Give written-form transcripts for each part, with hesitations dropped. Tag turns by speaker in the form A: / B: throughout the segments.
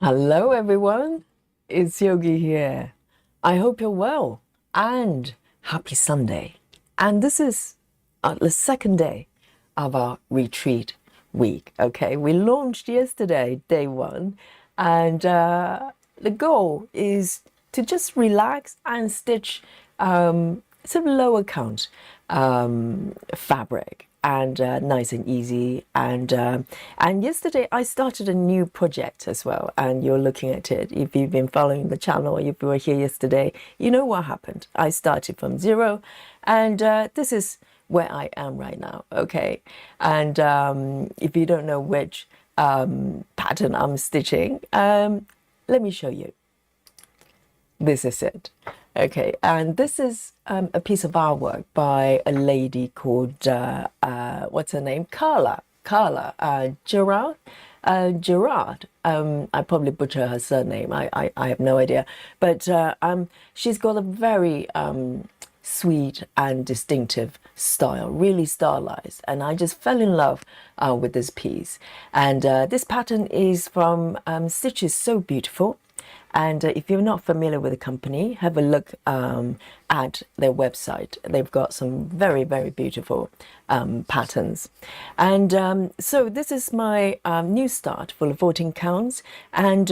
A: Hello, everyone. It's Yogi here. I hope you're well and happy Sunday. And this is the second day of our retreat week. Okay, we launched yesterday, day one, and the goal is to just relax and stitch some lower count fabric and nice and easy. And yesterday I started a new project as well, and you're looking at it. If you've been following the channel or if you were here yesterday, you know what happened. I started from zero, and this is where I am right now. Okay, and if you don't know which pattern I'm stitching, let me show you. This is it. Okay, and this is a piece of artwork by a lady called, what's her name? Karla, Gerard. Gerard. I probably butcher her surname. I have no idea. But she's got a very sweet and distinctive style, really stylized. And I just fell in love with this piece. And this pattern is from Stitch is So Beautiful. And if you're not familiar with the company, have a look at their website. They've got some very, very beautiful patterns. And so this is my new start for the 14 counts. And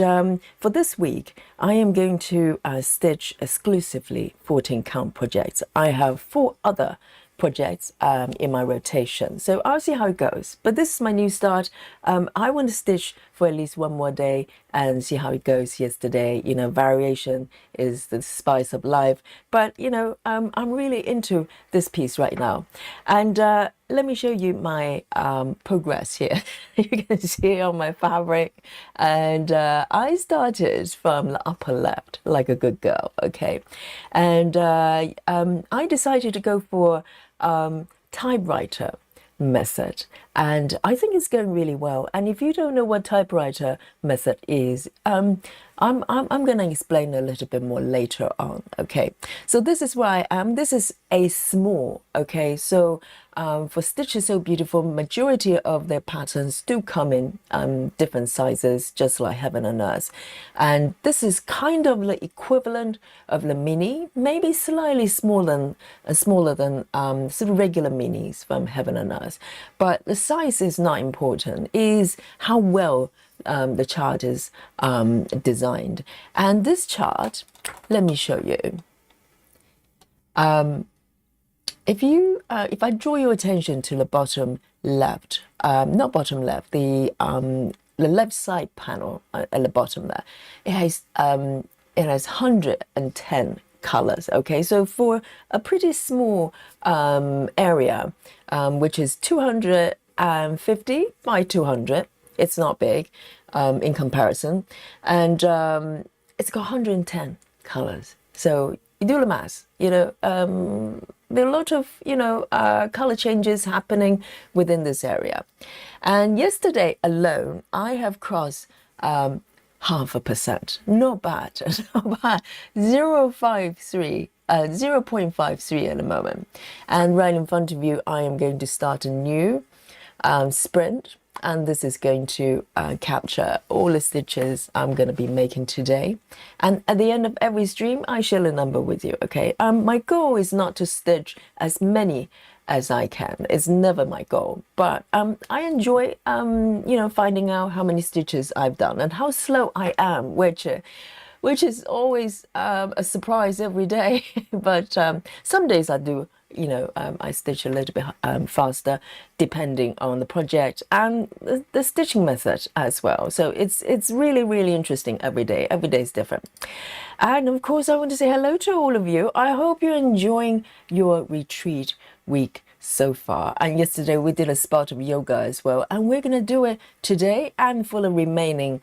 A: for this week, I am going to stitch exclusively 14 count projects. I have 4 other projects in my rotation, so I'll see how it goes. But this is my new start. I want to stitch for at least one more day and see how it goes. Yesterday, variation is the spice of life, but I'm really into this piece right now. And let me show you my progress here. You can see on my fabric, and I started from the upper left like a good girl. Okay, and I decided to go for typewriter method, and I think it's going really well. And if you don't know what typewriter method is, I'm going to explain a little bit more later on. Okay, so this is where I am. This is a small. Okay, so for Stitch is So Beautiful, majority of their patterns do come in different sizes, just like Heaven and Earth. And this is kind of the equivalent of the mini, maybe slightly smaller than sort of regular minis from Heaven and Earth. But the size is not important, is how well the chart is designed. And this chart, let me show you. If I draw your attention to the bottom left, not bottom left, the left side panel at the bottom there, it has 110 colors. Okay, so for a pretty small area, which is 250 by 200, it's not big in comparison, and it's got 110 colors. So you do the math, there are a lot of, color changes happening within this area. And yesterday alone, I have crossed 0.5%. Not bad, not bad. 0.53 at the moment. And right in front of you, I am going to start a new sprint. And this is going to capture all the stitches I'm going to be making today. And at the end of every stream, I share a number with you, okay? My goal is not to stitch as many as I can. It's never my goal. But I enjoy, finding out how many stitches I've done and how slow I am, which is always a surprise every day. But some days I do. I stitch a little bit faster depending on the project and the stitching method as well. So it's really, really interesting every day. Every day is different. And of course, I want to say hello to all of you. I hope you're enjoying your retreat week so far. And yesterday we did a spot of yoga as well, and we're going to do it today. And for the remaining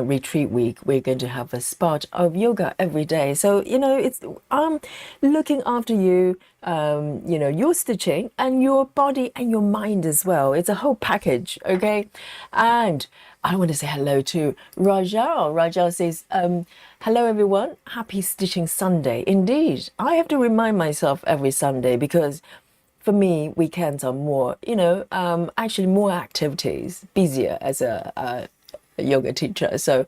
A: retreat week, we're going to have a spot of yoga every day. So it's I'm looking after you, your stitching and your body and your mind as well. It's a whole package. Okay, and I want to say hello to Rajal. Rajal says, hello everyone, happy Stitching Sunday. Indeed, I have to remind myself every Sunday, because for me, weekends are more, actually more activities, busier as a a yoga teacher. So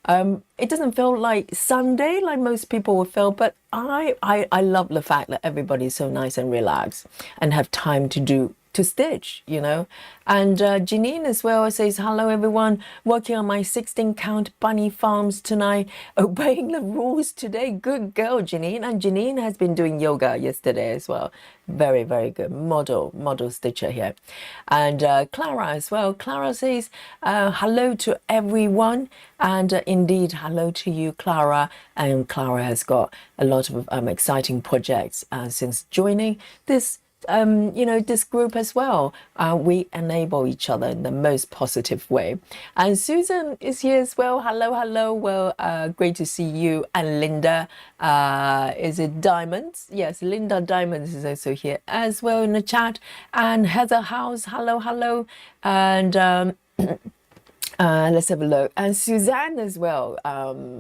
A: it doesn't feel like Sunday like most people will feel, but I love the fact that everybody's so nice and relaxed and have time to stitch, you know. And Janine as well says, hello everyone, working on my 16 count bunny farms tonight, obeying the rules today. Good girl, Janine. And Janine has been doing yoga yesterday as well. Very, very good. Model stitcher here. And Clara as well. Clara says, hello to everyone. And indeed, hello to you, Clara. And Clara has got a lot of exciting projects since joining this this group as well. We enable each other in the most positive way. And Susan is here as well. Hello, hello. Well, great to see you. And Linda, is it Diamonds? Yes, Linda Diamonds is also here as well in the chat. And Heather House, hello, hello. And let's have a look. And Suzanne as well.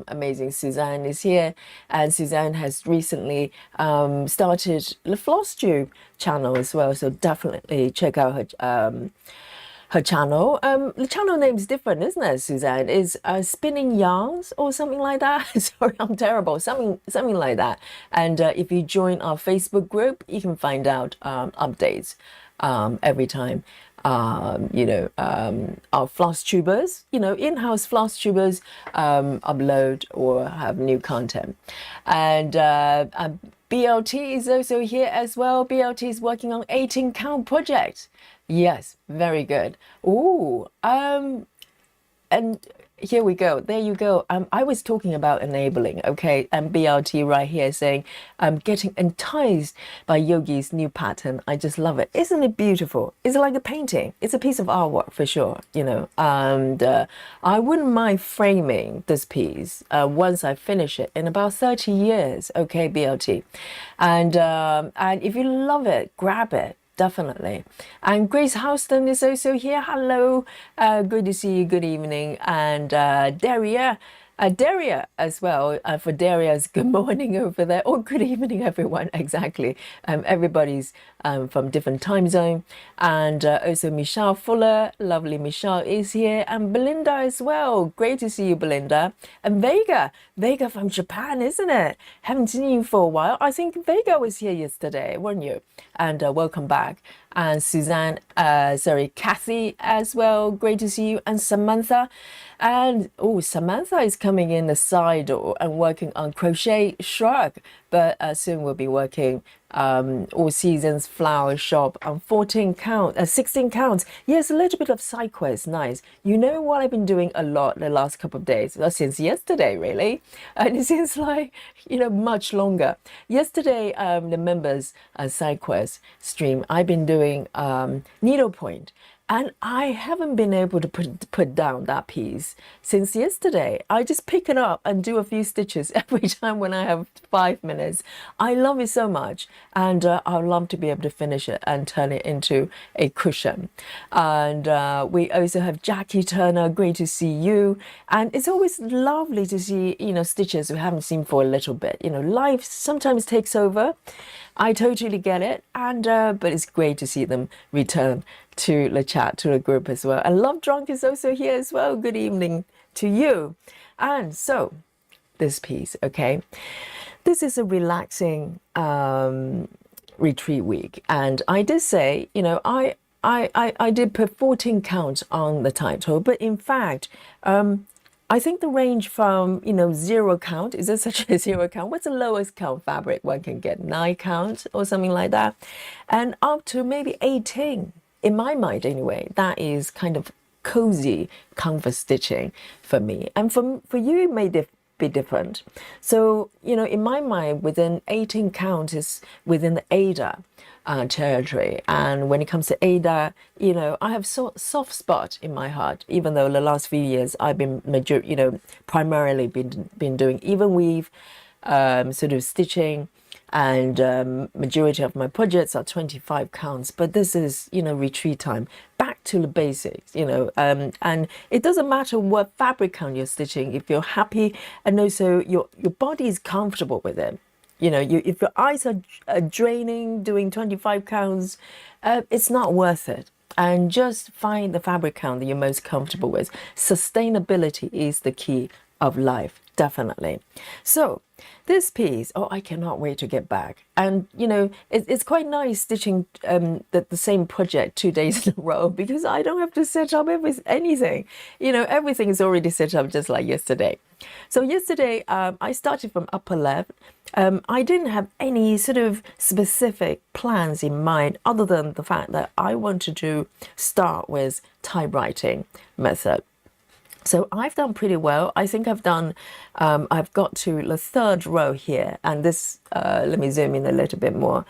A: Amazing. Suzanne is here. And Suzanne has recently started the Floss Tube channel as well. So definitely check out her channel. The channel name is different, isn't it, Suzanne? Is Spinning Yarns or something like that? Sorry, I'm terrible. Something like that. And if you join our Facebook group, you can find out updates every time. Our floss tubers, in-house floss tubers upload or have new content. And BLT is also here as well. BLT is working on 18 count project. Yes, very good. Ooh, and here we go. There you go. I was talking about enabling, okay? And BLT right here saying, I'm getting enticed by Yogi's new pattern. I just love it. Isn't it beautiful? It's like a painting. It's a piece of artwork for sure, And I wouldn't mind framing this piece once I finish it in about 30 years, okay, BLT. And if you love it, grab it. Definitely. And Grace Houston is also here. Hello. Good to see you. Good evening. And Daria as well. For Daria's good morning over there. Or good evening, everyone. Exactly. Everybody's from different time zone. And also Michelle Fuller. Lovely Michelle is here. And Belinda as well. Great to see you, Belinda. And Vega from Japan, isn't it? Haven't seen you for a while. I think Vega was here yesterday, weren't you? And welcome back. And Kathy as well. Great to see you. And Samantha. And Samantha is coming in the side door and working on Crochet Shrug. But soon we'll be working All Seasons Flower Shop on 16 counts. Yes, a little bit of side quest. Nice. You know what I've been doing a lot the last couple of days? Well, since yesterday, really. And it seems like, much longer. Yesterday, the members side quest stream, I've been doing needlepoint. And I haven't been able to put down that piece since yesterday. I just pick it up and do a few stitches every time when I have 5 minutes. I love it so much. And I'd love to be able to finish it and turn it into a cushion. And we also have Jackie Turner. Great to see you. And it's always lovely to see, stitchers we haven't seen for a little bit. Life sometimes takes over. I totally get it. And but it's great to see them return to the chat, to the group as well. And Love Drunk is also here as well. Good evening to you. And so this piece, okay, this is a relaxing retreat week. And I did say, I did put 14 counts on the title, but in fact, I think the range from, 0 count, is there such a 0 count? What's the lowest count fabric one can get? 9 count or something like that? And up to maybe 18. In my mind, anyway, that is kind of cozy comfort stitching for me. And for you, it may be different. So, in my mind, within 18 count is within the Ada territory. And when it comes to Ada, I have soft spot in my heart, even though the last few years I've been, primarily been doing even weave, sort of stitching. And majority of my projects are 25 counts, but this is, retreat time, back to the basics, and it doesn't matter what fabric count you're stitching, if you're happy and also your body is comfortable with it. If your eyes are draining doing 25 counts, it's not worth it. and just find the fabric count that you're most comfortable with. Sustainability is the key of life, definitely. So this piece, oh, I cannot wait to get back. And you know, it's quite nice stitching the same project 2 days in a row, because I don't have to set up anything. You know, everything is already set up just like yesterday. So yesterday, I started from upper left. I didn't have any sort of specific plans in mind, other than the fact that I wanted to start with typewriting method. So I've done pretty well. I think I've done, I've got to the third row here, and this, let me zoom in a little bit more.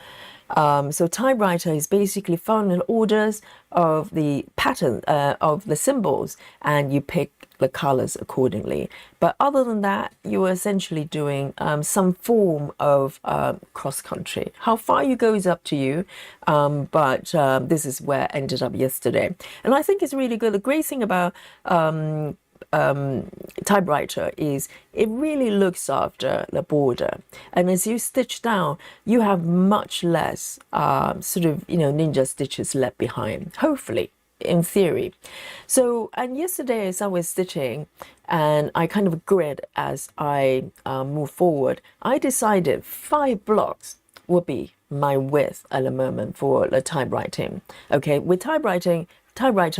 A: So typewriter is basically following orders of the pattern of the symbols, and you pick the colors accordingly. But other than that, you are essentially doing some form of cross country. How far you go is up to you, but this is where I ended up yesterday, and I think it's really good. The great thing about typewriter is it really looks after the border, and as you stitch down, you have much less sort of, you know, ninja stitches left behind, hopefully, in theory. So, and yesterday as I was stitching and I kind of grid as I move forward, I decided 5 blocks would be my width at the moment for the typewriting. Okay, with typewriter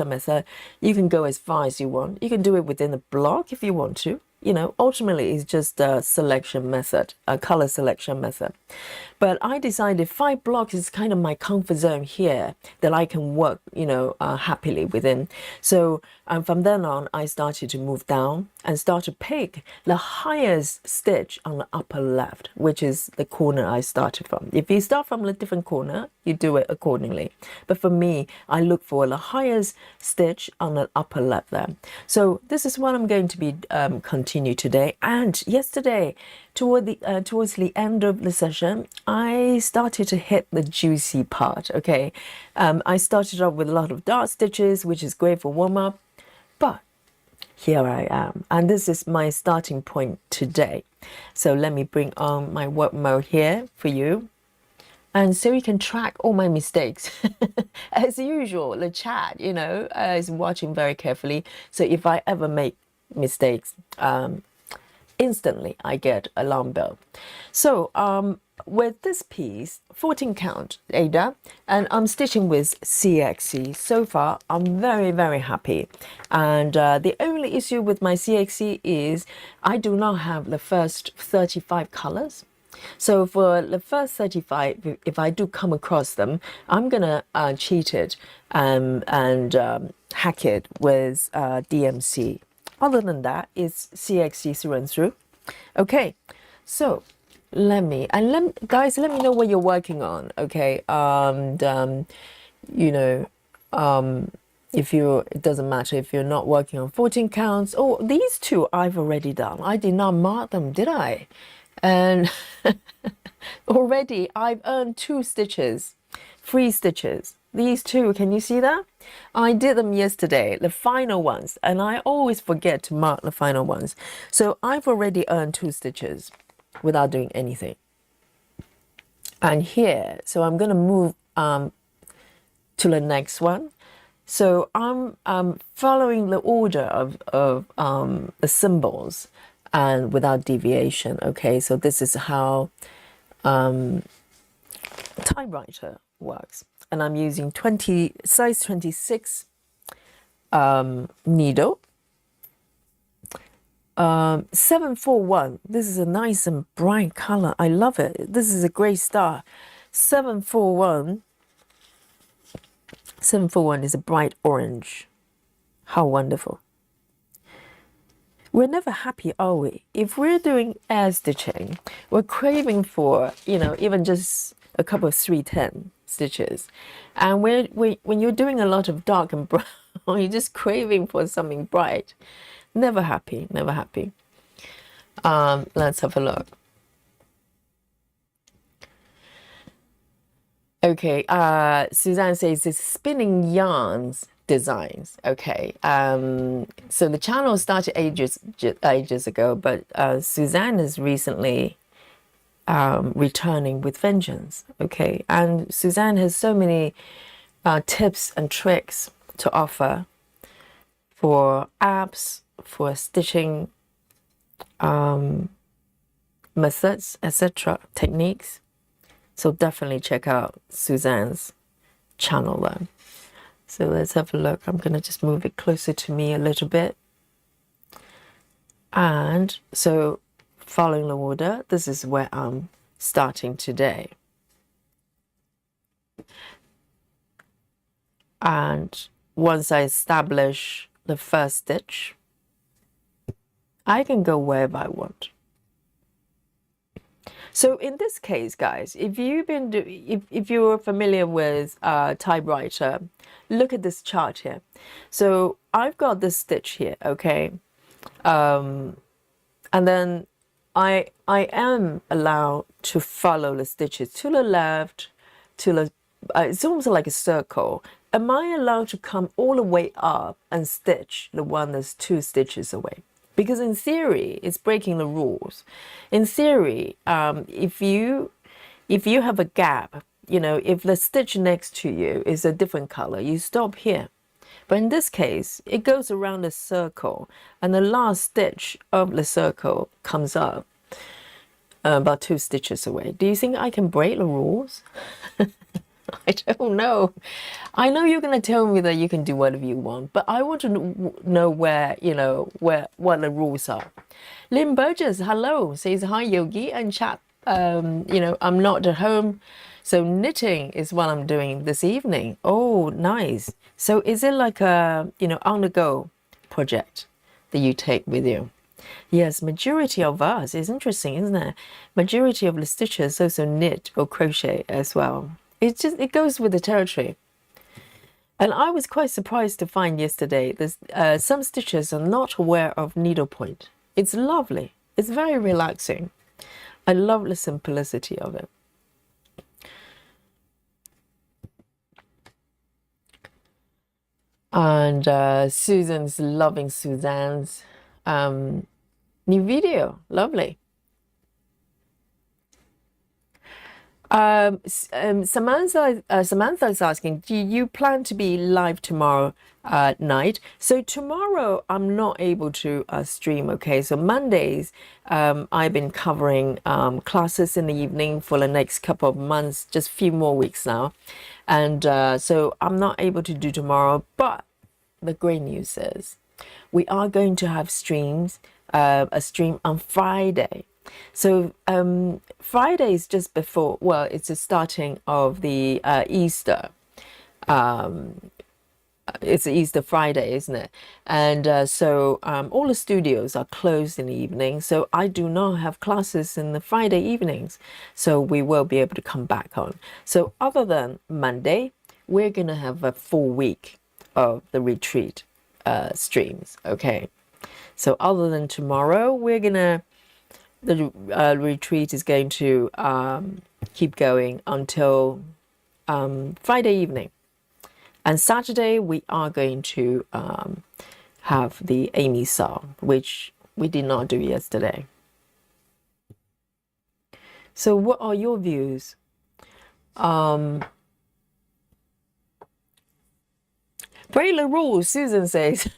A: method, you can go as far as you want. You can do it within a block if you want to. You know, ultimately it's just a selection method, a color selection method. But I decided 5 blocks is kind of my comfort zone here that I can work, you know, happily within. So from then on, I started to move down and start to pick the highest stitch on the upper left, which is the corner I started from. If you start from a different corner, you do it accordingly. But for me, I look for the highest stitch on the upper left there. So this is what I'm going to be continue today. And yesterday, towards the end of the session, I started to hit the juicy part. Okay, I started off with a lot of dart stitches, which is great for warm-up, but here I am, and this is my starting point today. So let me bring on my work mode here for you, and so you can track all my mistakes. As usual, the chat, you know, is watching very carefully, so if I ever make mistakes, instantly I get alarm bell. So with this piece, 14 count Ada, and I'm stitching with CXC. So far I'm very, very happy, and the only issue with my CXC is I do not have the first 35 colors. So for the first 35, if I do come across them, I'm gonna cheat it and hack it with DMC. Other than that, it's CXC through and through. Okay, so guys, let me know what you're working on. Okay, and you know, if you, it doesn't matter if you're not working on 14 counts. Oh, these two I've already done. I did not mark them, did I? And already I've earned 2 stitches, free stitches. These two, can you see that? I did them yesterday, the final ones, and I always forget to mark the final ones. So I've already earned 2 stitches without doing anything. And here, so I'm going to move to the next one. So I'm following the order of the symbols and without deviation. Okay, so this is how typewriter works. And I'm using size 26 needle. 741. This is a nice and bright color. I love it. This is a great start. 741. 741 is a bright orange. How wonderful. We're never happy, are we? If we're doing air stitching, we're craving for, you know, even just a couple of 310 stitches. And when you're doing a lot of dark and brown, you're just craving for something bright. Never happy, never happy. Let's have a look. Okay, Suzanne says it's spinning yarns designs. Okay, so the channel started ages ago, but Suzanne is recently returning with vengeance. Okay, and Suzanne has so many tips and tricks to offer for apps, for stitching methods, etc., techniques. So definitely check out Suzanne's channel there. So let's have a look. I'm going to just move it closer to me a little bit. And so following the order, this is where I'm starting today. And once I establish the first stitch, I can go wherever I want. So in this case, guys, if you're familiar with Typewriter, look at this chart here. So I've got this stitch here, okay, and then I am allowed to follow the stitches to the left, to the it's almost like a circle. Am I allowed to come all the way up and stitch the one that's 2 stitches away? Because in theory, it's breaking the rules. In theory, if you have a gap, you know, if the stitch next to you is a different color, you stop here. But in this case, it goes around a circle, and the last stitch of the circle comes up about 2 stitches away. Do you think I can break the rules? I don't know. I know you're going to tell me that you can do whatever you want, but I want to know where, you know, what the rules are. Lynn Burgess, hello, says hi Yogi and chat. You know, I'm not at home, so knitting is what I'm doing this evening. Oh, nice. So is it like a, you know, on the go project that you take with you? Yes, majority of us, is interesting, isn't it? Majority of the stitchers also knit or crochet as well. It goes with the territory. And I was quite surprised to find yesterday that some stitchers are not aware of needlepoint. It's lovely. It's very relaxing. I love the simplicity of it. And Susan's loving Suzanne's new video. Lovely. Samantha is asking, do you plan to be live tomorrow night? So tomorrow I'm not able to stream, okay? So Mondays, I've been covering classes in the evening for the next couple of months, just a few more weeks now. And so I'm not able to do tomorrow, but the great news is we are going to have streams, a stream on Friday. So Friday is just before, well, it's the starting of the Easter. It's Easter Friday, isn't it? And so all the studios are closed in the evening. So I do not have classes in the Friday evenings. So we will be able to come back on. So other than Monday, we're going to have a full week of the retreat streams, okay? So other than tomorrow, the retreat is going to keep going until Friday evening. And Saturday, we are going to have the Amy song, which we did not do yesterday. So what are your views? Break the rules, Susan says.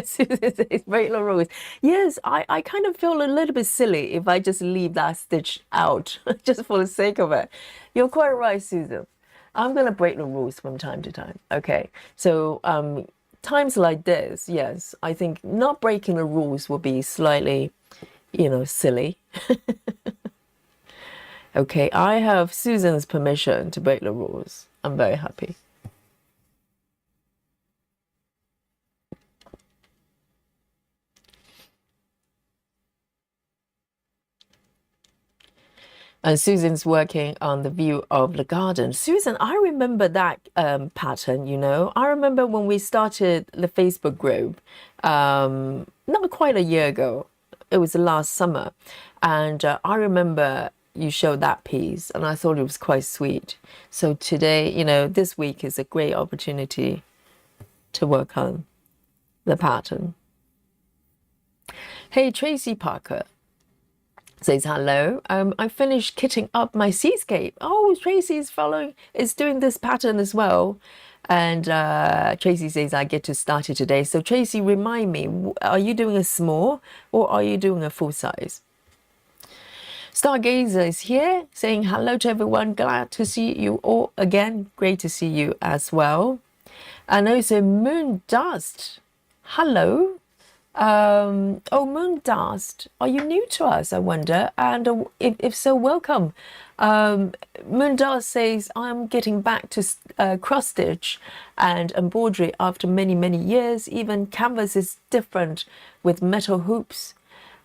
A: Susan says, break the rules. Yes, I kind of feel a little bit silly if I just leave that stitch out, just for the sake of it. You're quite right, Susan. I'm going to break the rules from time to time. Okay, so times like this, yes, I think not breaking the rules will be slightly, you know, silly. Okay, I have Susan's permission to break the rules. I'm very happy. And Susan's working on the view of the garden. Susan, I remember that pattern, you know. I remember when we started the Facebook group, not quite a year ago. It was last summer. And I remember you showed that piece, and I thought it was quite sweet. So today, you know, this week is a great opportunity to work on the pattern. Hey, Tracy Parker. says hello. I finished kitting up my Seascape. Oh, Tracy's is doing this pattern as well. And Tracy says I get to start it today. So Tracy, remind me, are you doing a small or are you doing a full size? Stargazer is here saying hello to everyone. Glad to see you all again. Great to see you as well. And also Moon Dust. Hello. Oh, Moon Dust, are you new to us, I wonder? And if so, welcome. Moon Dust says, I'm getting back to cross stitch and embroidery after many, many years. Even canvas is different with metal hoops.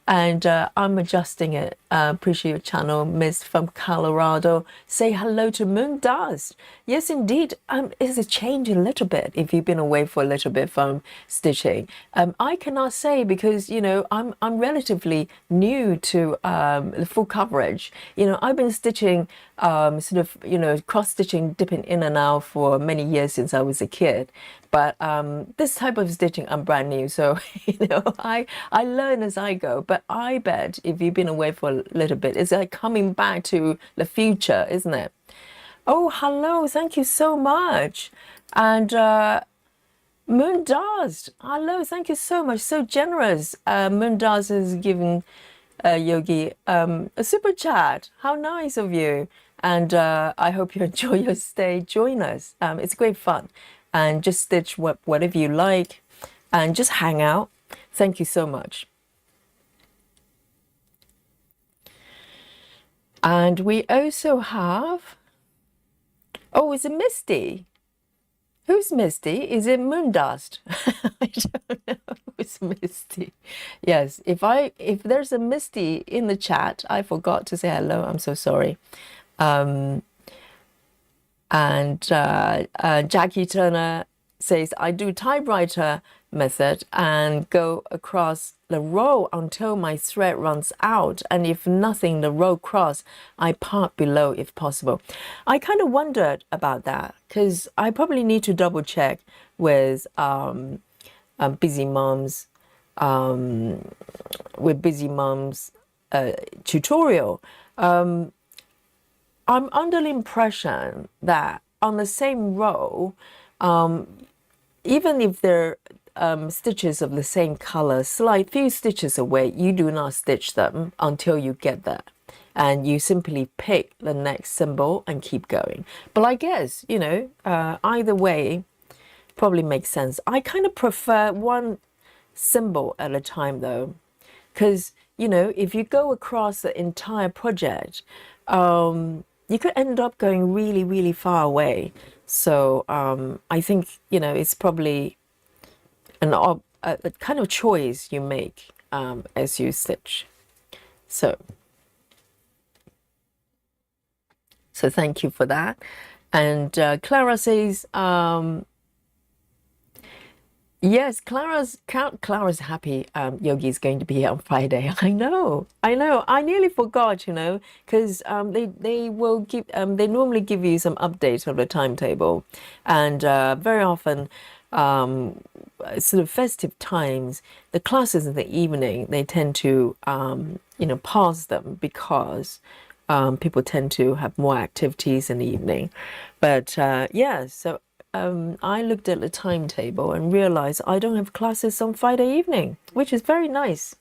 A: And I'm adjusting it. Appreciate your channel, Miss from Colorado. Say hello to Moon Dust. Yes, indeed. It's a change a little bit if you've been away for a little bit from stitching. I cannot say because I'm relatively new to the full coverage. I've been stitching sort of cross stitching, dipping in and out for many years since I was a kid. But this type of stitching, I'm brand new, so I learn as I go. But I bet if you've been away for a little bit, it's like coming back to the future, isn't it? Oh, hello! Thank you so much, and Moon Dust. Hello, thank you so much. So generous. Moon Dust is giving Yogi a super chat. How nice of you! And I hope you enjoy your stay. Join us. It's great fun. And just stitch whatever you like and just hang out. Thank you so much. And we also have, oh, is it Misty? Who's Misty? Is it Moon Dust? I don't know who's Misty. Yes, if there's a Misty in the chat, I forgot to say hello. I'm so sorry. And Jackie Turner says, I do typewriter method and go across the row until my thread runs out. And if nothing, the row cross, I part below if possible. I kind of wondered about that because I probably need to double check with Busy Moms, tutorial. I'm under the impression that on the same row, even if they're stitches of the same color, slight few stitches away, you do not stitch them until you get there. And you simply pick the next symbol and keep going. But I guess, either way probably makes sense. I kind of prefer one symbol at a time though, because, if you go across the entire project, you could end up going really, really far away. So I think, it's probably a kind of choice you make as you stitch. So thank you for that. And Clara says, yes, Clara's happy. Yogi is going to be here on Friday. I know. I nearly forgot, because they will give they normally give you some updates of the timetable, and very often, sort of festive times, the classes in the evening they tend to pause them because people tend to have more activities in the evening. But yeah, so. I looked at the timetable and realized I don't have classes on Friday evening, which is very nice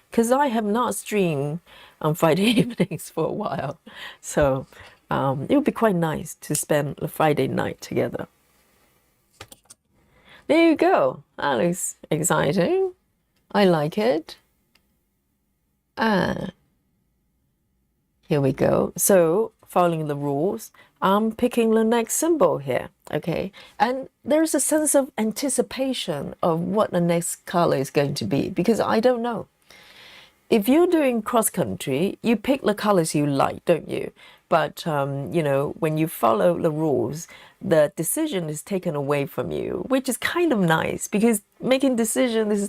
A: because I have not streamed on Friday evenings for a while. So it would be quite nice to spend the Friday night together. There you go. That looks exciting. I like it. Here we go. So following the rules, I'm picking the next symbol here, okay? And there's a sense of anticipation of what the next color is going to be because I don't know. If you're doing cross country, you pick the colors you like, don't you? But, when you follow the rules, the decision is taken away from you, which is kind of nice because making decisions is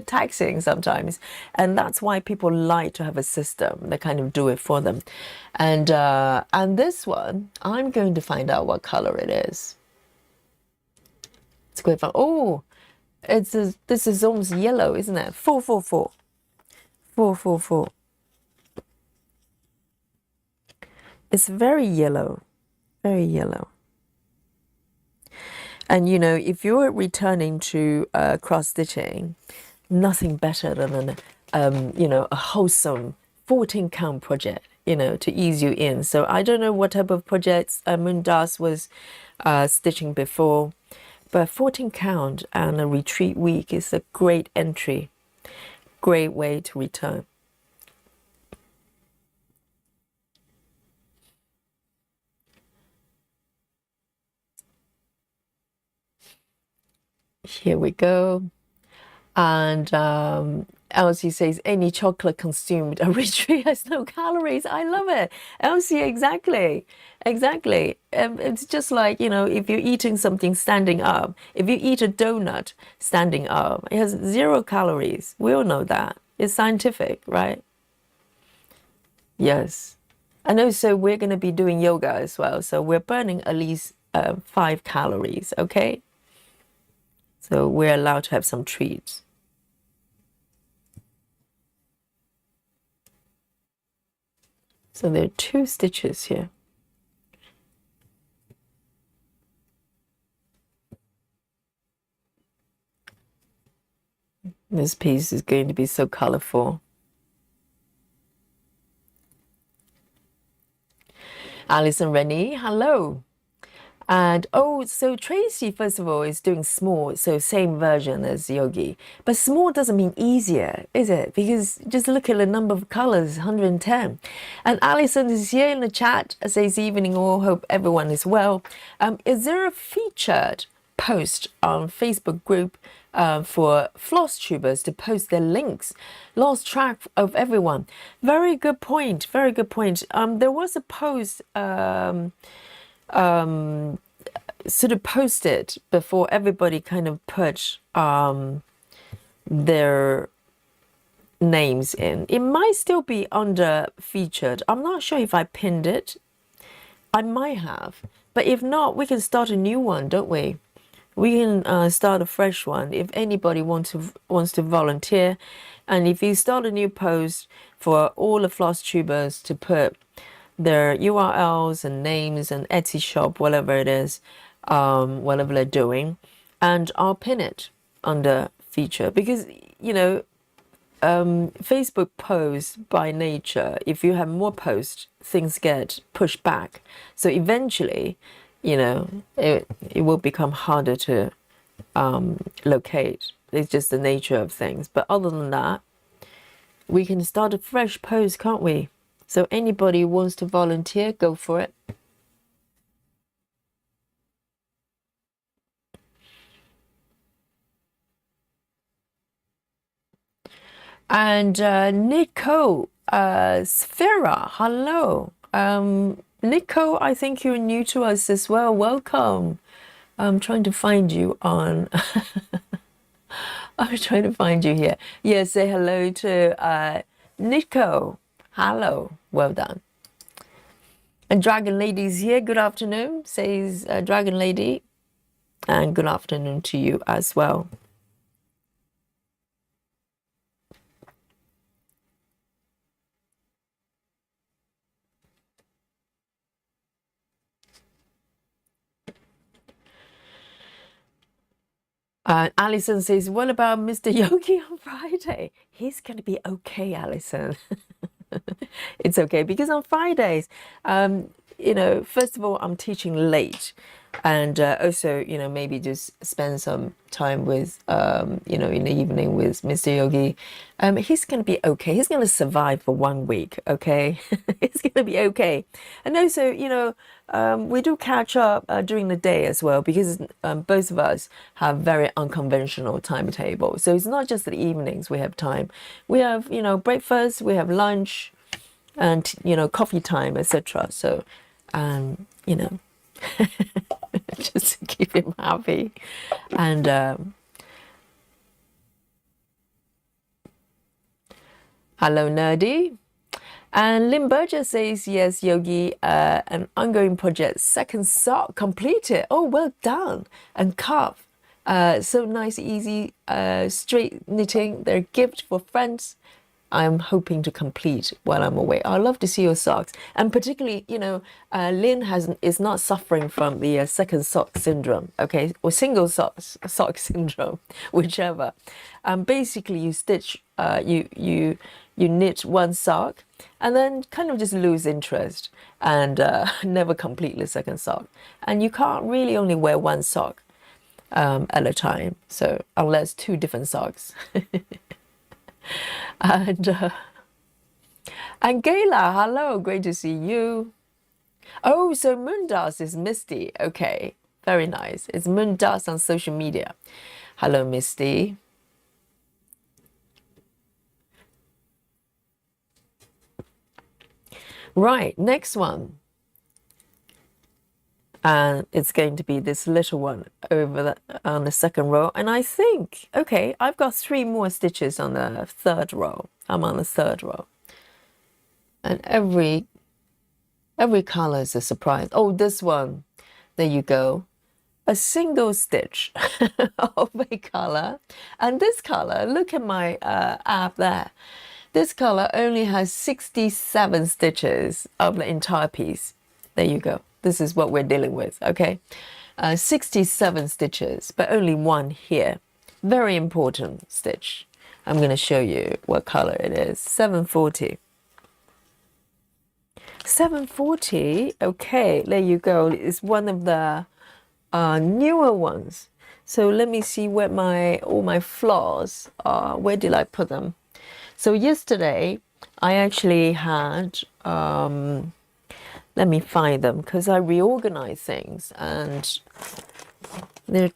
A: taxing sometimes. And that's why people like to have a system that kind of do it for them. And this one, I'm going to find out what color it is. It's quite fun. Oh, this is almost yellow, isn't it? 444. 444. It's very yellow, very yellow. And you know, if you're returning to cross stitching, nothing better than you know, a wholesome 14 count project, you know, to ease you in. So I don't know what type of projects Mundas was stitching before, but 14 count and a retreat week is a great entry, great way to return. Here we go. And Elsie says, any chocolate consumed a retreat has no calories. I love it. Elsie, exactly. Exactly. It's just like, you know, if you're eating something standing up, if you eat a donut standing up, it has 0 calories. We all know that. It's scientific, right? Yes. And also, we're going to be doing yoga as well. So we're burning at least 5 calories, okay? So we're allowed to have some treats. So there are 2 stitches here. This piece is going to be so colorful. Alice and Rennie, hello. And oh, so Tracy, first of all, is doing small, so same version as Yogi. But small doesn't mean easier, is it? Because just look at the number of colors, 110. And Alison is here in the chat, says evening all, hope everyone is well. Is there a featured post on Facebook group for floss tubers to post their links? Lost track of everyone. Very good point, very good point. There was a post sort of posted before everybody kind of put their names in. It might still be under featured. I'm not sure if I pinned it. I might have, but if not, we can start a new one, don't we? We can start a fresh one if anybody wants to volunteer. And if you start a new post for all the floss tubers to put their URLs and names and Etsy shop, whatever it is, whatever they're doing, and I'll pin it under feature, because you know, Facebook posts by nature, if you have more posts, things get pushed back. So eventually, you know, it will become harder to locate. It's just the nature of things. But other than that, we can start a fresh post, can't we? So anybody who wants to volunteer, go for it. And Nico, Sphera, hello. Nico, I think you're new to us as well. Welcome. I'm trying to find you on... I'm trying to find you here. Yeah, say hello to Nico. Hello. Well done. And Dragon Lady's here. Good afternoon, says Dragon Lady. And good afternoon to you as well. Alison says, what about Mr. Yogi on Friday? He's going to be okay, Alison. It's okay, because on Fridays, you know, first of all, I'm teaching late. And also, you know, maybe just spend some time with, you know, in the evening with Mr. Yogi. He's going to be okay. He's going to survive for 1 week, okay? He's going to be okay. And also, you know, we do catch up during the day as well, because both of us have very unconventional timetable. So it's not just the evenings we have time. We have, you know, breakfast, we have lunch, and, you know, coffee time, etc. So, you know, just to keep him happy. And hello, Nerdy. And Lynn Burgess says, yes, Yogi, an ongoing project, second sock completed. Oh, well done. And cuff. So nice, easy, straight knitting. They're a gift for friends. I'm hoping to complete while I'm away. I'd love to see your socks, and particularly, Lynn is not suffering from the second sock syndrome, okay, or single sock syndrome, whichever. Basically, you stitch, you knit one sock, and then kind of just lose interest and never complete the second sock, and you can't really only wear one sock at a time. So unless two different socks. And Gayla, hello, great to see you. Oh, so moon dust is Misty. Okay, very nice. It's moon dust on social media. Hello, Misty. Right, next one. And it's going to be this little one over on the second row. And I think, okay, I've got 3 more stitches on the third row. I'm on the third row. And every color is a surprise. Oh, this one, there you go. A single stitch of a color. And this color, look at my app there. This color only has 67 stitches of the entire piece. There you go. This is what we're dealing with, okay? 67 stitches, but only one here. Very important stitch. I'm going to show you what color it is. 740. 740, okay, there you go. It's one of the newer ones. So let me see where all my flaws are. Where did I put them? So yesterday, I actually had... let me find them, because I reorganize things and they've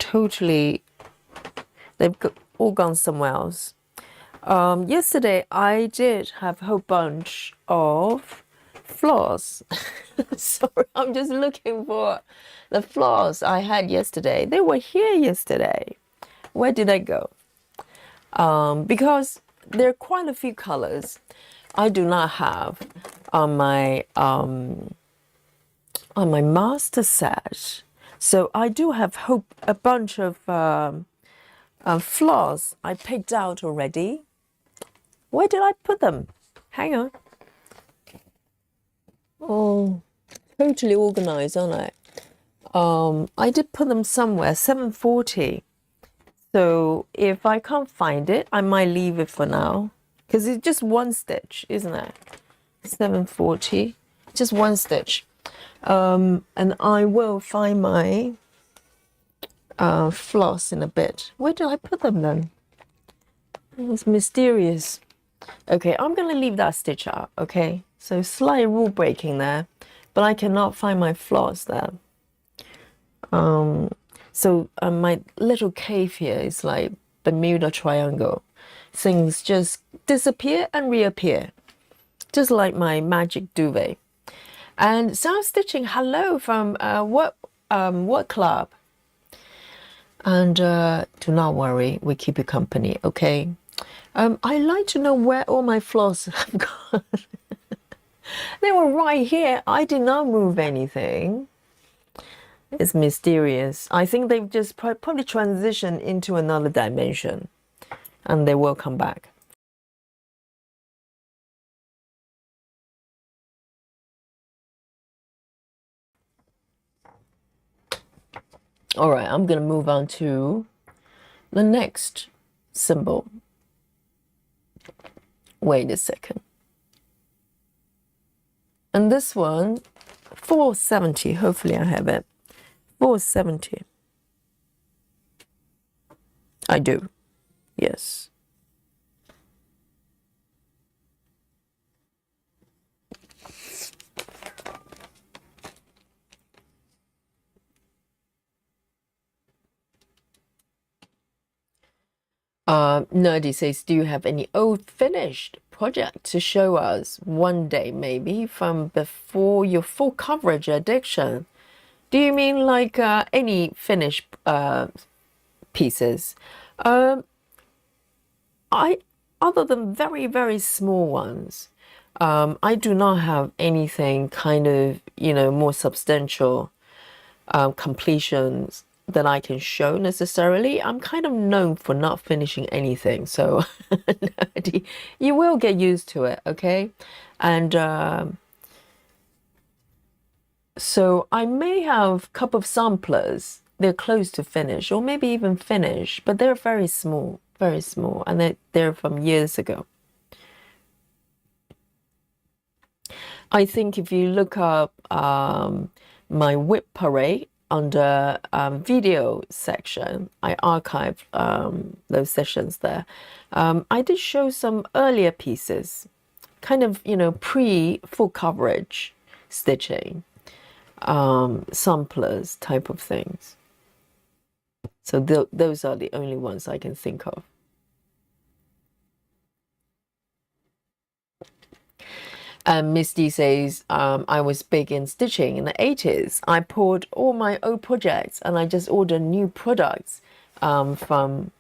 A: all gone somewhere else. Yesterday I did have a whole bunch of flaws. Sorry, I'm just looking for the flaws I had yesterday. They were here yesterday. Where did they go? Because there are quite a few colors I do not have on my master set. So I do have a bunch of flaws I picked out already. Where did I put them? Hang on. Oh, totally organized, aren't I? I did put them somewhere. 740. So if I can't find it, I might leave it for now, because it's just one stitch, isn't it? 740, just one stitch. And I will find my floss in a bit. Where did I put them then? It's mysterious. Okay, I'm going to leave that stitch out, okay? So slight rule breaking there, but I cannot find my floss there. So my little cave here is like Bermuda Triangle. Things just disappear and reappear, just like my magic duvet. And Self Stitching, hello from what club? And do not worry, we keep you company, okay? I'd like to know where all my floss have gone. They were right here. I did not move anything. It's mysterious. I think they've just probably transitioned into another dimension, and they will come back. All right, I'm going to move on to the next symbol. Wait a second. And this one, 470, hopefully I have it. 470. I do, yes. Nerdy says, do you have any old finished project to show us one day, maybe from before your full coverage addiction? Do you mean like any finished pieces? Other than very, very small ones, I do not have anything kind of, more substantial completions that I can show necessarily. I'm kind of known for not finishing anything, so you will get used to it, okay? And so I may have a couple of samplers. They're close to finish, or maybe even finish, but they're very small, and they're from years ago. I think if you look up my whip parade under video section, I archived those sessions there. I did show some earlier pieces, kind of, pre full coverage stitching, samplers type of things. So those are the only ones I can think of. Misty says, I was big in stitching in the 80s. I poured all my old projects and I just ordered new products from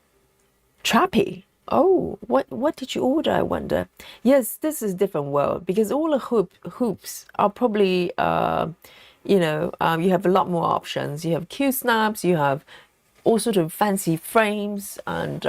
A: Trappy. Oh, what did you order, I wonder? Yes, this is a different world because all the hoops are probably, you have a lot more options. You have Q-snaps, you have all sort of fancy frames, and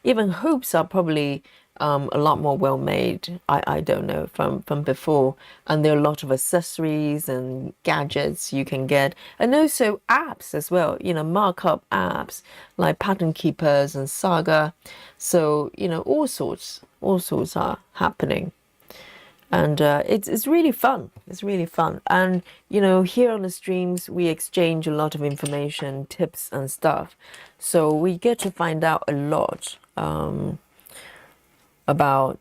A: even hoops are probably a lot more well made. I don't know from before, and there are a lot of accessories and gadgets you can get, and also apps as well. Markup apps like Pattern Keepers and Saga. So all sorts are happening. And it's really fun. It's really fun. And, here on the streams, we exchange a lot of information, tips and stuff. So we get to find out a lot about,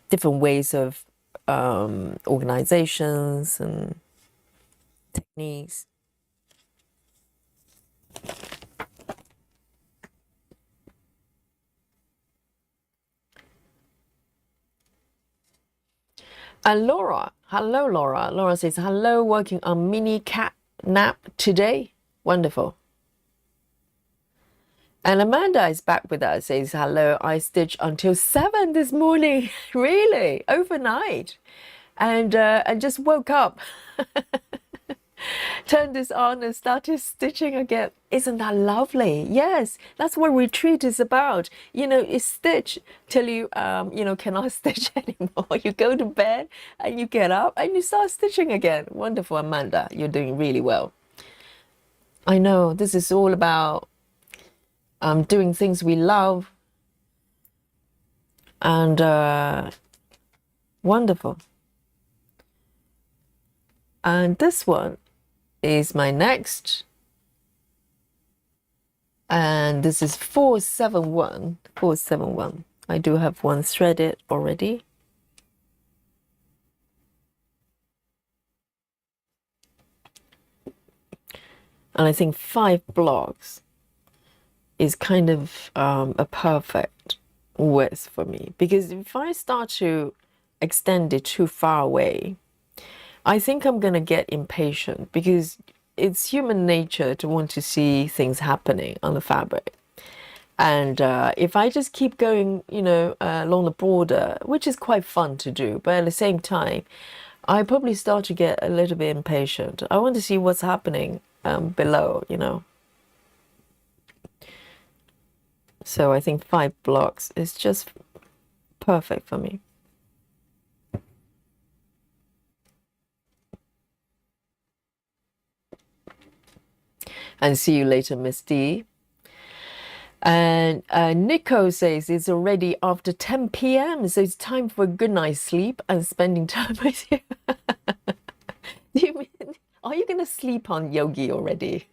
A: different ways of organizations and techniques. And Laura, hello, Laura. Laura says, hello, working on mini cat nap today. Wonderful. And Amanda is back with us, says, hello, I stitched until 7 this morning. Really? Overnight. And I just woke up. Turned this on and started stitching again. Isn't that lovely? Yes, that's what retreat is about. You stitch till you, cannot stitch anymore. You go to bed and you get up and you start stitching again. Wonderful, Amanda. You're doing really well. I know this is all about doing things we love. And wonderful. And this one is my next, and this is 471. I do have one threaded already. And I think 5 blocks is kind of a perfect width for me, because if I start to extend it too far away, I think I'm going to get impatient, because it's human nature to want to see things happening on the fabric. And if I just keep going, along the border, which is quite fun to do, but at the same time, I probably start to get a little bit impatient. I want to see what's happening below, So I think 5 blocks is just perfect for me. And see you later, Miss D. And Nico says it's already after 10 p.m. So it's time for a good night's sleep and spending time with you. Do you mean, are you going to sleep on Yogi already?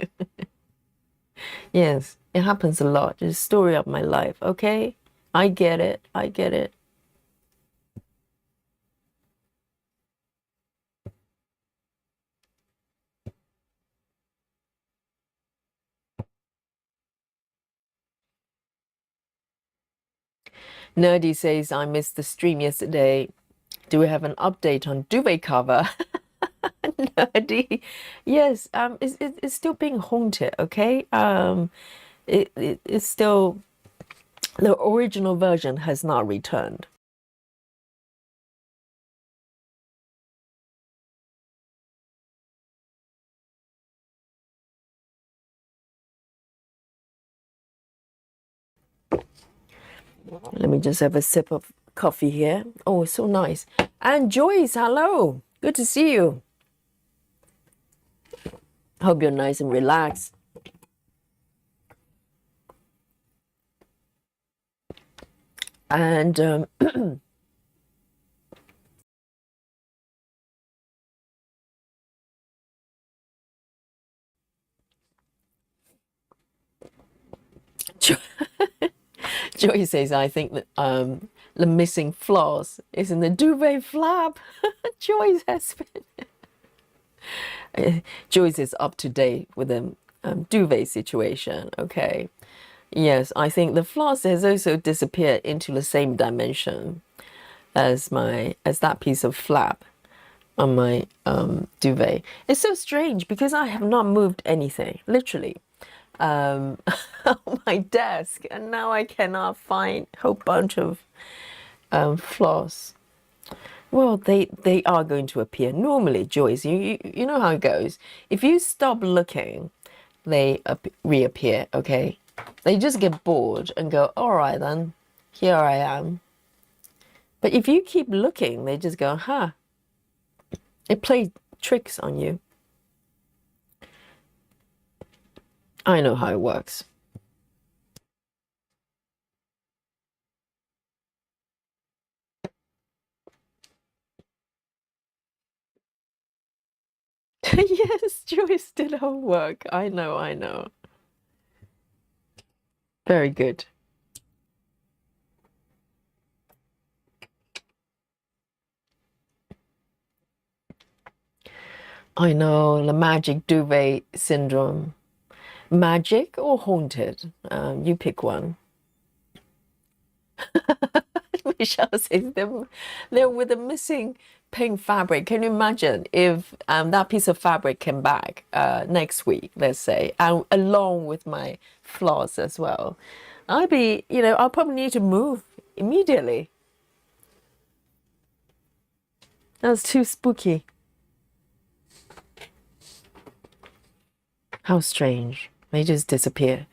A: Yes, it happens a lot. It's a story of my life, okay? I get it. I get it. Nerdy says, I missed the stream yesterday. Do we have an update on duvet cover? Nerdy. Yes, it's still being haunted, okay? It's still, the original version has not returned. Let me just have a sip of coffee here. Oh, it's so nice. And Joyce, hello. Good to see you. Hope you're nice and relaxed. And Joy says, I think that the missing floss is in the duvet flap. Joyce has been. Joyce is up to date with the duvet situation. Okay. Yes, I think the floss has also disappeared into the same dimension as that piece of flap on my duvet. It's so strange because I have not moved anything, literally, on my desk, and now I cannot find a whole bunch of floss. Well, they are going to appear normally, Joyce. You know how it goes. If you stop looking, they reappear. Okay, they just get bored and go, all right then, here I am. But if you keep looking, they just go, huh. It plays tricks on you. I know how it works. Yes, Joyce did her work. I know, I know. Very good. I know, the magic duvet syndrome. Magic or haunted? You pick one. Michelle says they're with a missing pink fabric. Can you imagine if that piece of fabric came back next week, let's say, and along with my floss as well? I'll probably need to move immediately. That's too spooky. How strange. They just disappear.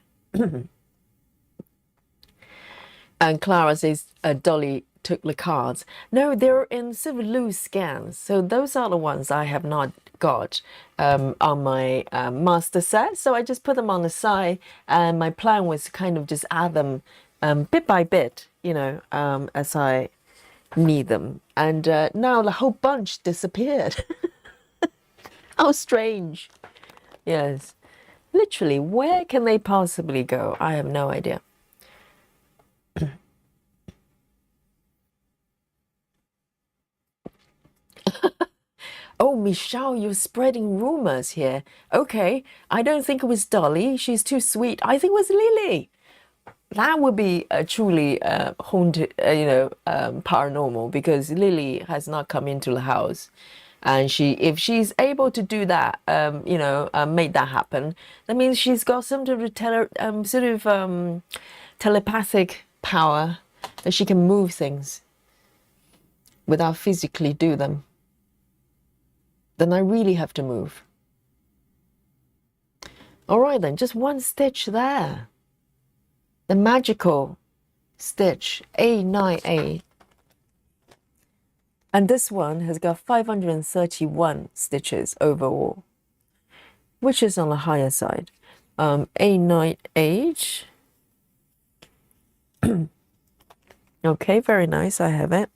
A: And Clara says Dolly took the cards. No, they're in sort of loose scans. So those are the ones I have not got on my master set. So I just put them on the side. And my plan was to kind of just add them bit by bit, as I need them. And now the whole bunch disappeared. How strange. Yes. Literally, where can they possibly go? I have no idea. Oh, Michelle, you're spreading rumors here. Okay, I don't think it was Dolly. She's too sweet. I think it was Lily. That would be truly haunted, paranormal, because Lily has not come into the house. And if she's able to do that, make that happen, that means she's got some sort of telepathic power that she can move things without physically do them. Then I really have to move. All right, then, just one stitch there. The magical stitch, A98. And this one has got 531 stitches overall, which is on the higher side. A98. Okay, very nice. I have it.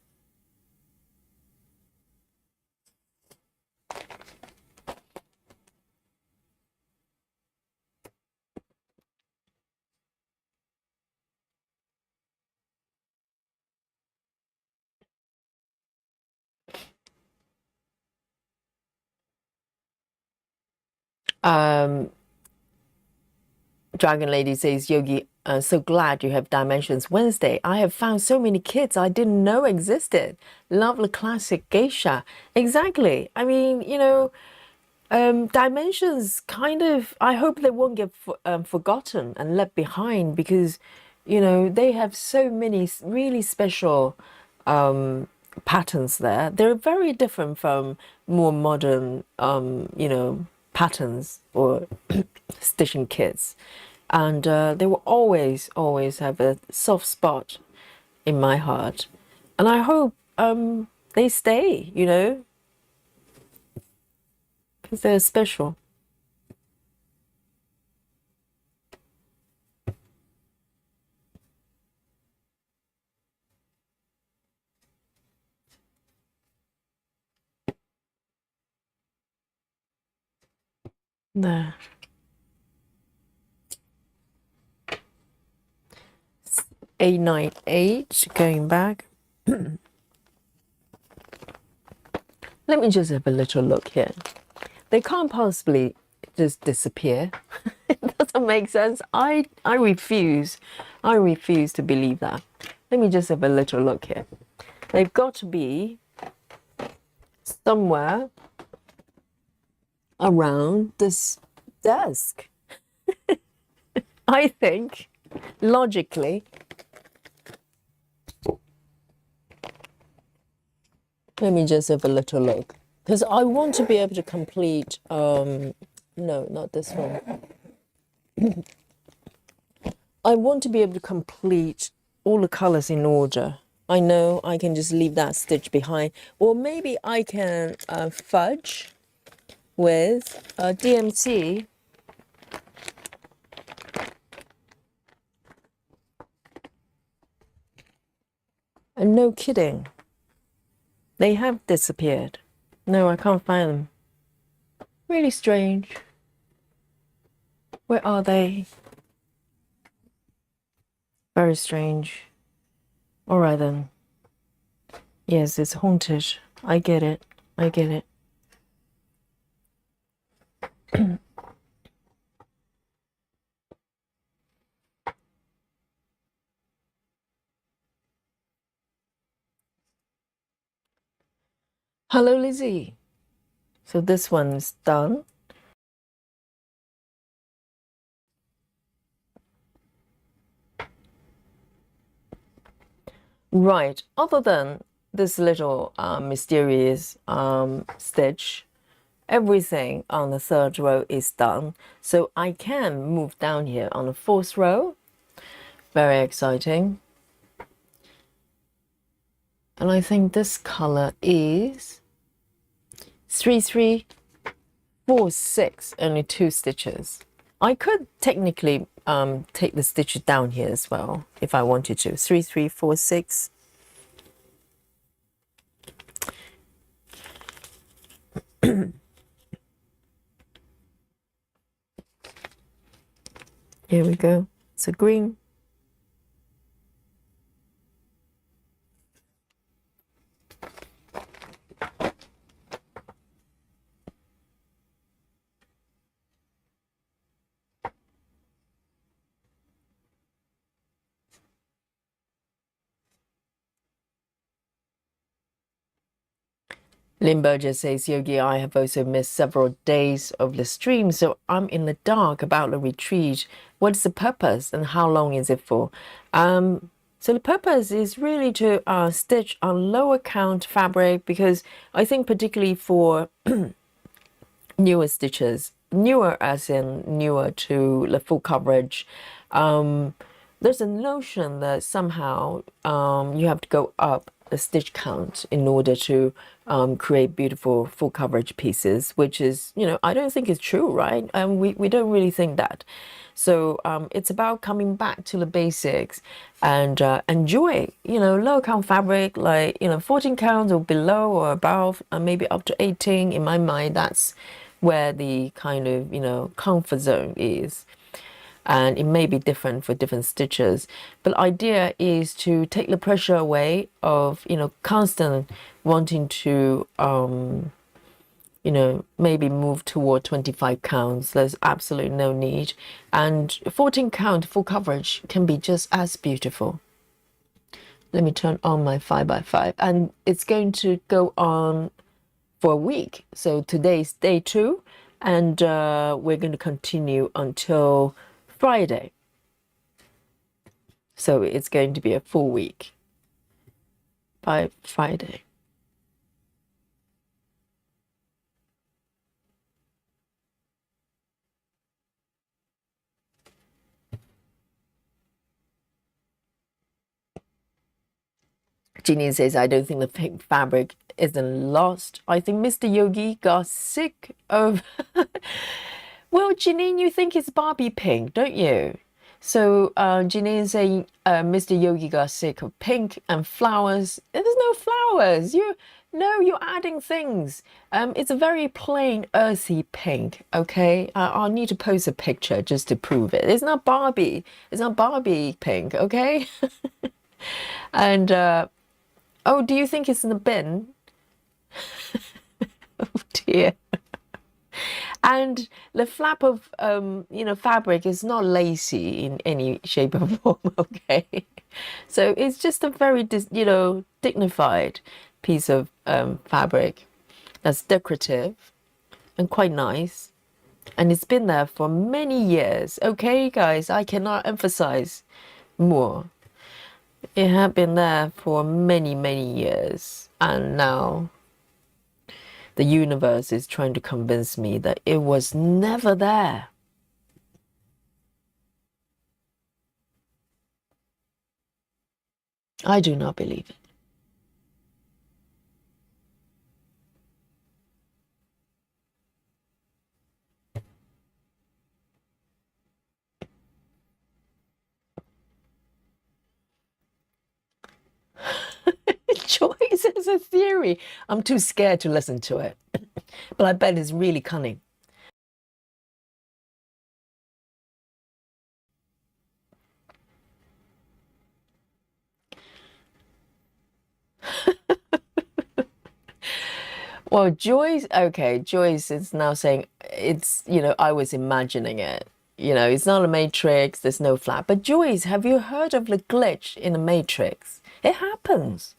A: Dragon Lady says, Yogi, so glad you have Dimensions Wednesday. I have found so many kits I didn't know existed. Love the classic geisha. Exactly. I mean, Dimensions kind of, I hope they won't get forgotten and left behind, because, they have so many really special patterns there. They're very different from more modern, patterns or stitching kits. And they will always have a soft spot in my heart, and I hope they stay, you know, because they're special. There. 898 going back. Let me just have a little look here. They can't possibly just disappear. It doesn't make sense. I refuse. I refuse to believe that. Let me just have a little look here. They've got to be somewhere around this desk. I think, logically. Let me just have a little look. Because I want to be able to complete, no, not this one. I want to be able to complete all the colors in order. I know I can just leave that stitch behind. Or maybe I can fudge with DMC. And no kidding, they have disappeared. No, I can't find them. Really strange. Where are they? Very strange. All right then. Yes, it's haunted. I get it. I get it. Hello, Lizzie. So this one's done. Right. Other than this little mysterious stitch, everything on the third row is done. So I can move down here on the fourth row. Very exciting. And I think this color is 3346, only 2 stitches. I could technically take the stitches down here as well if I wanted to. 3346. Here we go. It's a green. Limbo just says, Yogi, I have also missed several days of the stream, so I'm in the dark about the retreat. What is the purpose and how long is it for? So the purpose is really to stitch on lower count fabric, because I think particularly for newer stitches, newer as in newer to the full coverage, there's a notion that somehow you have to go up a stitch count in order to create beautiful full coverage pieces, which is, you know, I don't think it's true, right? We don't really think that. So it's about coming back to the basics and enjoy, you know, low count fabric, like, you know, 14 counts or below or above, and maybe up to 18. In my mind, that's where the kind of, you know, comfort zone is. And it may be different for different stitches, but the idea is to take the pressure away of, you know, constant wanting to you know, maybe move toward 25 counts. There's absolutely no need, and 14 count full coverage can be just as beautiful. Let me turn on my 5x5, and it's going to go on for a week. So today's day 2, and we're going to continue until Friday. So it's going to be a full week by Friday. Jeanine says, I don't think the pink fabric isn't lost. I think Mr. Yogi got sick of... Well, Jeanine, you think it's Barbie pink, don't you? So Jeanine saying Mr. Yogi got sick of pink and flowers. There's no flowers. You're adding things. It's a very plain, earthy pink. Okay, I'll need to post a picture just to prove it. It's not Barbie. It's not Barbie pink. Okay. And oh, do you think it's in the bin? Oh dear. And the flap of fabric is not lacy in any shape or form. Okay, so it's just a very dignified piece of fabric that's decorative and quite nice, and it's been there for many years. Okay, guys, I cannot emphasize more. It had been there for many, many years, and now the universe is trying to convince me that it was never there. I do not believe it. Choice is a theory. I'm too scared to listen to it. But I bet it's really cunning. Well, Joyce is now saying it's, I was imagining it. It's not a matrix, there's no flap. But Joyce, have you heard of the glitch in a matrix? It happens.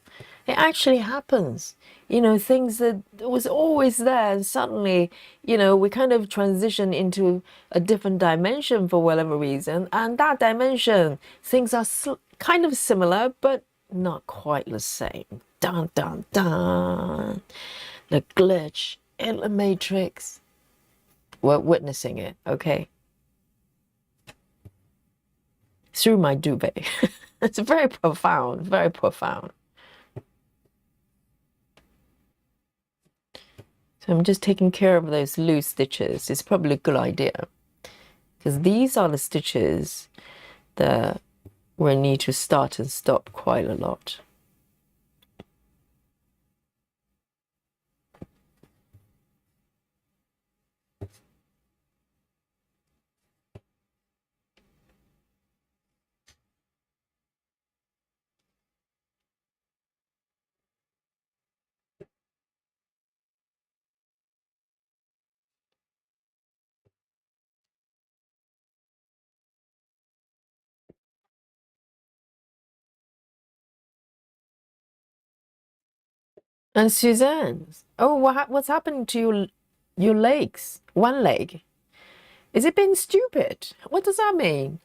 A: It actually happens. Things that was always there, and suddenly, we kind of transition into a different dimension for whatever reason. And that dimension, things are kind of similar, but not quite the same. Dun, dun, dun. The glitch in the matrix. We're witnessing it, okay? Through my duvet. It's very profound, very profound. So I'm just taking care of those loose stitches. It's probably a good idea, because these are the stitches that we need to start and stop quite a lot. And Suzanne, oh, what's happened to your legs? One leg. Is it being stupid? What does that mean?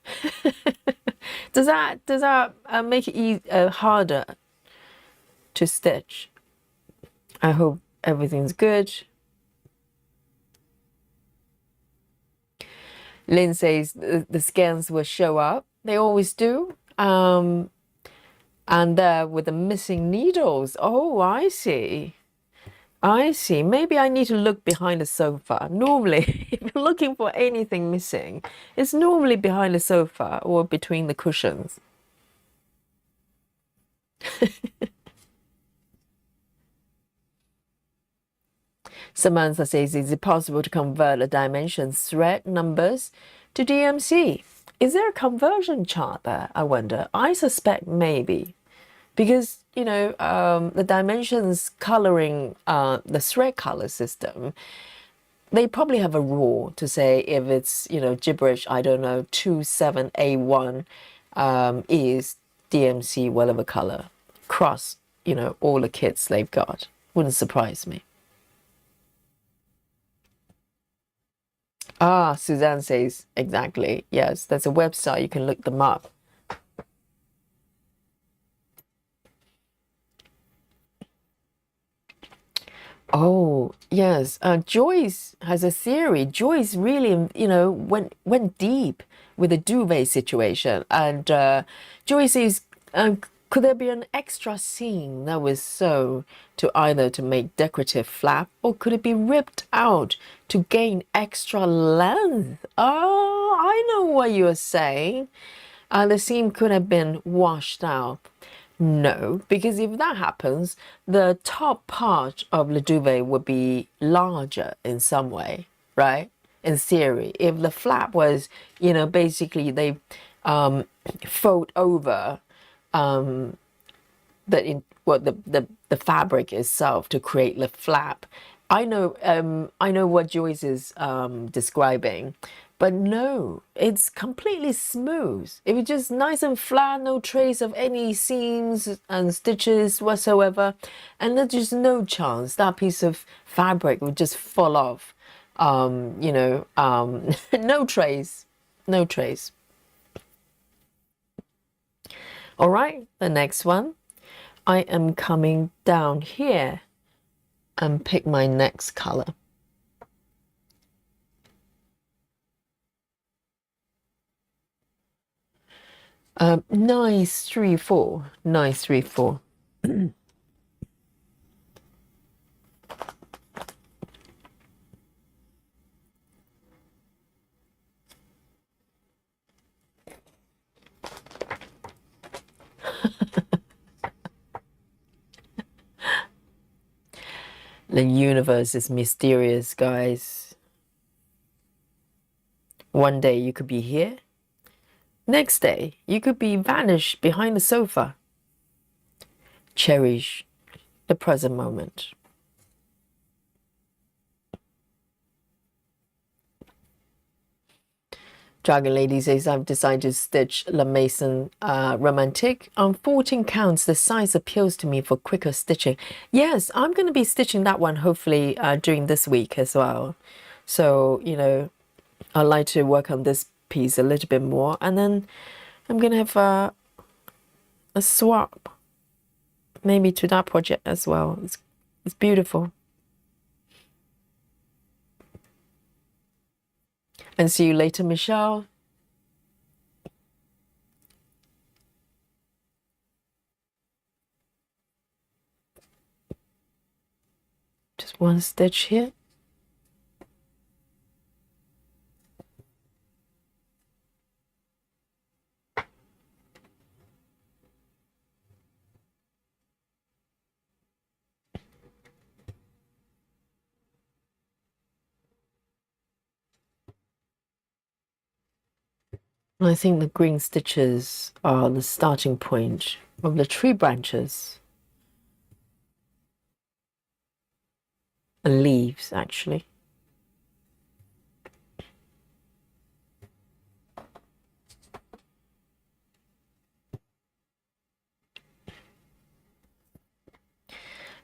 A: Does that make it harder to stitch? I hope everything's good. Lynn says the scans will show up. They always do. And there with the missing needles. Oh, I see. I see. Maybe I need to look behind the sofa. Normally, if you're looking for anything missing, it's normally behind the sofa or between the cushions. Samantha says, is it possible to convert the dimension thread numbers to DMC? Is there a conversion chart there, I wonder? I suspect maybe. Because, the dimensions coloring the thread color system, they probably have a rule to say if it's, gibberish, I don't know, 27A1 is DMC, whatever color, cross, all the kits they've got. Wouldn't surprise me. Ah, Suzanne says, exactly. Yes, there's a website, you can look them up. Oh, yes. Joyce has a theory. Joyce really, went deep with the duvet situation. And Joyce is Could there be an extra seam that was sewn to either to make decorative flap, or could it be ripped out to gain extra length? Oh, I know what you're saying. The seam could have been washed out. No, because if that happens, the top part of the duvet would be larger in some way, right? In theory, if the flap was, basically they fold over the fabric itself to create the flap. I know what Joyce is describing, but no, it's completely smooth. It was just nice and flat, no trace of any seams and stitches whatsoever, and there's just no chance that piece of fabric would just fall off. No trace, no trace. All right, the next one. I am coming down here and pick my next color. Nice 3-4, nice 3-4. The universe is mysterious, guys. One day you could be here. Next day you could be vanished behind the sofa. Cherish the present moment. Dragon Lady says, I've decided to stitch La Maison Romantique on 14 counts. The size appeals to me for quicker stitching. Yes, I'm going to be stitching that one hopefully during this week as well. So, I'd like to work on this piece a little bit more. And then I'm going to have a swap maybe to that project as well. It's beautiful. And see you later, Michelle. Just one stitch here. I think the green stitches are the starting point of the tree branches and leaves, actually.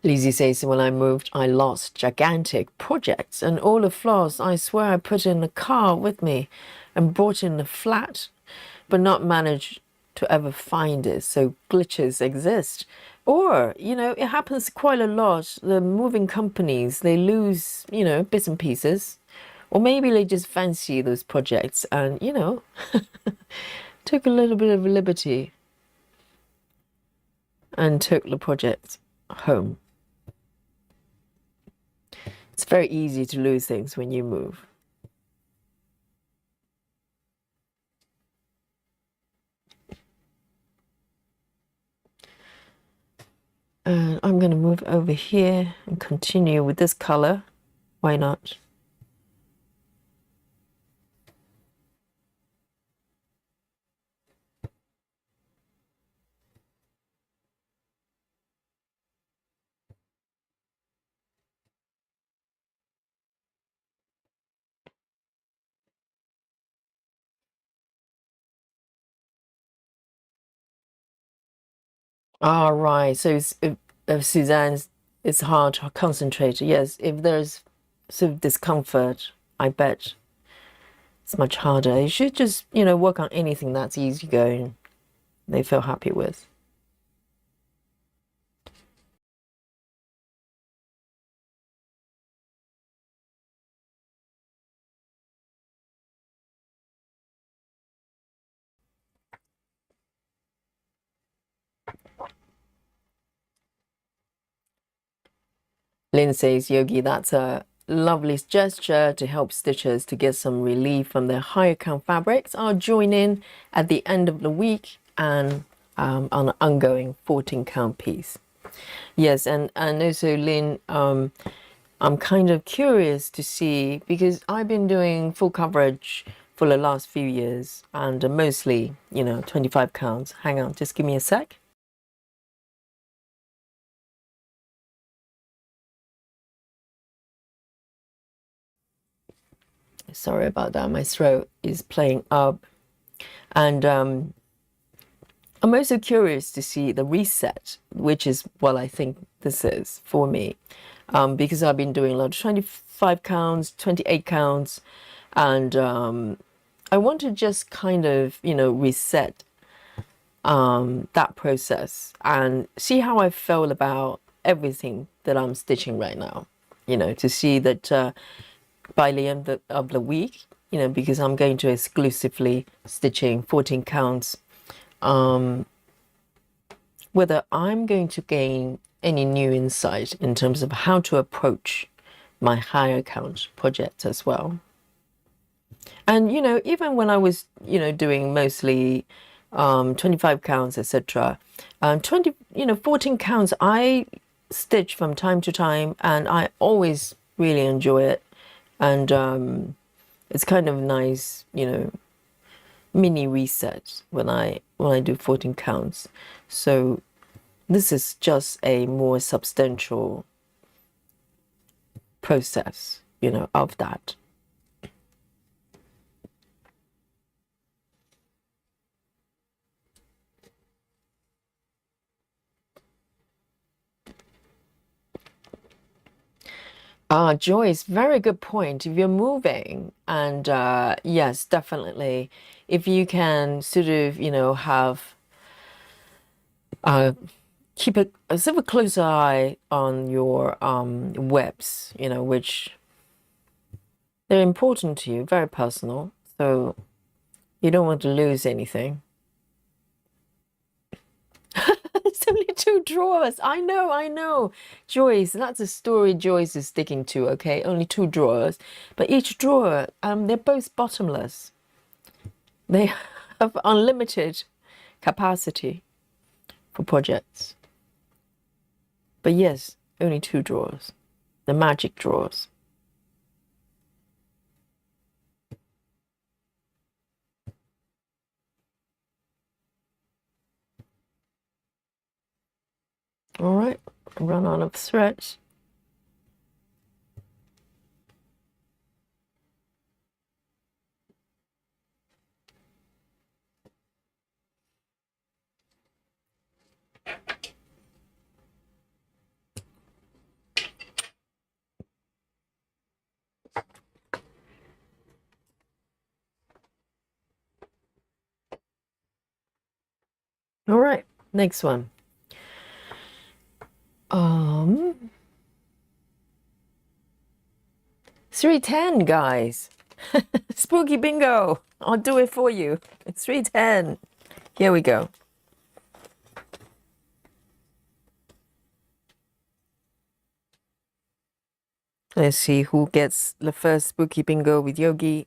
A: Lizzie says, when I moved, I lost gigantic projects and all the flaws. I swear I put in the car with me and brought in the flat, but not managed to ever find it. So glitches exist. Or, it happens quite a lot. The moving companies, they lose, bits and pieces. Or maybe they just fancy those projects and, took a little bit of liberty and took the project home. It's very easy to lose things when you move. And I'm going to move over here and continue with this color. Why not? All right. So if Suzanne's, it's hard to concentrate. Yes, if there's sort of discomfort, I bet it's much harder. You should just, work on anything that's easygoing, they feel happy with. Lynn says, Yogi, that's a lovely gesture to help stitchers to get some relief from their higher count fabrics. I'll join in at the end of the week and on an ongoing 14 count piece. Yes, and also Lynn, I'm kind of curious to see, because I've been doing full coverage for the last few years and mostly, 25 counts. Hang on, just give me a sec. Sorry about that. My throat is playing up. And I'm also curious to see the reset, which is what I think this is for me. Because I've been doing a lot of 25 counts, 28 counts, and I want to just kind of, reset that process and see how I feel about everything that I'm stitching right now. To see that by the end of the week, because I'm going to exclusively stitching 14 counts, whether I'm going to gain any new insight in terms of how to approach my higher count project as well. And, even when I was, doing mostly 25 counts, etc., 14 counts, I stitch from time to time and I always really enjoy it. And it's kind of nice, mini reset when I do 14 counts. So this is just a more substantial process, of that. Joyce, very good point. If you're moving, and yes, definitely, if you can sort of, have keep a sort of a close eye on your webs, which they're important to you, very personal. So you don't want to lose anything. It's only 2 drawers. I know. Joyce, that's a story Joyce is sticking to, okay? Only 2 drawers. But each drawer, they're both bottomless. They have unlimited capacity for projects. But yes, only 2 drawers. The magic drawers. All right, run out of threads. All right, next one. 310, guys. Spooky bingo. I'll do it for you. It's 310. Here we go. Let's see who gets the first spooky bingo with Yogi.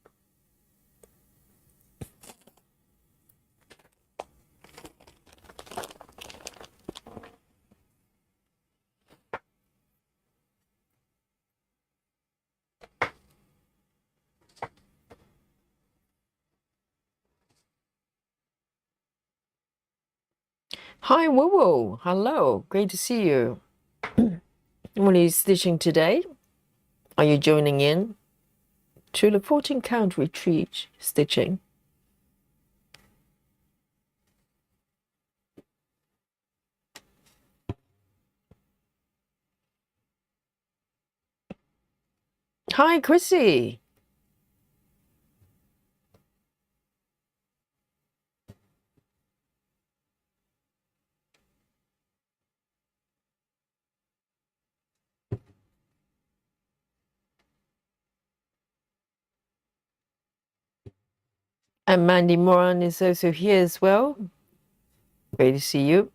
A: Hi, Woo Woo. Hello. Great to see you. What are you stitching today? Are you joining in to the 14 count retreat stitching? Hi, Chrissy. And Mandy Moran is also here as well. Great to see you.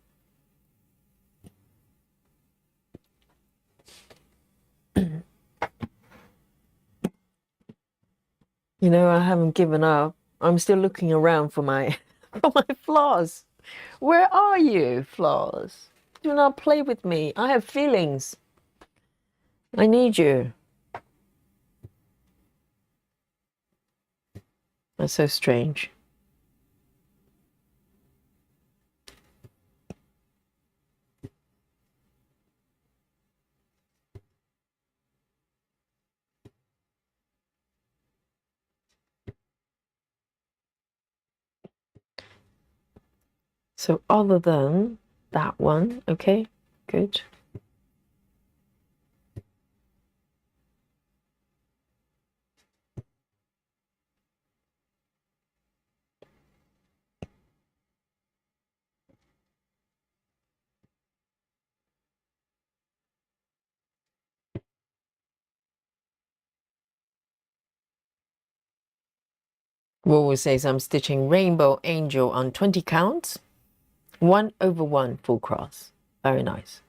A: You know, I haven't given up. I'm still looking around for my for my flaws. Where are you, flaws? Do not play with me. I have feelings. I need you. That's so strange. So other than that one, okay, good. Wool says I'm stitching Rainbow Angel on 20 counts, 1/1 full cross. Very nice.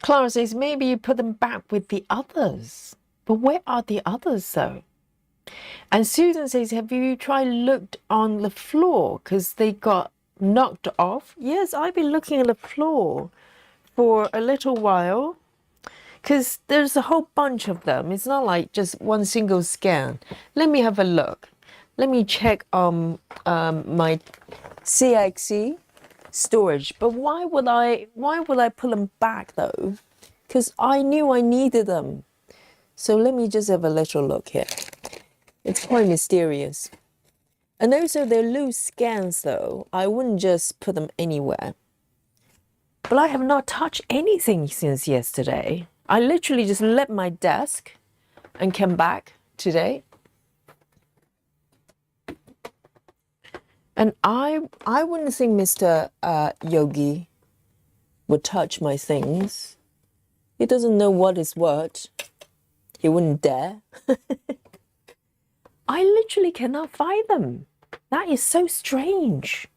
A: Clara says maybe you put them back with the others. But where are the others though? And Susan says, have you tried looked on the floor because they got knocked off? Yes, I've been looking at the floor for a little while because there's a whole bunch of them. It's not like just one single scan. Let me have a look. Let me check my CXC storage. But why would I pull them back though? Because I knew I needed them. So let me just have a little look here. It's quite mysterious. And also they're loose scans though. I wouldn't just put them anywhere. But I have not touched anything since yesterday. I literally just left my desk and came back today. And I wouldn't think Mr. Yogi would touch my things. He doesn't know what is what. He wouldn't dare. I literally cannot find them. That is so strange.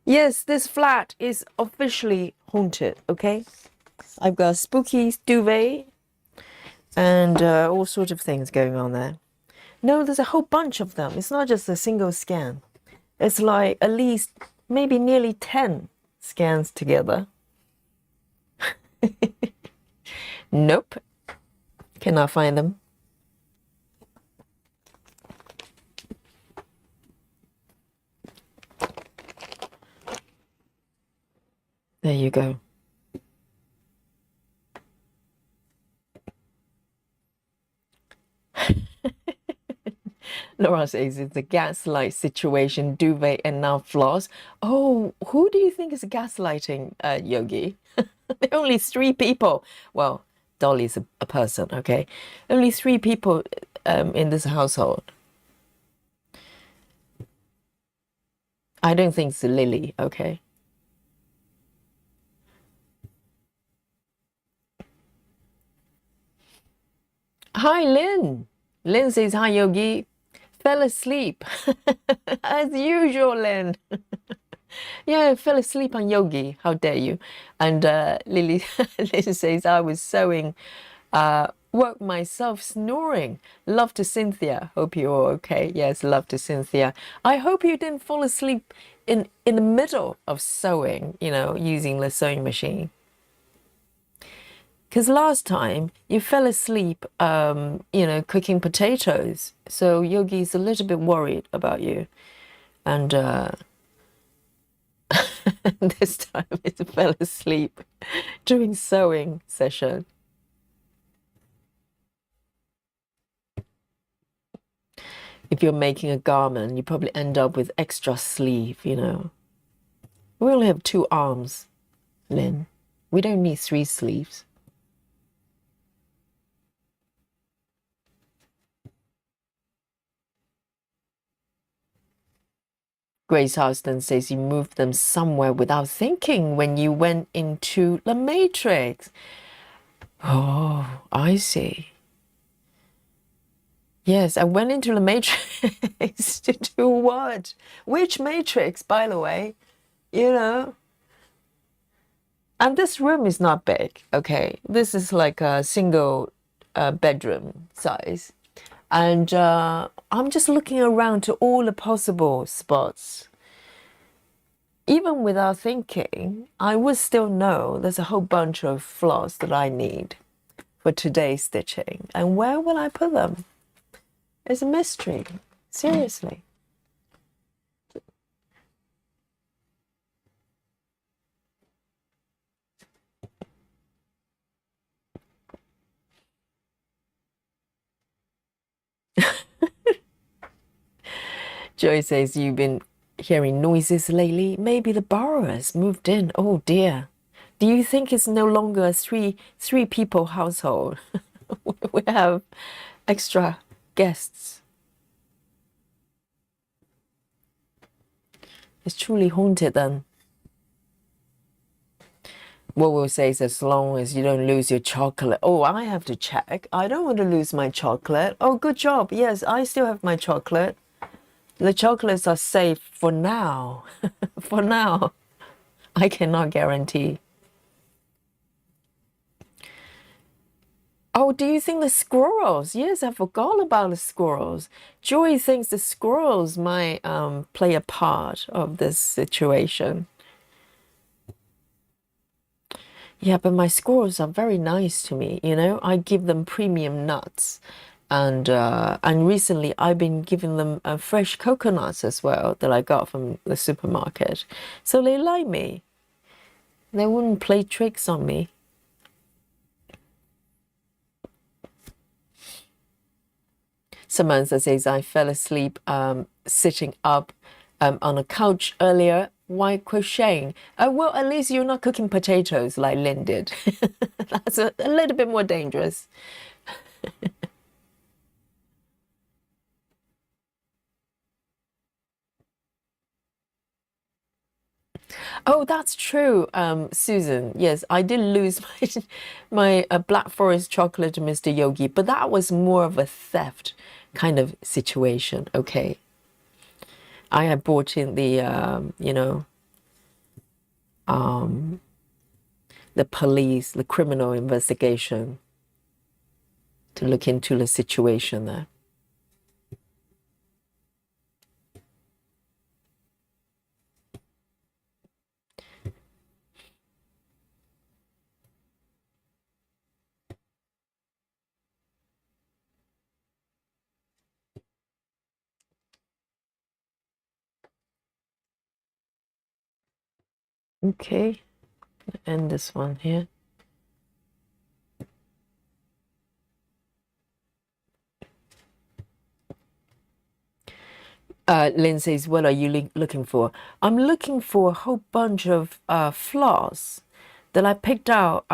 A: Yes, this flat is officially haunted, okay? I've got a spooky duvet and all sorts of things going on there. No, there's a whole bunch of them. It's not just a single scan. It's like at least maybe nearly 10 scans together. Nope. Cannot find them. There you go. Laura says it's a gaslight situation, duvet and now floss. Oh, who do you think is gaslighting Yogi? There are only 3 people. Well, Dolly's a person, okay? Only 3 people in this household. I don't think it's Lily, okay? Hi, Lynn. Lynn says, hi, Yogi. Fell asleep. As usual, Lynn. Yeah, I fell asleep on Yogi. How dare you? And Lily says, I was sewing, woke myself snoring. Love to Cynthia. Hope you're all okay. Yes, love to Cynthia. I hope you didn't fall asleep in the middle of sewing, you know, using the sewing machine. Because last time you fell asleep, you know, cooking potatoes. So Yogi's a little bit worried about you. And this time it fell asleep during sewing session. If you're making a garment, you probably end up with extra sleeve, you know. We only have 2 arms, Lynn. We don't need 3 sleeves. Grace Houston says you moved them somewhere without thinking when you went into the Matrix. Oh, I see. Yes, I went into the Matrix to do what? Which Matrix, by the way? you know. And this room is not big, okay? This is like a single bedroom size. And I'm just looking around to all the possible spots. Even without thinking, I would still know there's a whole bunch of floss that I need for today's stitching. And where will I put them? It's a mystery. Seriously. Joy says you've been hearing noises lately. Maybe the borrowers moved in. Oh dear. Do you think it's no longer a three people household? We have extra guests. It's truly haunted then. What we'll say is as long as you don't lose your chocolate. Oh, I have to check. I don't want to lose my chocolate. Oh, good job. Yes, I still have my chocolate. The chocolates are safe for now. For now. I cannot guarantee. Oh, do you think the squirrels? Yes, I forgot about the squirrels. Joy thinks the squirrels might play a part of this situation. Yeah, but my squirrels are very nice to me, you know. I give them premium nuts. And recently I've been giving them fresh coconuts as well that I got from the supermarket. So they like me. They wouldn't play tricks on me. Samantha says, I fell asleep sitting up on a couch earlier while crocheting. Well, at least you're not cooking potatoes like Lynn did. That's a little bit more dangerous. Oh, that's true, Susan. Yes, I did lose my Black Forest chocolate to Mr. Yogi, but that was more of a theft kind of situation. Okay, I had brought in the the police, the criminal investigation to look into the situation there. Okay, end this one here. Lynn says, what are you looking for? I'm looking for a whole bunch of floss that I picked out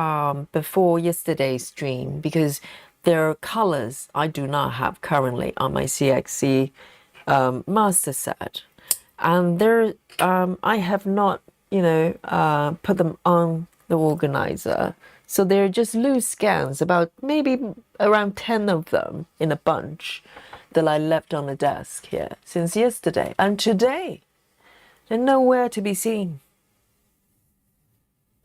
A: before yesterday's stream because there are colors I do not have currently on my CXC master set. And there, I have not, put them on the organizer. So they're just loose scans, about maybe around 10 of them in a bunch that I left on the desk here since yesterday. And today, they're nowhere to be seen.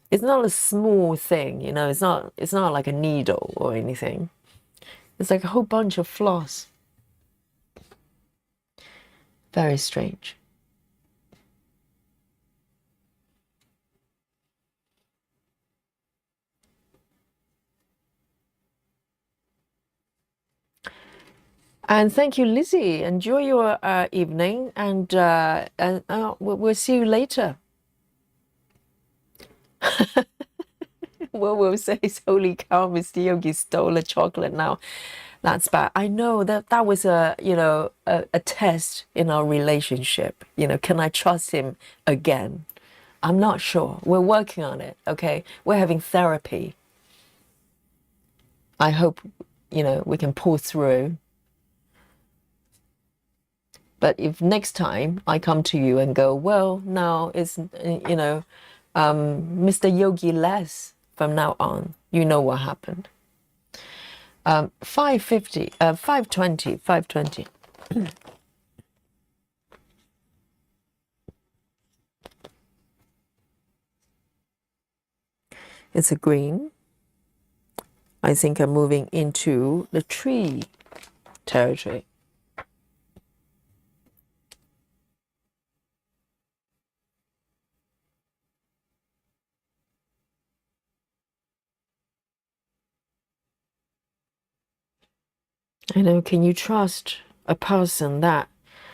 A: It's not a small thing, it's not like a needle or anything. It's like a whole bunch of floss. Very strange. And thank you, Lizzie. Enjoy your evening, and we'll see you later. What we'll say is, holy cow, Mr. Yogi stole a chocolate now. That's bad. I know that was a test in our relationship. Can I trust him again? I'm not sure. We're working on it, okay? We're having therapy. I hope, we can pull through. But if next time I come to you and go, well, now it's, Mr. Yogi less from now on, you know what happened. 550, 520, 520. It's a green. I think I'm moving into the tree territory. I know, can you trust a person that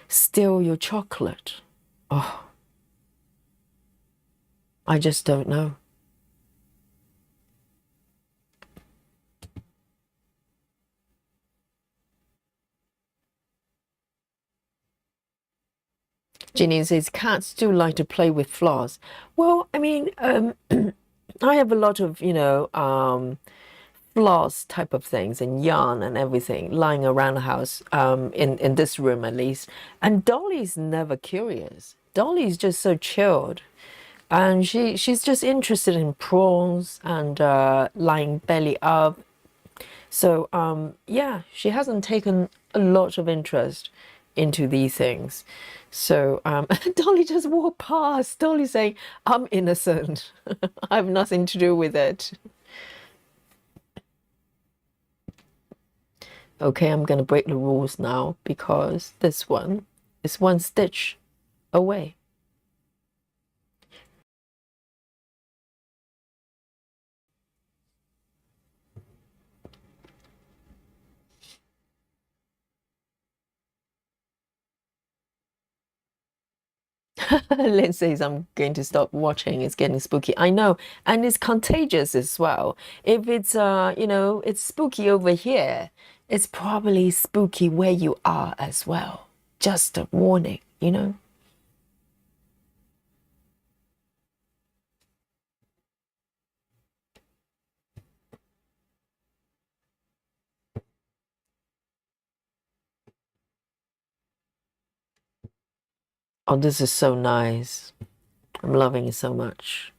A: steal your chocolate? Oh, I just don't know. Ginny says cats do like to play with floss. Well, I mean, I have a lot of, floss type of things and yarn and everything lying around the house, in this room at least. And Dolly's never curious. Dolly's just so chilled. And she's just interested in prawns and lying belly up. So yeah, she hasn't taken a lot of interest into these things. So Dolly just walked past. Dolly saying, "I'm innocent. I have nothing to do with it." Okay, I'm gonna break the rules now because this one is one stitch away. Lynn says, I'm going to stop watching. It's getting spooky. I know. And it's contagious as well. If it's, it's spooky over here, it's probably spooky where you are as well. Just a warning, you know? Oh, this is so nice. I'm loving it so much.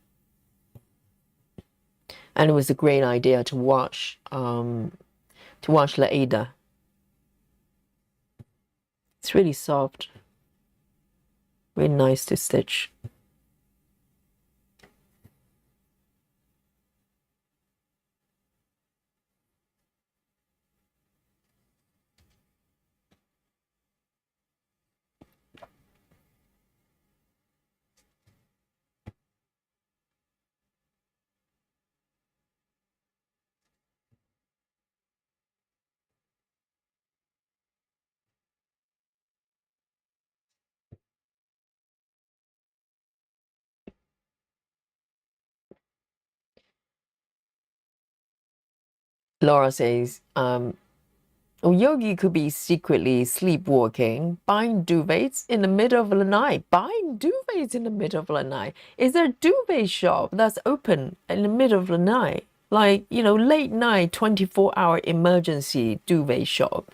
A: And it was a great idea to wash La Ada. It's really soft. Really nice to stitch. Laura says, Yogi could be secretly sleepwalking, buying duvets in the middle of the night. Buying duvets in the middle of the night. Is there a duvet shop that's open in the middle of the night? Like, late night, 24-hour emergency duvet shop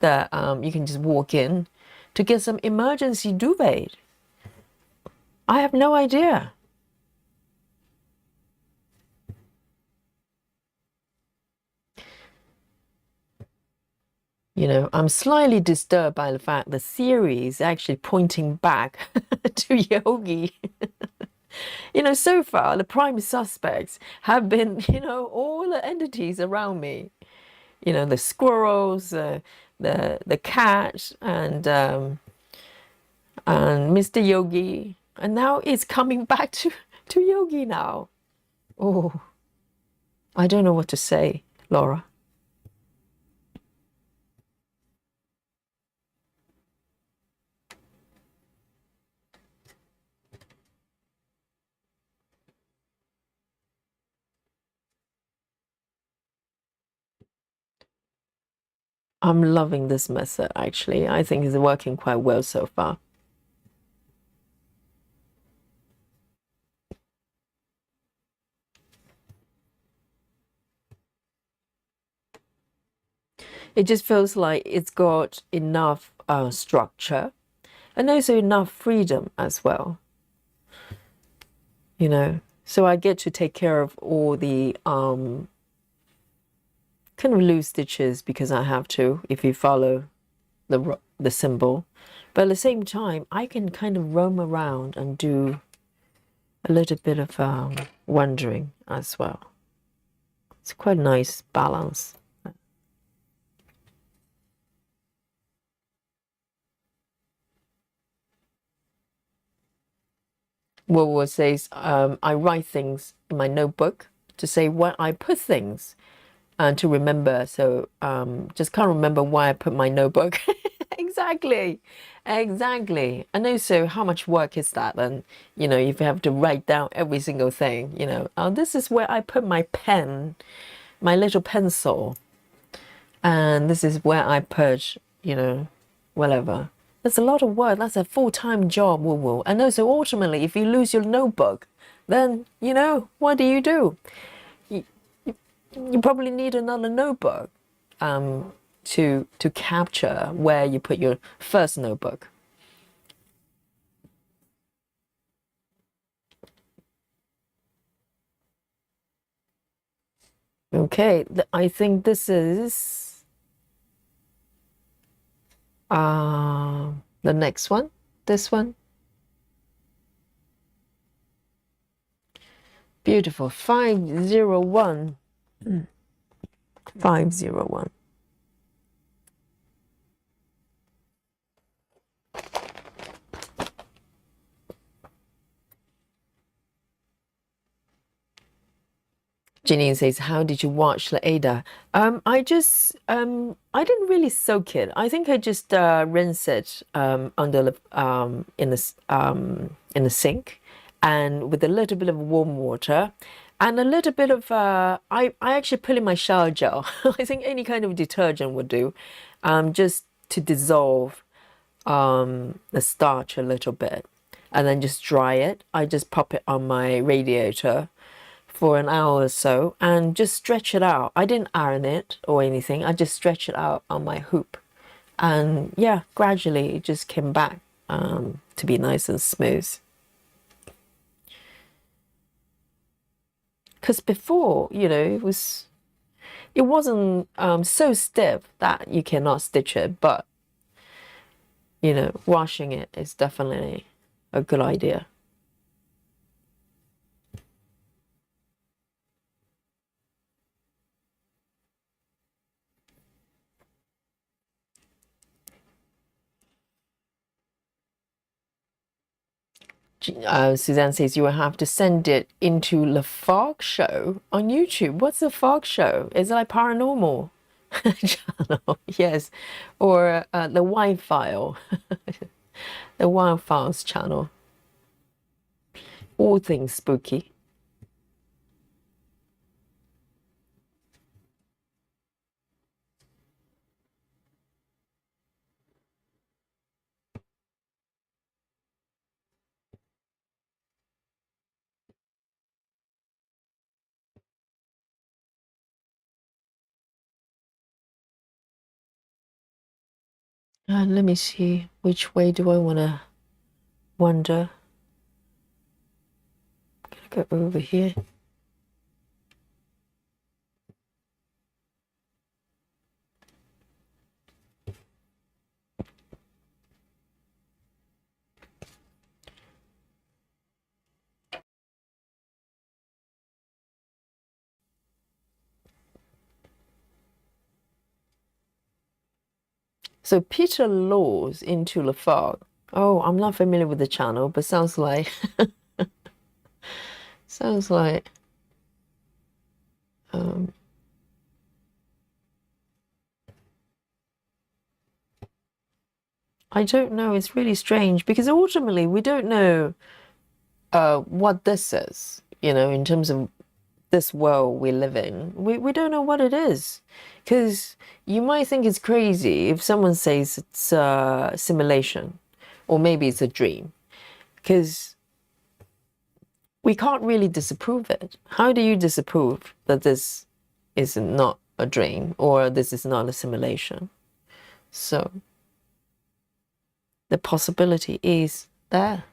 A: that you can just walk in to get some emergency duvet. I have no idea. I'm slightly disturbed by the fact the theory is actually pointing back to Yogi. So far, the prime suspects have been, all the entities around me. The squirrels, the cat, and Mr. Yogi. And now it's coming back to Yogi now. Oh, I don't know what to say, Laura. I'm loving this method, actually. I think it's working quite well so far. It just feels like it's got enough structure and also enough freedom as well. So I get to take care of all the kind of loose stitches because I have to, if you follow the symbol. But at the same time, I can kind of roam around and do a little bit of wondering as well. It's quite a nice balance. Wowo says, I write things in my notebook to say where I put things and to remember. So just can't remember why I put my notebook. Exactly. Exactly. And also how much work is that? And, you know, if you have to write down every single thing, you know, oh, this is where I put my pen, my little pencil. And this is where I put, you know, whatever. That's a lot of work. That's a full-time job, woo woo. And also, ultimately, if you lose your notebook, then, you know, what do? You probably need another notebook to capture where you put your first notebook. Okay, I think this is the next one. This one. Beautiful. 501. 501. Janine says, "How did you watch the Ada?" I didn't really soak it. I think I just rinse it under the in the sink, and with a little bit of warm water, and a little bit of I actually put in my shower gel. I think any kind of detergent would do, just to dissolve the starch a little bit, and then just dry it. I just pop it on my radiator for an hour or so and just stretch it out. I didn't iron it or anything. I just stretched it out on my hoop. And yeah, gradually it just came back to be nice and smooth. Because before, you know, it wasn't so stiff that you cannot stitch it, but you know, washing it is definitely a good idea. Suzanne says you will have to send it into the Fog Show on YouTube. What's the Fog Show? Is it like paranormal channel? Yes, or the Wild File, the Wild Files channel. All things spooky. Let me see, which way do I want to wander? Gonna go over here. So Peter Laws into the Fog. Oh, I'm not familiar with the channel, but sounds like sounds like um, I don't know. It's really strange because ultimately we don't know what this is, you know, in terms of this world we live in. We don't know what it is. Because you might think it's crazy if someone says it's a simulation or maybe it's a dream. Because we can't really disapprove it. How do you disapprove that this is not a dream or this is not a simulation? So the possibility is there.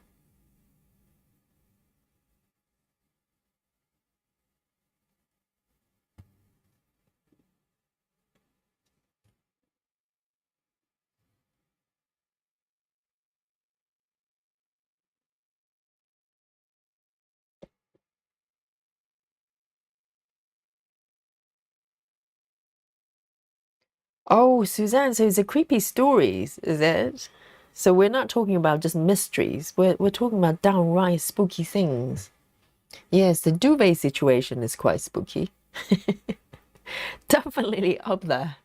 A: Oh, Suzanne, so it's a creepy stories, is it? So we're not talking about just mysteries. We're talking about downright spooky things. Yes, the duvet situation is quite spooky. Definitely up there.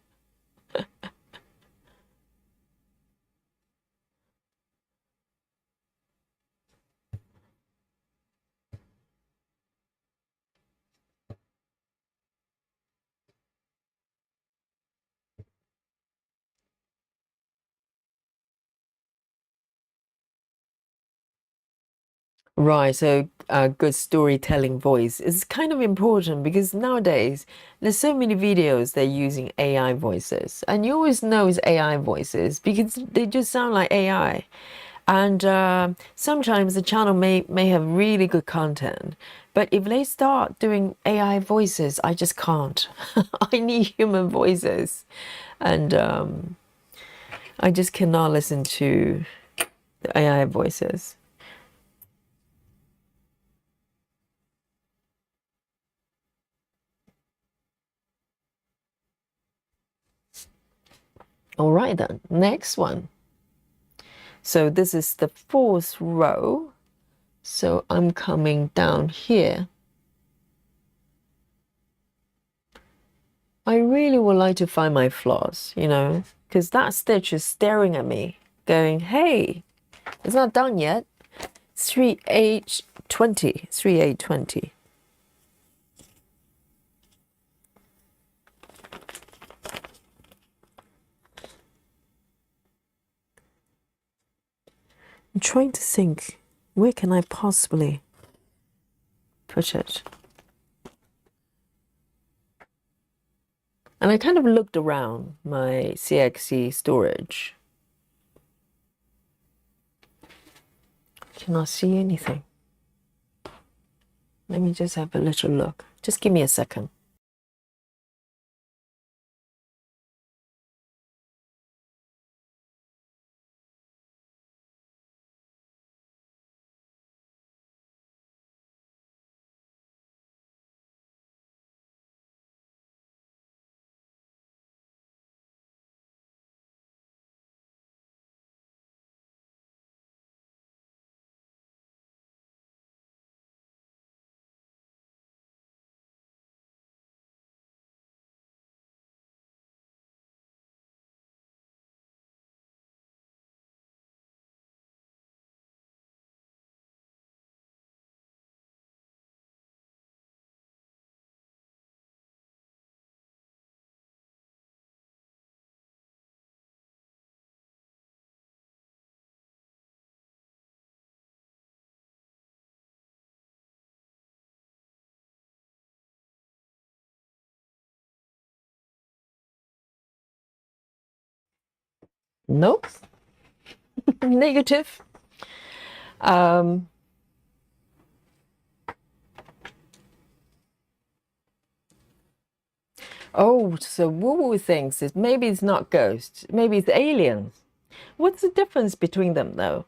A: Right, so a good storytelling voice is kind of important because nowadays there's so many videos they're using AI voices, and you always know it's AI voices because they just sound like AI. And sometimes the channel may have really good content, but if they start doing AI voices, I just can't. I need human voices, and I just cannot listen to the AI voices. All right then, next one. So this is the fourth row. So I'm coming down here. I really would like to find my floss, you know, because that stitch is staring at me, going, hey, it's not done yet. 3/8/20, 3/8/20. I'm trying to think, where can I possibly put it? And I kind of looked around my CXC storage. Cannot see anything. Let me just have a little look. Just give me a second. Nope. Negative. Um, oh, so woo-woo thinks it maybe it's not ghosts, maybe it's aliens. What's the difference between them though?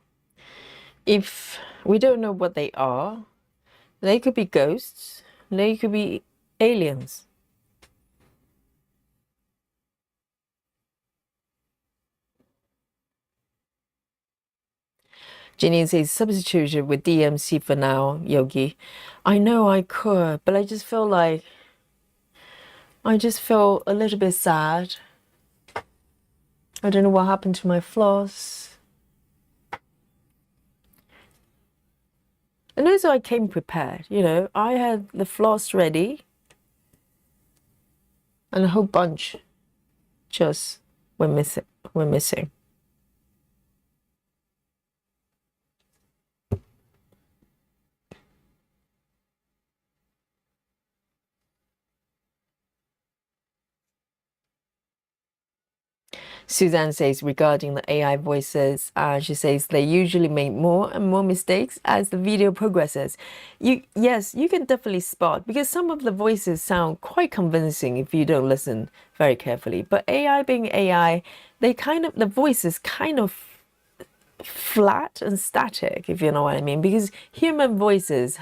A: If we don't know what they could be ghosts, they could be aliens. Janine says substituted with DMC for now, Yogi. I know I could, but I just feel a little bit sad. I don't know what happened to my floss. And also I came prepared, you know. I had the floss ready and a whole bunch just were missing. Suzanne says regarding the AI voices, she says they usually make more and more mistakes as the video progresses. Yes, you can definitely spot because some of the voices sound quite convincing if you don't listen very carefully. But AI being AI, the voice is kind of flat and static, if you know what I mean. Because human voices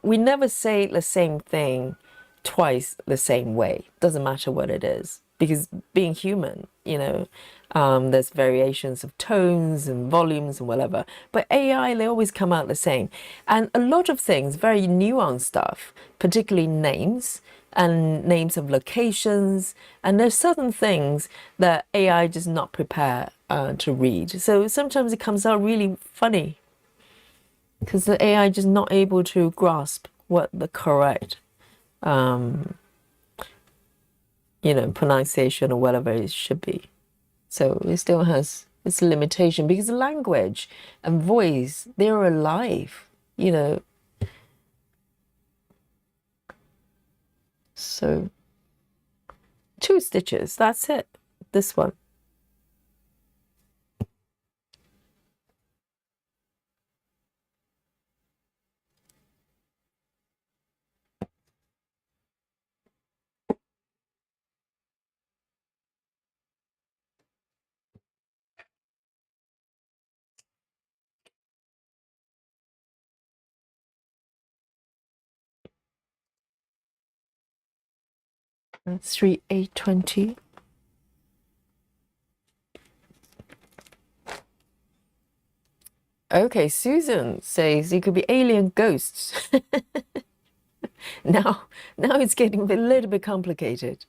A: we never say the same thing twice the same way. Doesn't matter what it is. because being human, there's variations of tones and volumes and whatever. But AI, they always come out the same. And a lot of things, very nuanced stuff, particularly names and names of locations. And there's certain things that AI does not prepare to read. So sometimes it comes out really funny because the AI is just not able to grasp what the correct pronunciation or whatever it should be. So it still has its limitation because language and voice, they're alive, So 2 stitches, that's it. This one. That's 3 820. Okay, Susan says it could be alien ghosts. Now it's getting a little bit complicated.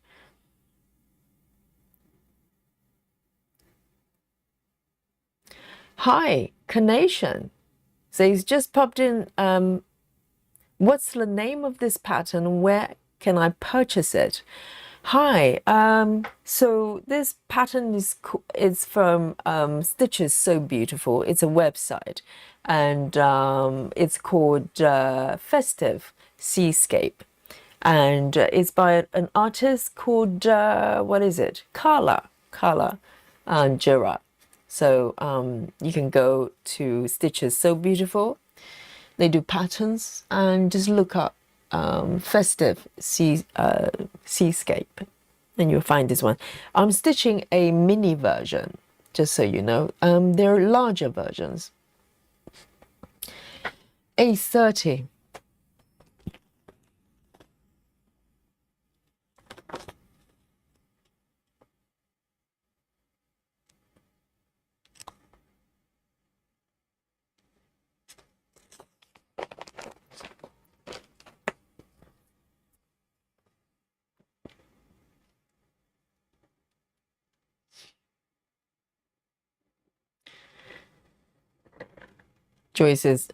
A: Hi, Carnation says just popped in. What's the name of this pattern? Where can I purchase it? Hi, so this pattern is from Stitches So Beautiful. It's a website, and it's called Festive Seascape, and it's by an artist called what is it? Karla, and Gerard. So you can go to Stitches So Beautiful. They do patterns, and just look up Festive Seascape, and you'll find this one. I'm stitching a mini version, just so you know. There are larger versions. 830. Joy says,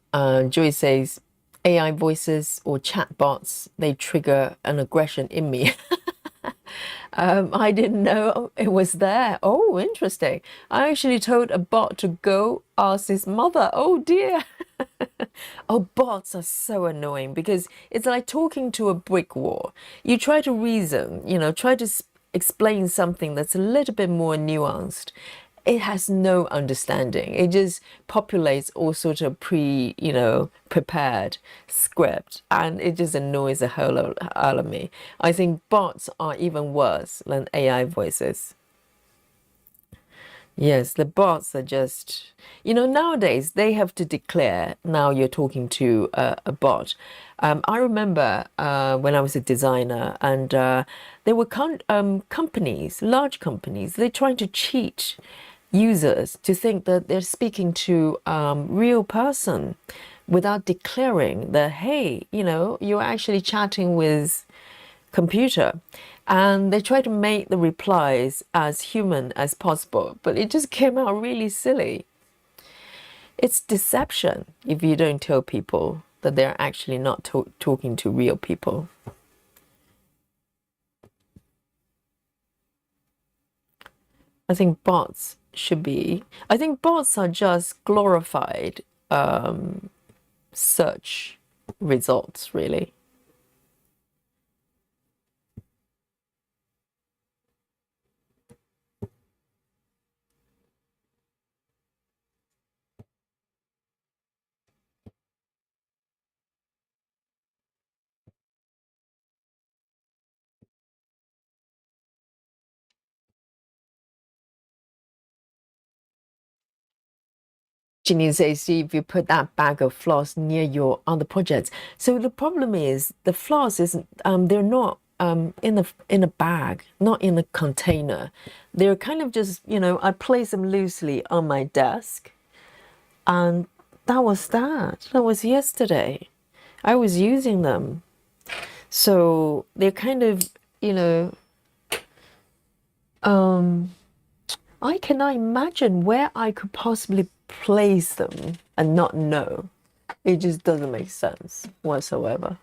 A: AI voices or chatbots, they trigger an aggression in me. I didn't know it was there. Oh, interesting. I actually told a bot to go ask his mother. Oh dear. Oh, bots are so annoying because it's like talking to a brick wall. You try to reason, try to explain something that's a little bit more nuanced. It has no understanding. It just populates all sort of prepared script, and it just annoys the whole out of me. I think bots are even worse than AI voices. Yes, the bots are just, nowadays they have to declare now you're talking to a bot. I remember when I was a designer, and there were companies, large companies, they're trying to cheat users to think that they're speaking to real person without declaring that, hey, you're actually chatting with computer, and they try to make the replies as human as possible, but it just came out really silly. It's deception if you don't tell people that they're actually not talking to real people. I think bots are just glorified search results, really. Janine says, see if you put that bag of floss near your other projects. So the problem is the floss isn't, they're not in a bag, not in a container. They're kind of just, I place them loosely on my desk, and that was that. That was yesterday. I was using them. So they're kind of, I cannot imagine where I could possibly place them and not know. It just doesn't make sense whatsoever.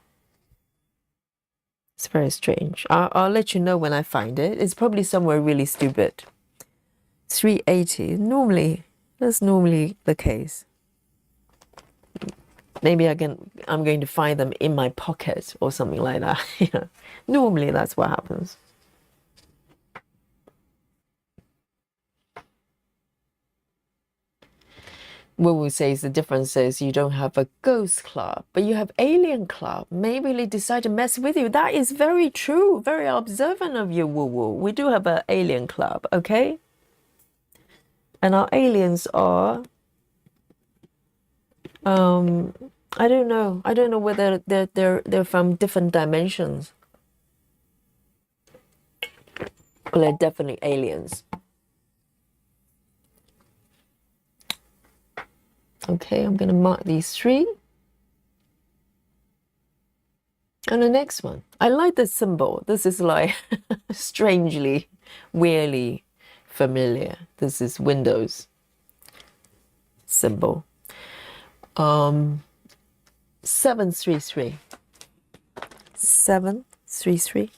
A: It's very strange. I'll let you know when I find it. It's probably somewhere really stupid. 380. That's normally the case. Maybe I'm going to find them in my pocket or something like that. Normally that's what happens. What we say is the difference is you don't have a ghost club, but you have alien club. Maybe they decide to mess with you. That is very true. Very observant of you, woo woo. We do have an alien club, okay? And our aliens are, I don't know. I don't know whether they're from different dimensions. But they're definitely aliens. Okay, I'm going to mark these 3. And the next one. I like this symbol. This is like strangely, weirdly familiar. This is Windows symbol. 733. 733.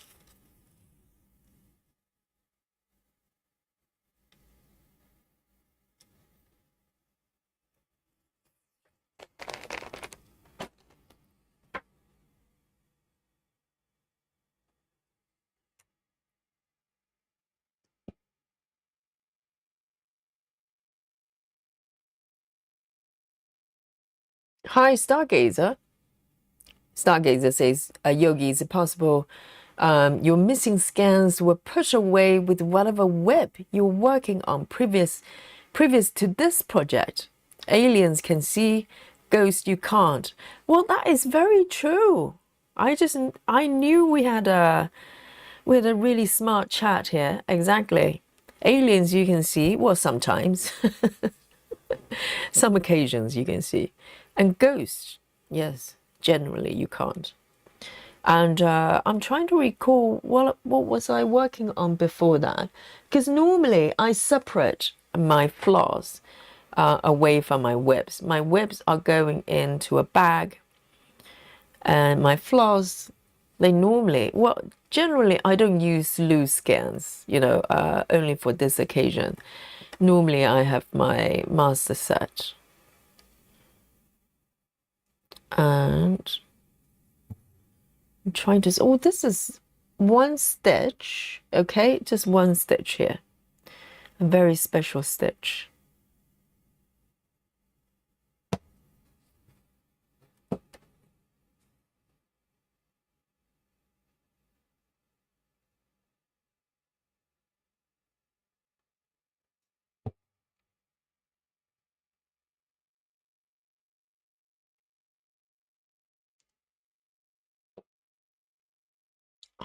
A: Hi, Stargazer. Stargazer says, Yogi, is it possible your missing scans were pushed away with whatever web you're working on previous to this project? Aliens can see, ghosts you can't. Well, that is very true. I knew we had a really smart chat here. Exactly. Aliens you can see, well, sometimes. Some occasions you can see. And ghosts, yes, generally you can't. And I'm trying to recall what was I working on before that, because normally I separate my flaws away from my webs. My webs are going into a bag, and my flaws, they normally, well, generally I don't use loose scans, only for this occasion. Normally I have my master set. And I'm trying to, oh, this is 1 stitch, okay? Just 1 stitch here. A very special stitch.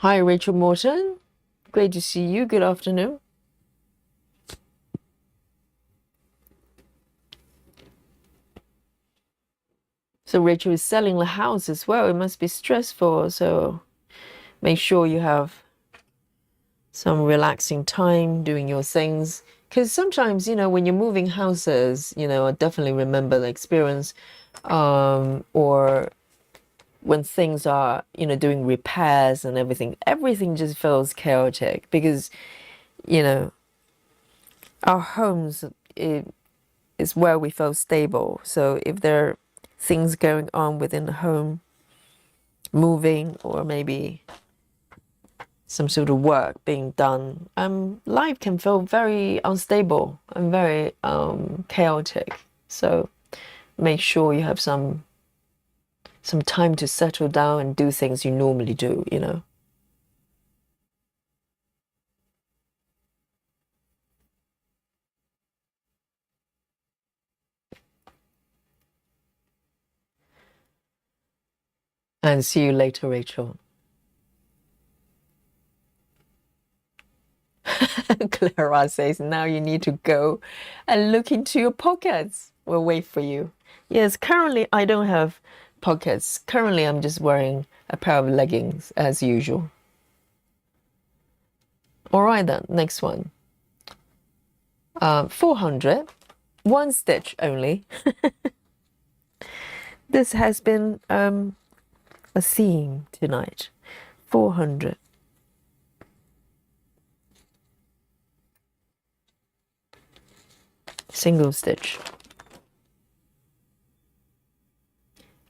A: Hi, Rachel Morton. Great to see you. Good afternoon. So Rachel is selling the house as well. It must be stressful. So make sure you have some relaxing time doing your things. Because sometimes, when you're moving houses, I definitely remember the experience. Or when things are, doing repairs and everything just feels chaotic because, our homes is where we feel stable. So if there are things going on within the home, moving or maybe some sort of work being done, life can feel very unstable and very chaotic. So make sure you have some time to settle down and do things you normally do, And see you later, Rachel. Clara says, now you need to go and look into your pockets. We'll wait for you. Yes, currently I don't have pockets. Currently I'm just wearing a pair of leggings as usual. All right then, next one. 400, one stitch only. This has been a theme tonight. 400. Single stitch.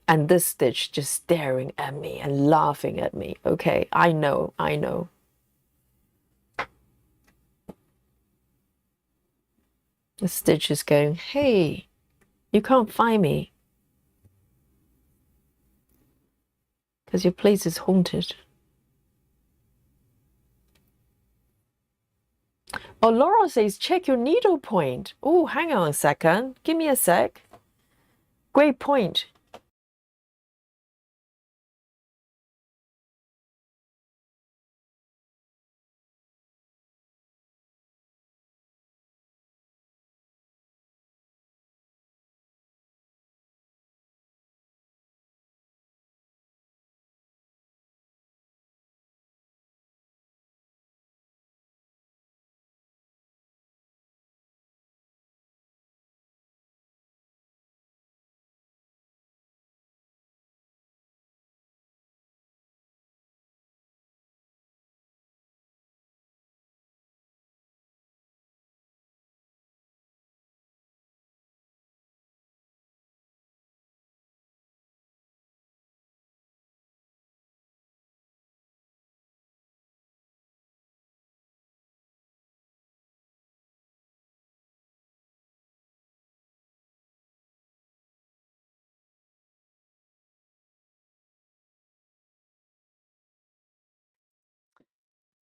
A: And this stitch just staring at me and laughing at me. Okay, I know, I know. The stitch is going, hey, you can't find me. Because your place is haunted. Oh, Laura says, check your needle point. Oh, hang on a second. Give me a sec. Great point.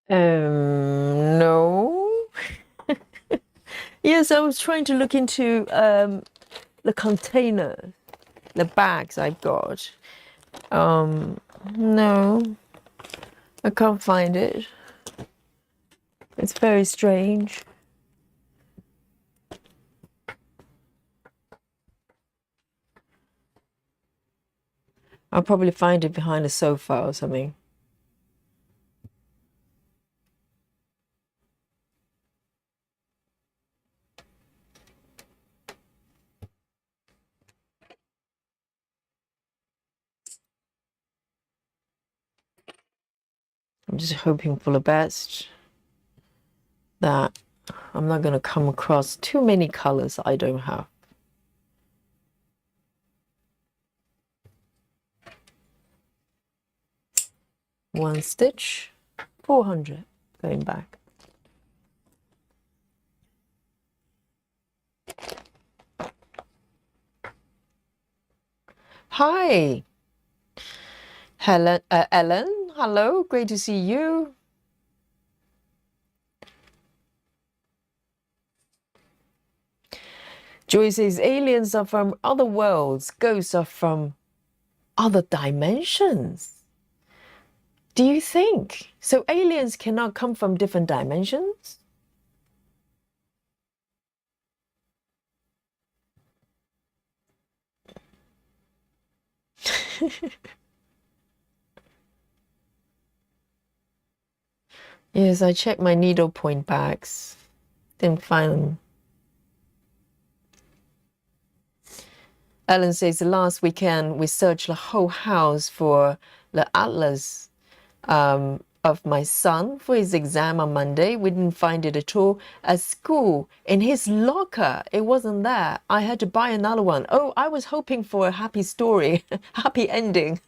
A: No. Yes, I was trying to look into the container, the bags I've got. No, I can't find it. It's very strange. I'll probably find it behind a sofa or something. I'm just hoping for the best, that I'm not going to come across too many colors I don't have. One stitch, 400, going back. Hi, Helen, Ellen, hello, great to see you. Joy says aliens are from other worlds, ghosts are from other dimensions. Do you think? So aliens cannot come from different dimensions? Yes, I checked my needle point bags. Didn't find them. Ellen says last weekend we searched the whole house for the atlas of my son for his exam on Monday. We didn't find it at all. At school, in his locker, it wasn't there. I had to buy another one. Oh, I was hoping for a happy story, happy ending.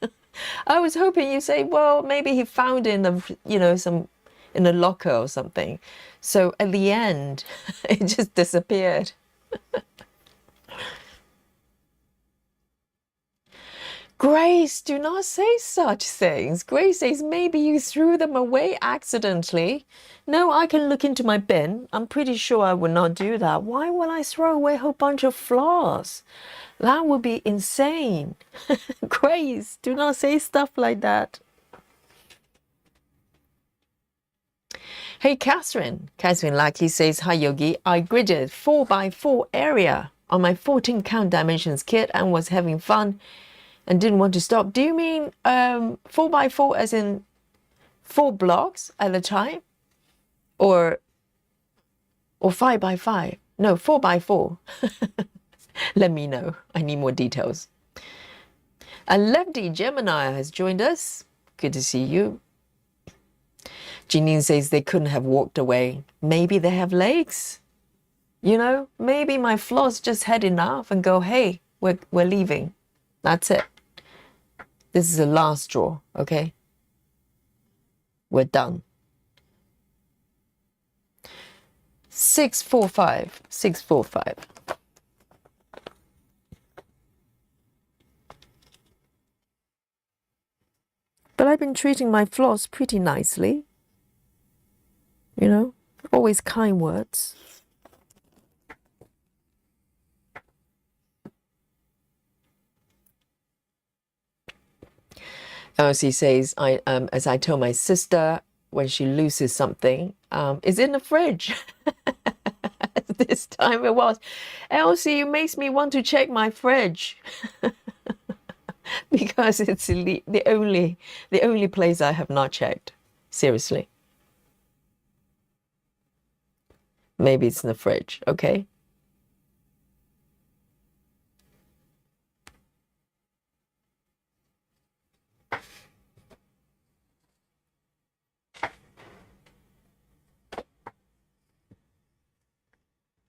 A: I was hoping you say, well, maybe he found it in the, some in a locker or something. So at the end, it just disappeared. Grace, do not say such things. Grace says maybe you threw them away accidentally. No, I can look into my bin. I'm pretty sure I would not do that. Why would I throw away a whole bunch of flowers? That would be insane. Grace, do not say stuff like that. Hey, Catherine. Catherine Lucky says, hi, Yogi. I gridded 4x4 area on my 14 count dimensions kit and was having fun and didn't want to stop. Do you mean 4x4 as in 4 blocks at a time? Or 5x5? No, 4x4. Let me know. I need more details. And Lefty Gemini has joined us. Good to see you. Janine says they couldn't have walked away. Maybe they have legs. You know, maybe my floss just had enough and go, hey, we're leaving. That's it. This is the last straw, okay? We're done. 645. 645. But I've been treating my floss pretty nicely. You know, always kind words. Elsie says, as I told my sister when she loses something, it's in the fridge. This time it was. Elsie, it makes me want to check my fridge. Because it's the only place I have not checked. Seriously. Maybe it's in the fridge, okay?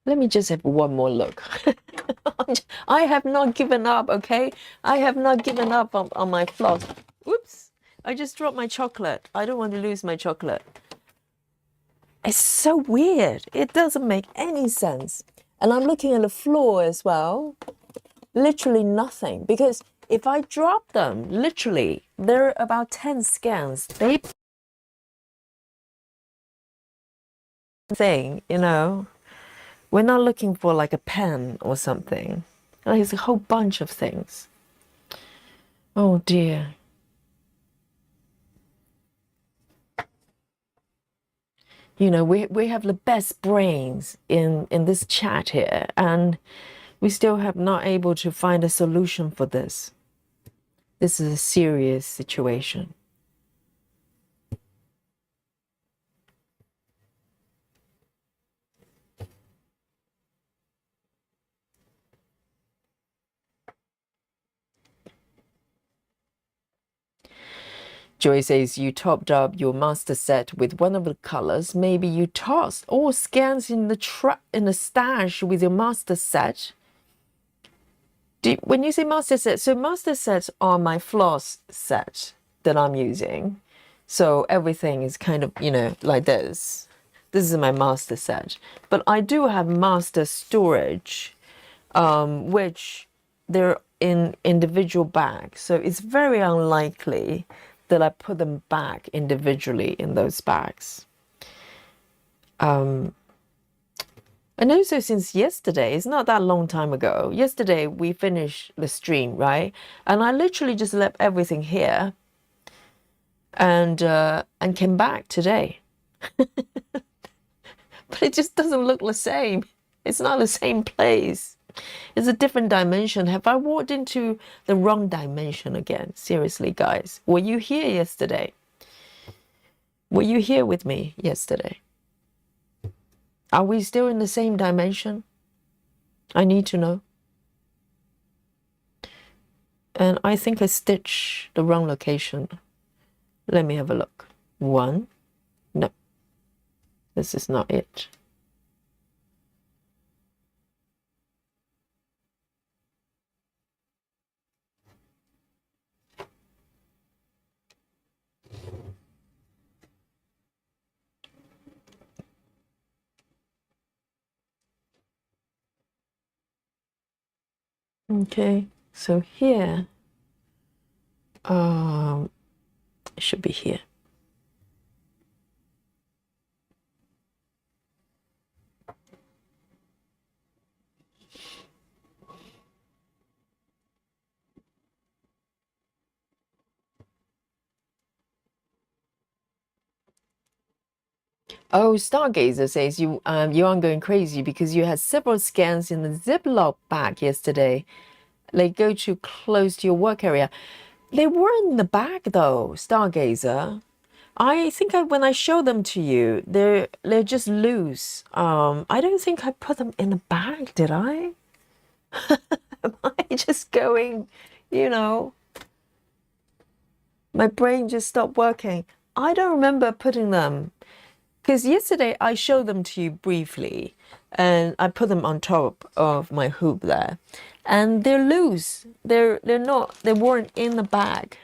A: Let me just have one more look. I have not given up, okay? I have not given up on my floss. Oops, I just dropped my chocolate. I don't want to lose my chocolate. It's so weird. It doesn't make any sense. And I'm looking at the floor as well. Literally nothing. Because if I drop them, literally, there are about 10 scans. They thing, you know. We're not looking for like a pen or something. Like, it's a whole bunch of things. Oh dear. You know, we have the best brains in this chat here, and we still have not able to find a solution for this. This is a serious situation. Joy says you topped up your master set with one of the colors. Maybe you tossed all scans in the stash with your master set. When you say master set, so master sets are my floss set that I'm using. So everything is kind of, you know, like this. This is my master set. But I do have master storage, which they're in individual bags. So it's very unlikely that I put them back individually in those bags. And also since yesterday, it's not that long time ago, yesterday we finished the stream, right? And I literally just left everything here and came back today. But it just doesn't look the same. It's not the same place. It's a different dimension. Have I walked into the wrong dimension again? Seriously, guys. Were you here yesterday? Were you here with me yesterday? Are we still in the same dimension? I need to know. And I think I stitched the wrong location. Let me have a look. One. No. This is not it. Okay, so here, it should be here. Oh, Stargazer says you aren't going crazy because you had several scans in the Ziploc bag yesterday. They go too close to your work area. They weren't in the bag though, Stargazer. I think when I show them to you, they're just loose. I don't think I put them in a bag, did I? Am I just going, you know, my brain just stopped working. I don't remember putting them because yesterday I showed them to you briefly and I put them on top of my hoop there and they're loose. They're not, they weren't in the bag.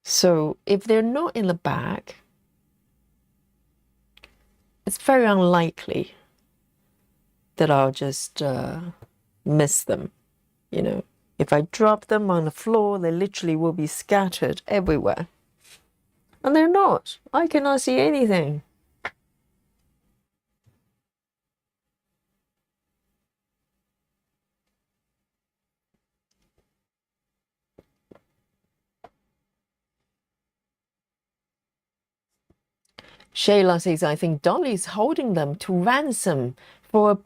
A: So if they're not in the bag, it's very unlikely that I'll just miss them, you know. If I drop them on the floor, they literally will be scattered everywhere. And they're not. I cannot see anything. Shayla says, I think Dolly's holding them to ransom for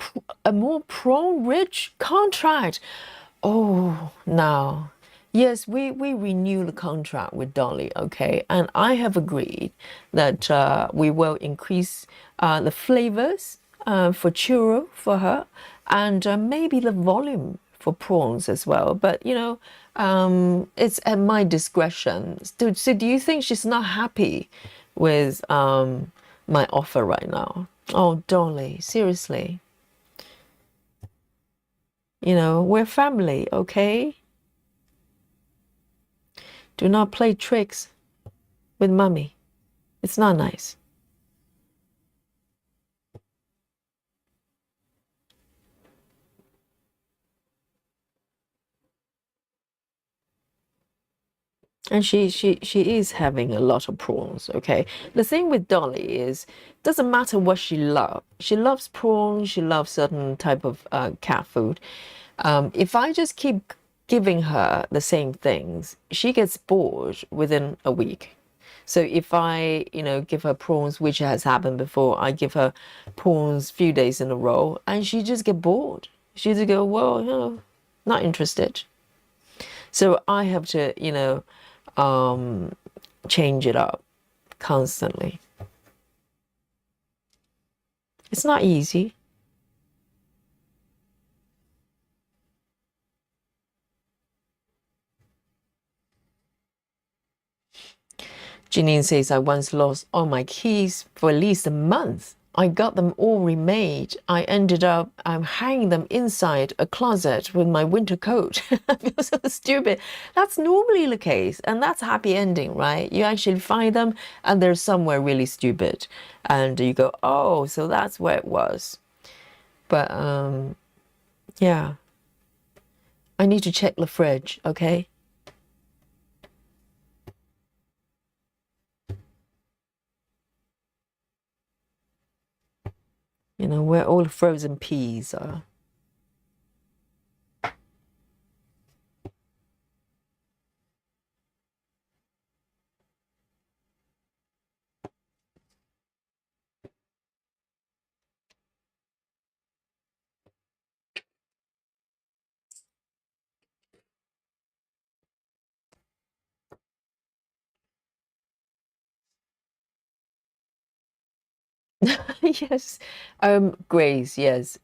A: a more prawn-rich contract. Oh, now. Yes, we renew the contract with Dolly, okay? And I have agreed that we will increase the flavors for churro for her and maybe the volume for prawns as well. But, you know, it's at my discretion. So do you think she's not happy with my offer right now? Oh, Dolly, seriously. You know, we're family, okay? Do not play tricks with mommy. It's not nice. And she is having a lot of prawns, okay? The thing with Dolly is, doesn't matter what she loves. She loves prawns, she loves certain type of cat food. If I just keep giving her the same things, she gets bored within a week. So if I, you know, give her prawns, which has happened before, I give her prawns few days in a row, and she just get bored. She just go, well, you know, not interested. So I have to, you know, change it up constantly. It's not easy. Janine says, I once lost all my keys for at least a month. I got them all remade. I ended up hanging them inside a closet with my winter coat. I feel so stupid. That's normally the case, and that's a happy ending, right? You actually find them, and they're somewhere really stupid, and you go, oh, so that's where it was. But yeah, I need to check the fridge, okay? You know, where all the frozen peas are. Yes, Grace, yes.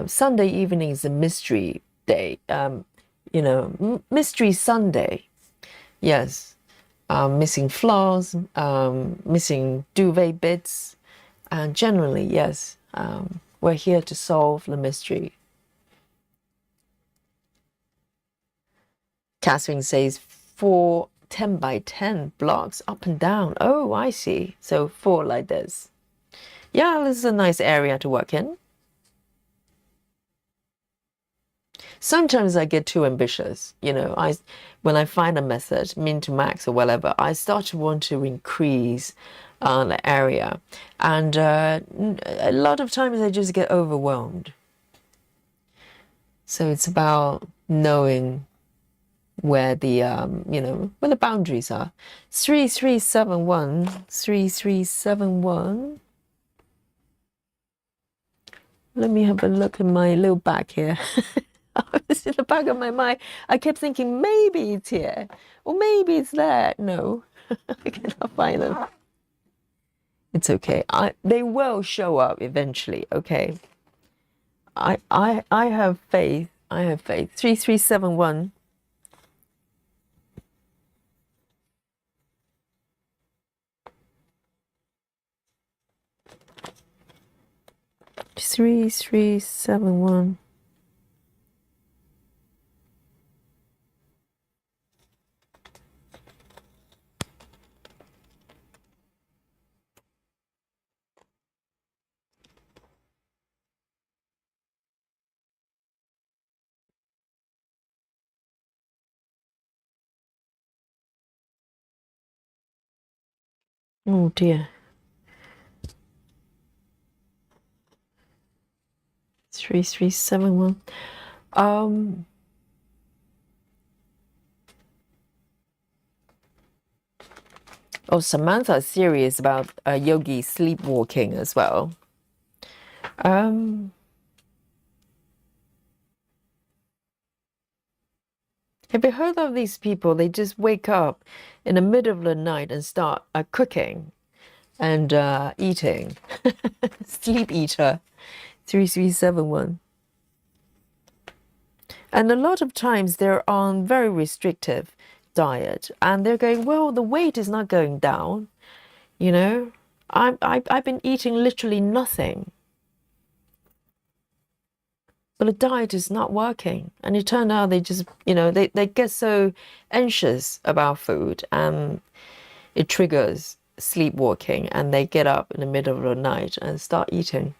A: Sunday evening is a mystery day. You know, mystery Sunday. Yes. Missing flaws, missing duvet bits, and generally, yes, we're here to solve the mystery. Catherine says 4 10 by 10 blocks up and down. Oh, I see. So 4 like this. Yeah, this is a nice area to work in. Sometimes I get too ambitious, you know. When I find a method, min to max or whatever, I start to want to increase the area, and a lot of times I just get overwhelmed. So it's about knowing where the where the boundaries are. 3371, 3371. Let me have a look at my little bag here. It's in the back of my mind. I kept thinking maybe it's here or maybe it's there. No, I cannot find them. It's okay. They will show up eventually. Okay. I have faith. I have faith. 3371. Three, 3, 7, 1. Oh dear. 3371. Oh, Samantha's serious about yogi sleepwalking as well. Have you heard of these people? They just wake up in the middle of the night and start cooking and eating. Sleep eater. 3371. And a lot of times they're on very restrictive diet and they're going, well, the weight is not going down, you know. I've been eating literally nothing, but the diet is not working. And it turned out they just, they get so anxious about food and it triggers sleepwalking and they get up in the middle of the night and start eating.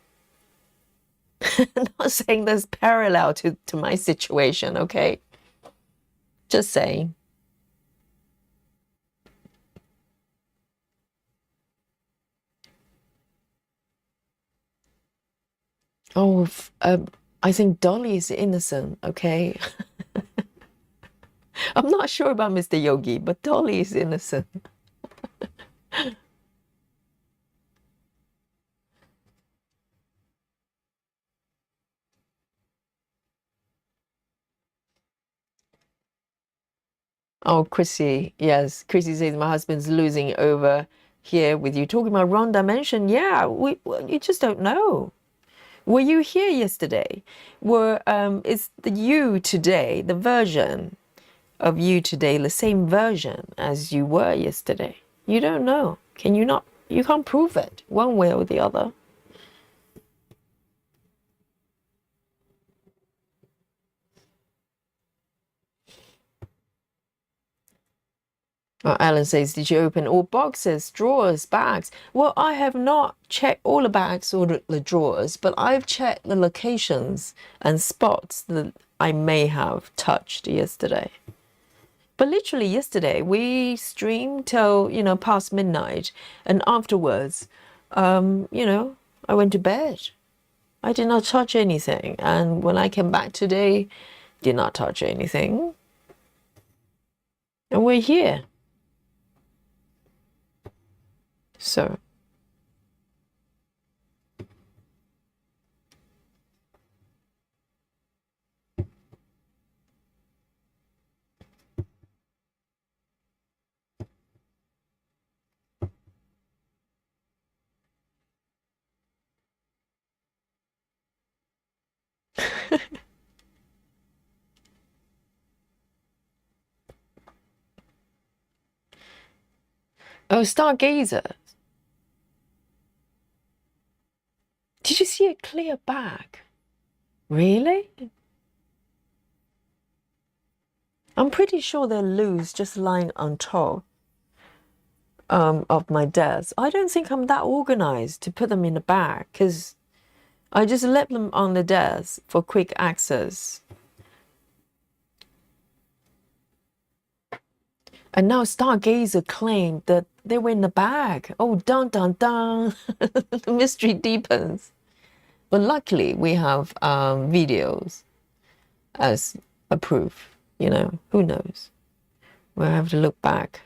A: Not saying there's parallel to my situation, okay? Just saying. Oh, I think Dolly is innocent, okay? I'm not sure about Mr. Yogi, but Dolly is innocent. Oh, Chrissy, yes. Chrissy says my husband's losing over here with you. Talking about wrong dimension. Yeah, you just don't know. Were you here yesterday? Is the you today, the version of you today, the same version as you were yesterday? You don't know. Can you not? You can't prove it one way or the other. Alan says, did you open all boxes, drawers, bags? Well, I have not checked all the bags or the drawers, but I've checked the locations and spots that I may have touched yesterday. But literally yesterday, we streamed till, past midnight. And afterwards, I went to bed. I did not touch anything. And when I came back today, did not touch anything. And we're here. So. Oh, Stargazer. Did you see a clear bag? Really? I'm pretty sure they're loose, just lying on top of my desk. I don't think I'm that organized to put them in a bag because I just left them on the desk for quick access. And now Stargazer claimed that they were in the bag. Oh, dun dun dun! The mystery deepens. But luckily, we have videos as a proof. Who knows? We'll have to look back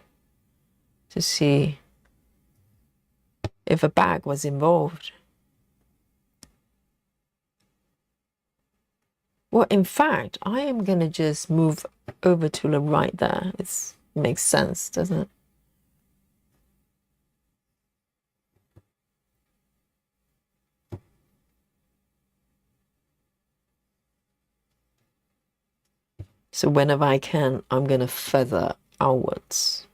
A: to see if a bag was involved. Well, in fact, I am going to just move over to the right there. It makes sense, doesn't it? So whenever I can, I'm going to feather outwards.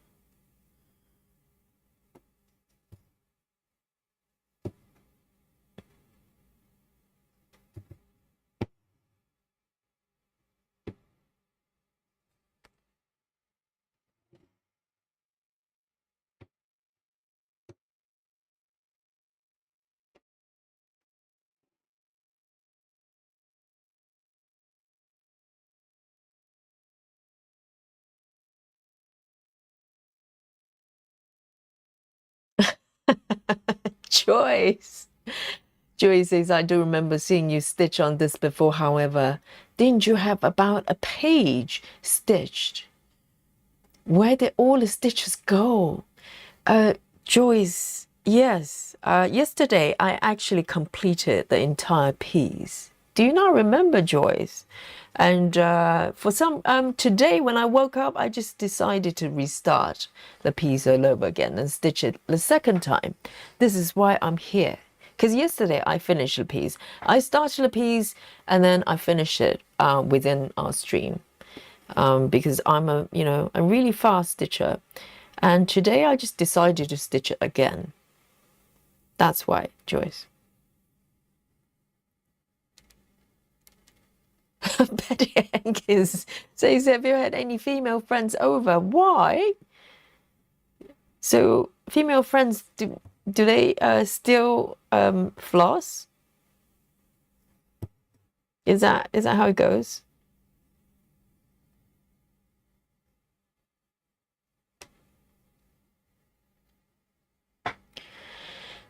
A: Joyce. Joyce says, I do remember seeing you stitch on this before. However, didn't you have about a page stitched? Where did all the stitches go? Joyce, yes. Yesterday, I actually completed the entire piece. Do you not remember, Joyce? And for some, today when I woke up, I just decided to restart the piece all over again and stitch it the second time. This is why I'm here. Because yesterday I finished the piece. I started the piece and then I finished it within our stream. Because I'm a really fast stitcher. And today I just decided to stitch it again. That's why, Joyce. Betty Hankins says, have you had any female friends over? Why? So female friends, do they still floss? Is that how it goes?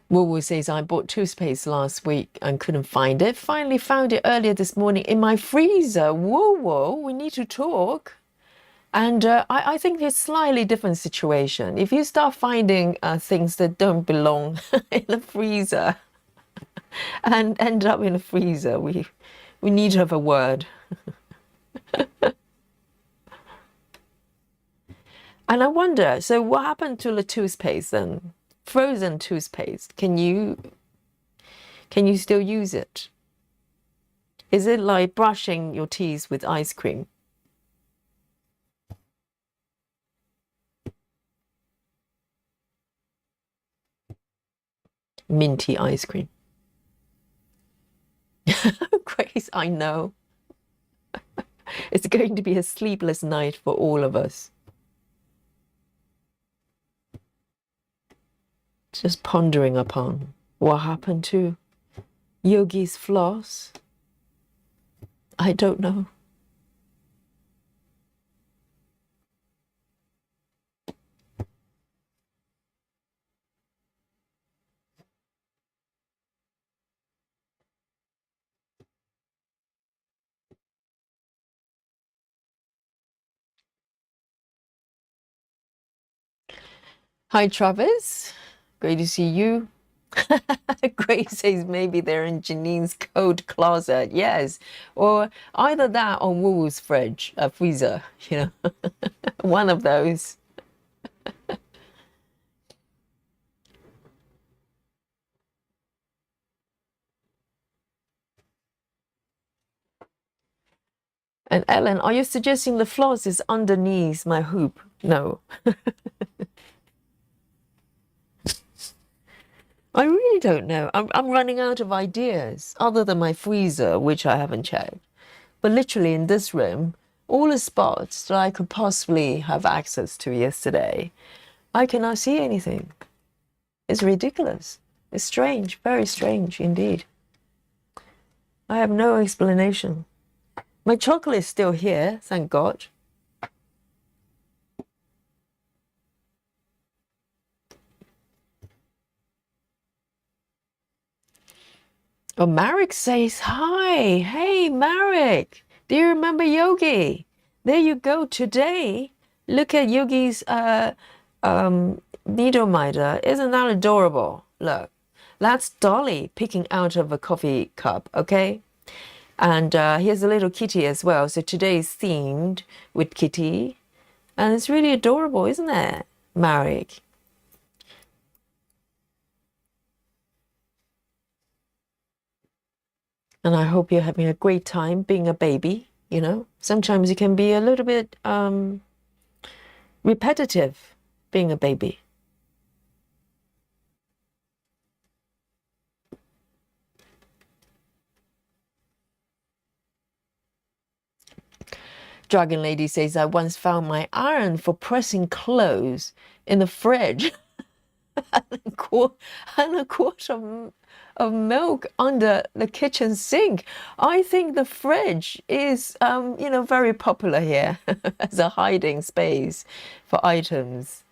A: Woo says, I bought toothpaste last week and couldn't find it. Finally found it earlier this morning in my freezer. Whoa, we need to talk. And I think it's a slightly different situation. If you start finding things that don't belong in the freezer and end up in the freezer, we need to have a word. And I wonder, so what happened to the toothpaste then? Frozen toothpaste, can you still use it? Is it like brushing your teeth with ice cream? Minty ice cream. Grace, I know. It's going to be a sleepless night for all of us. Just pondering upon what happened to Yogi's floss. I don't know. Hi, Travis. Great to see you. Grace says maybe they're in Janine's coat closet. Yes. Or either that or Woo-Woo's fridge, freezer, one of those. And Ellen, are you suggesting the floss is underneath my hoop? No. I really don't know. I'm running out of ideas other than my freezer, which I haven't checked. But literally in this room, all the spots that I could possibly have access to yesterday, I cannot see anything. It's ridiculous. It's strange, very strange indeed. I have no explanation. My chocolate is still here, thank God. Oh, Marek says hi. Hey, Marek. Do you remember Yogi? There you go today. Look at Yogi's needle miter. Isn't that adorable? Look, that's Dolly picking out of a coffee cup, okay? And here's a little kitty as well. So today is themed with kitty. And it's really adorable, isn't it, Marek? And I hope you're having a great time being a baby, you know? Sometimes it can be a little bit repetitive being a baby. Dragon Lady says, I once found my iron for pressing clothes in the fridge and a quart of milk under the kitchen sink. I think the fridge is, you know, very popular here as a hiding space for items.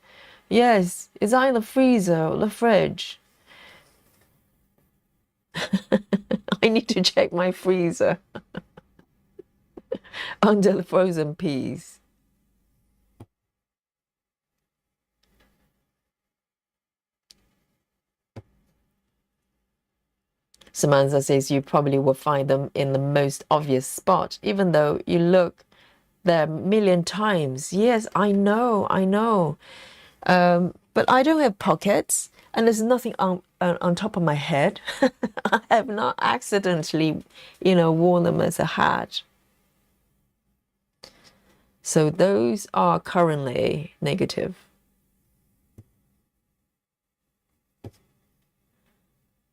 A: Yes, it's either the freezer or the fridge. I need to check my freezer under the frozen peas. Samantha says you probably will find them in the most obvious spot, even though you look there a million times. Yes, I know, I know. But I don't have pockets, and there's nothing on top of my head. I have not accidentally, you know, worn them as a hat. So those are currently negative.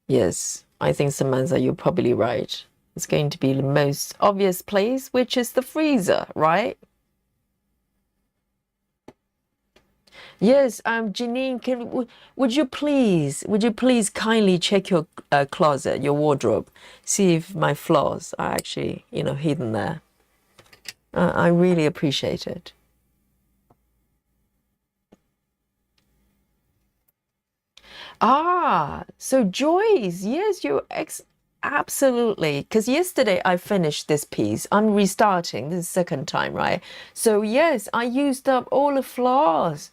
A: Yes, I think Samantha, you're probably right. It's going to be the most obvious place, which is the freezer, right? Yes, Janine, would you please kindly check your closet, your wardrobe, see if my flaws are actually, you know, hidden there. I really appreciate it. Ah, so Joyce, yes, absolutely. Because yesterday I finished this piece. I'm restarting. This is the second time, right? So yes, I used up all the flaws.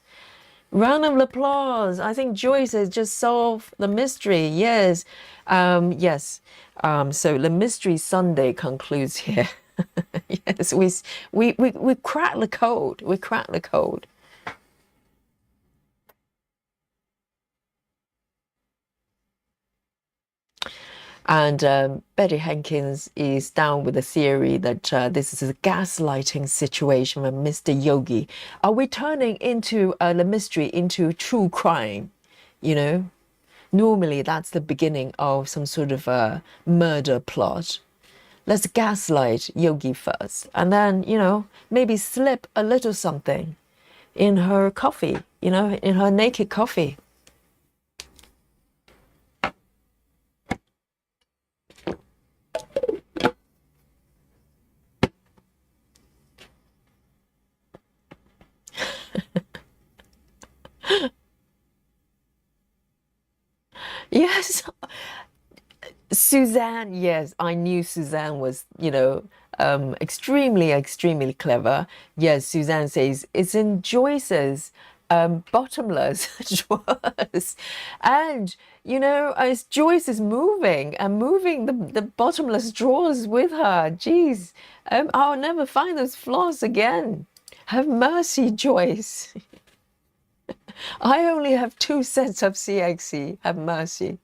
A: Round of applause. I think Joyce has just solved the mystery. Yes. Yes. So the mystery Sunday concludes here. Yes, we cracked the code. We cracked the code. And Betty Hankins is down with the theory that this is a gaslighting situation with Mr. Yogi. Are we turning into the mystery into true crime? You know, normally that's the beginning of some sort of a murder plot. Let's gaslight Yogi first, and then, you know, maybe slip a little something in her coffee, you know, in her naked coffee. Yes, Suzanne, yes, I knew Suzanne was, you know, extremely clever. Yes, Suzanne says it's in Joyce's bottomless drawers. And, you know, as Joyce is moving and moving the bottomless drawers with her, geez, I'll never find those flaws again. Have mercy, Joyce. I only have 2 sets of CXC. Have mercy.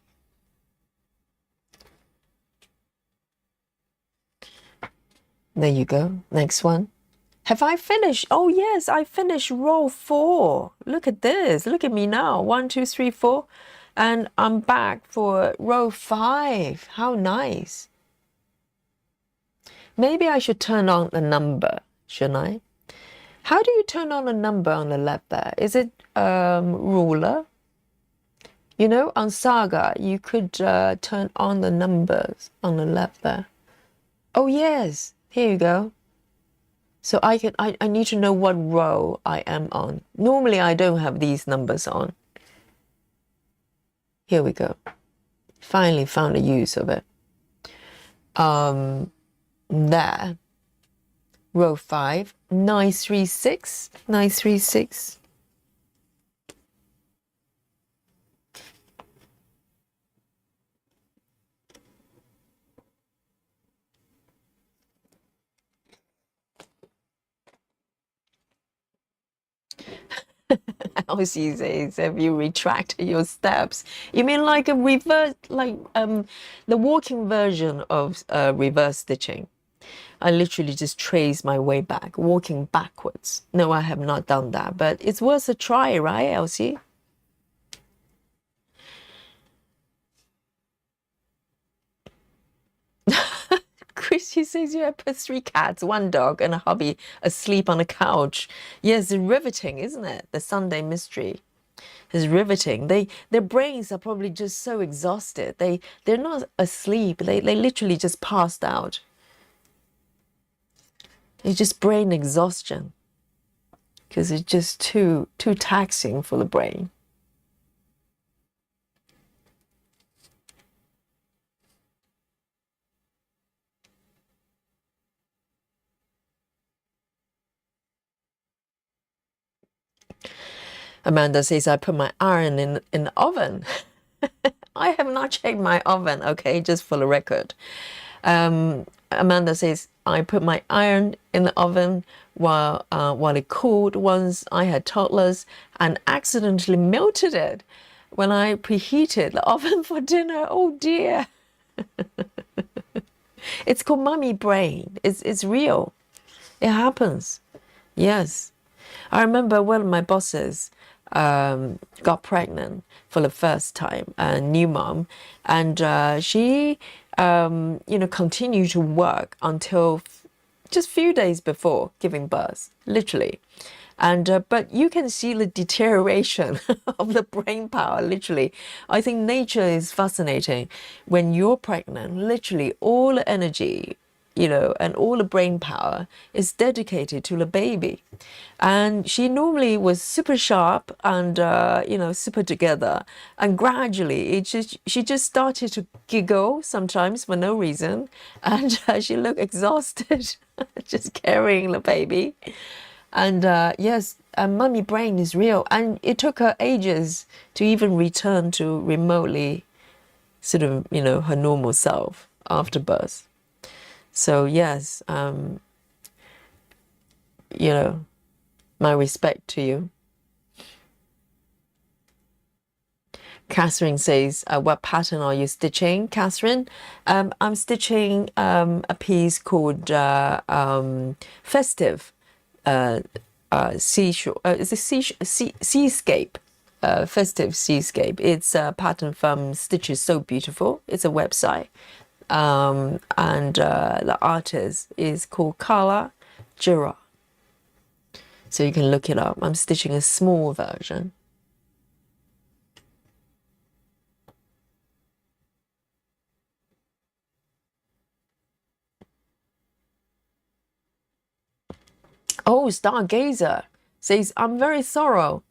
A: There you go. Next one. Have I finished? Oh, yes, I finished row 4. Look at this. Look at me now. 1, 2, 3, 4. And I'm back for row 5. How nice. Maybe I should turn on the number, shouldn't I? How do you turn on a number on the left there? Is it ruler? You know, on Saga, you could turn on the numbers on the left there. Oh, yes. Here you go. So I need to know what row I am on. Normally I don't have these numbers on. Here we go. Finally found a use of it. There. row 5, 936, 936. Elsie says, have you retracted your steps? You mean like a reverse, like the walking version of reverse stitching? I literally just trace my way back, walking backwards. No, I have not done that, but it's worth a try, right, Elsie? Chrissy says you have put 3 cats, 1 dog, and a hubby asleep on a couch. Yes, riveting, isn't it? The Sunday mystery is riveting. Their brains are probably just so exhausted. They're not asleep. They literally just passed out. It's just brain exhaustion because it's just too taxing for the brain. Amanda says, I put my iron in the oven. I have not checked my oven, okay, just for the record. Amanda says, I put my iron in the oven while it cooled once I had toddlers and accidentally melted it when I preheated the oven for dinner. Oh dear. It's called mummy brain. It's real. It happens. Yes. I remember one of my bosses got pregnant for the first time, a new mom, and she, continued to work until just a few days before giving birth, literally. And but you can see the deterioration of the brain power, literally. I think nature is fascinating. When you're pregnant, literally all the energy, and all the brain power is dedicated to the baby. And she normally was super sharp and, super together. And gradually, she just started to giggle sometimes for no reason. And she looked exhausted, just carrying the baby. And yes, mummy brain is real. And it took her ages to even return to remotely sort of, her normal self after birth. So yes, my respect to you. Catherine says, what pattern are you stitching, Catherine? I'm stitching a piece called Festive, Seascape, Festive Seascape. It's a pattern from Stitch is So Beautiful. It's a website. And the artist is called Karla, Gerard. So you can look it up. I'm stitching a small version. Oh, Stargazer says, I'm very thorough.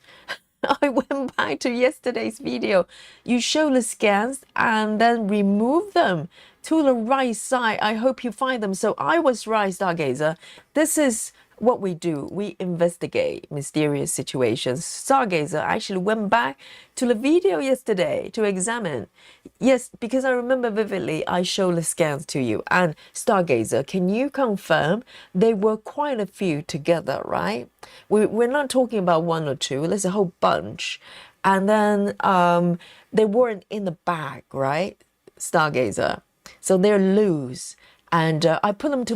A: I went back to yesterday's video. You show the scans and then remove them to the right side. I hope you find them. So I was right, Stargazer. This is what we do. We investigate mysterious situations. Stargazer actually went back to the video yesterday to examine. Yes, because I remember vividly I showed the scans to you. And Stargazer, can you confirm there were quite a few together, right? We're not talking about 1 or 2. There's a whole bunch. And then they weren't in the bag, right? Stargazer. So they're loose. And I put them to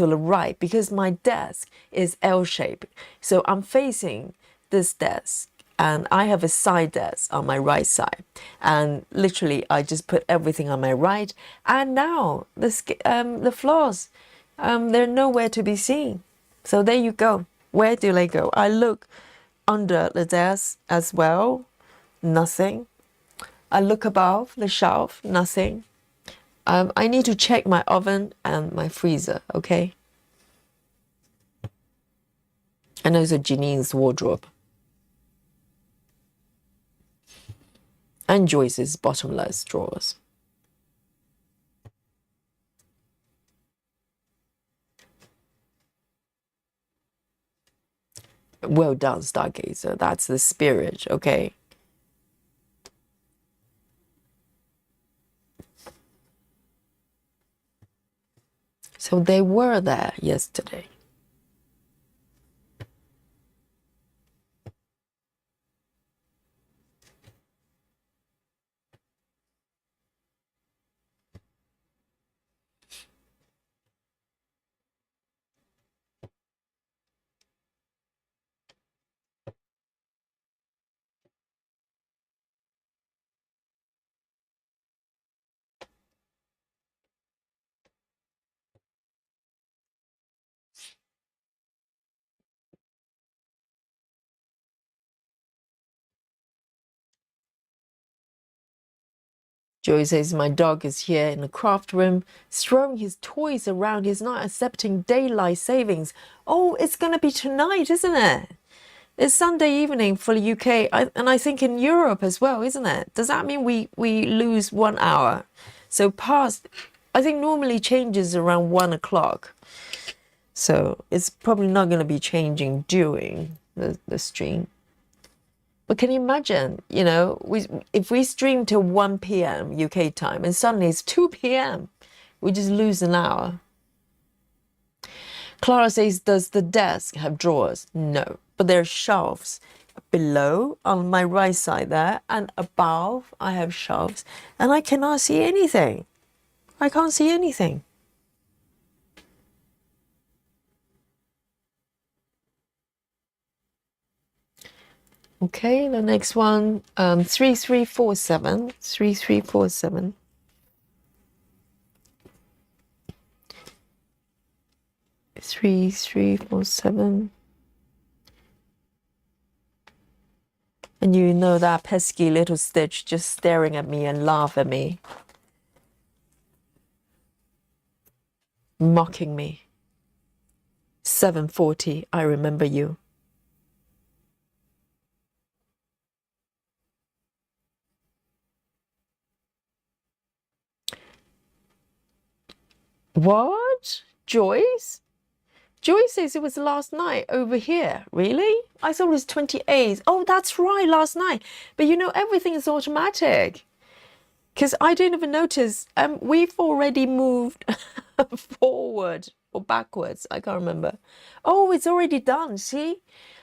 A: the right because my desk is L-shaped. So I'm facing this desk and I have a side desk on my right side. And literally I just put everything on my right. And now the floors, they're nowhere to be seen. So there you go. Where do they go? I look under the desk as well. Nothing. I look above the shelf. Nothing. I need to check my oven and my freezer, okay? And also Janine's wardrobe. And Joyce's bottomless drawers. Well done, Stargazer. That's the spirit, okay? So they were there yesterday. Joey says, my dog is here in the craft room, throwing his toys around. He's not accepting daylight savings. Oh, it's going to be tonight, isn't it? It's Sunday evening for the UK, and I think in Europe as well, isn't it? Does that mean we lose 1 hour? So past, I think normally changes around 1 o'clock. So it's probably not going to be changing during the stream. But can you imagine, you know, if we stream till 1 p.m. UK time and suddenly it's 2 p.m., we just lose an hour. Clara says, does the desk have drawers? No, but there are shelves below on my right side there, and above I have shelves, and I cannot see anything. I can't see anything. Okay, the next one, 3347, 3347. Three, 3, 4, 7. And you know that pesky little Stitch just staring at me and laugh at me. Mocking me. 740, I remember you. What? Joyce? Joyce says it was last night over here. Really? I thought it was 28. Oh, that's right, last night. But you know, everything is automatic. Because I didn't even notice. We've already moved forward or backwards. I can't remember. Oh, it's already done. See?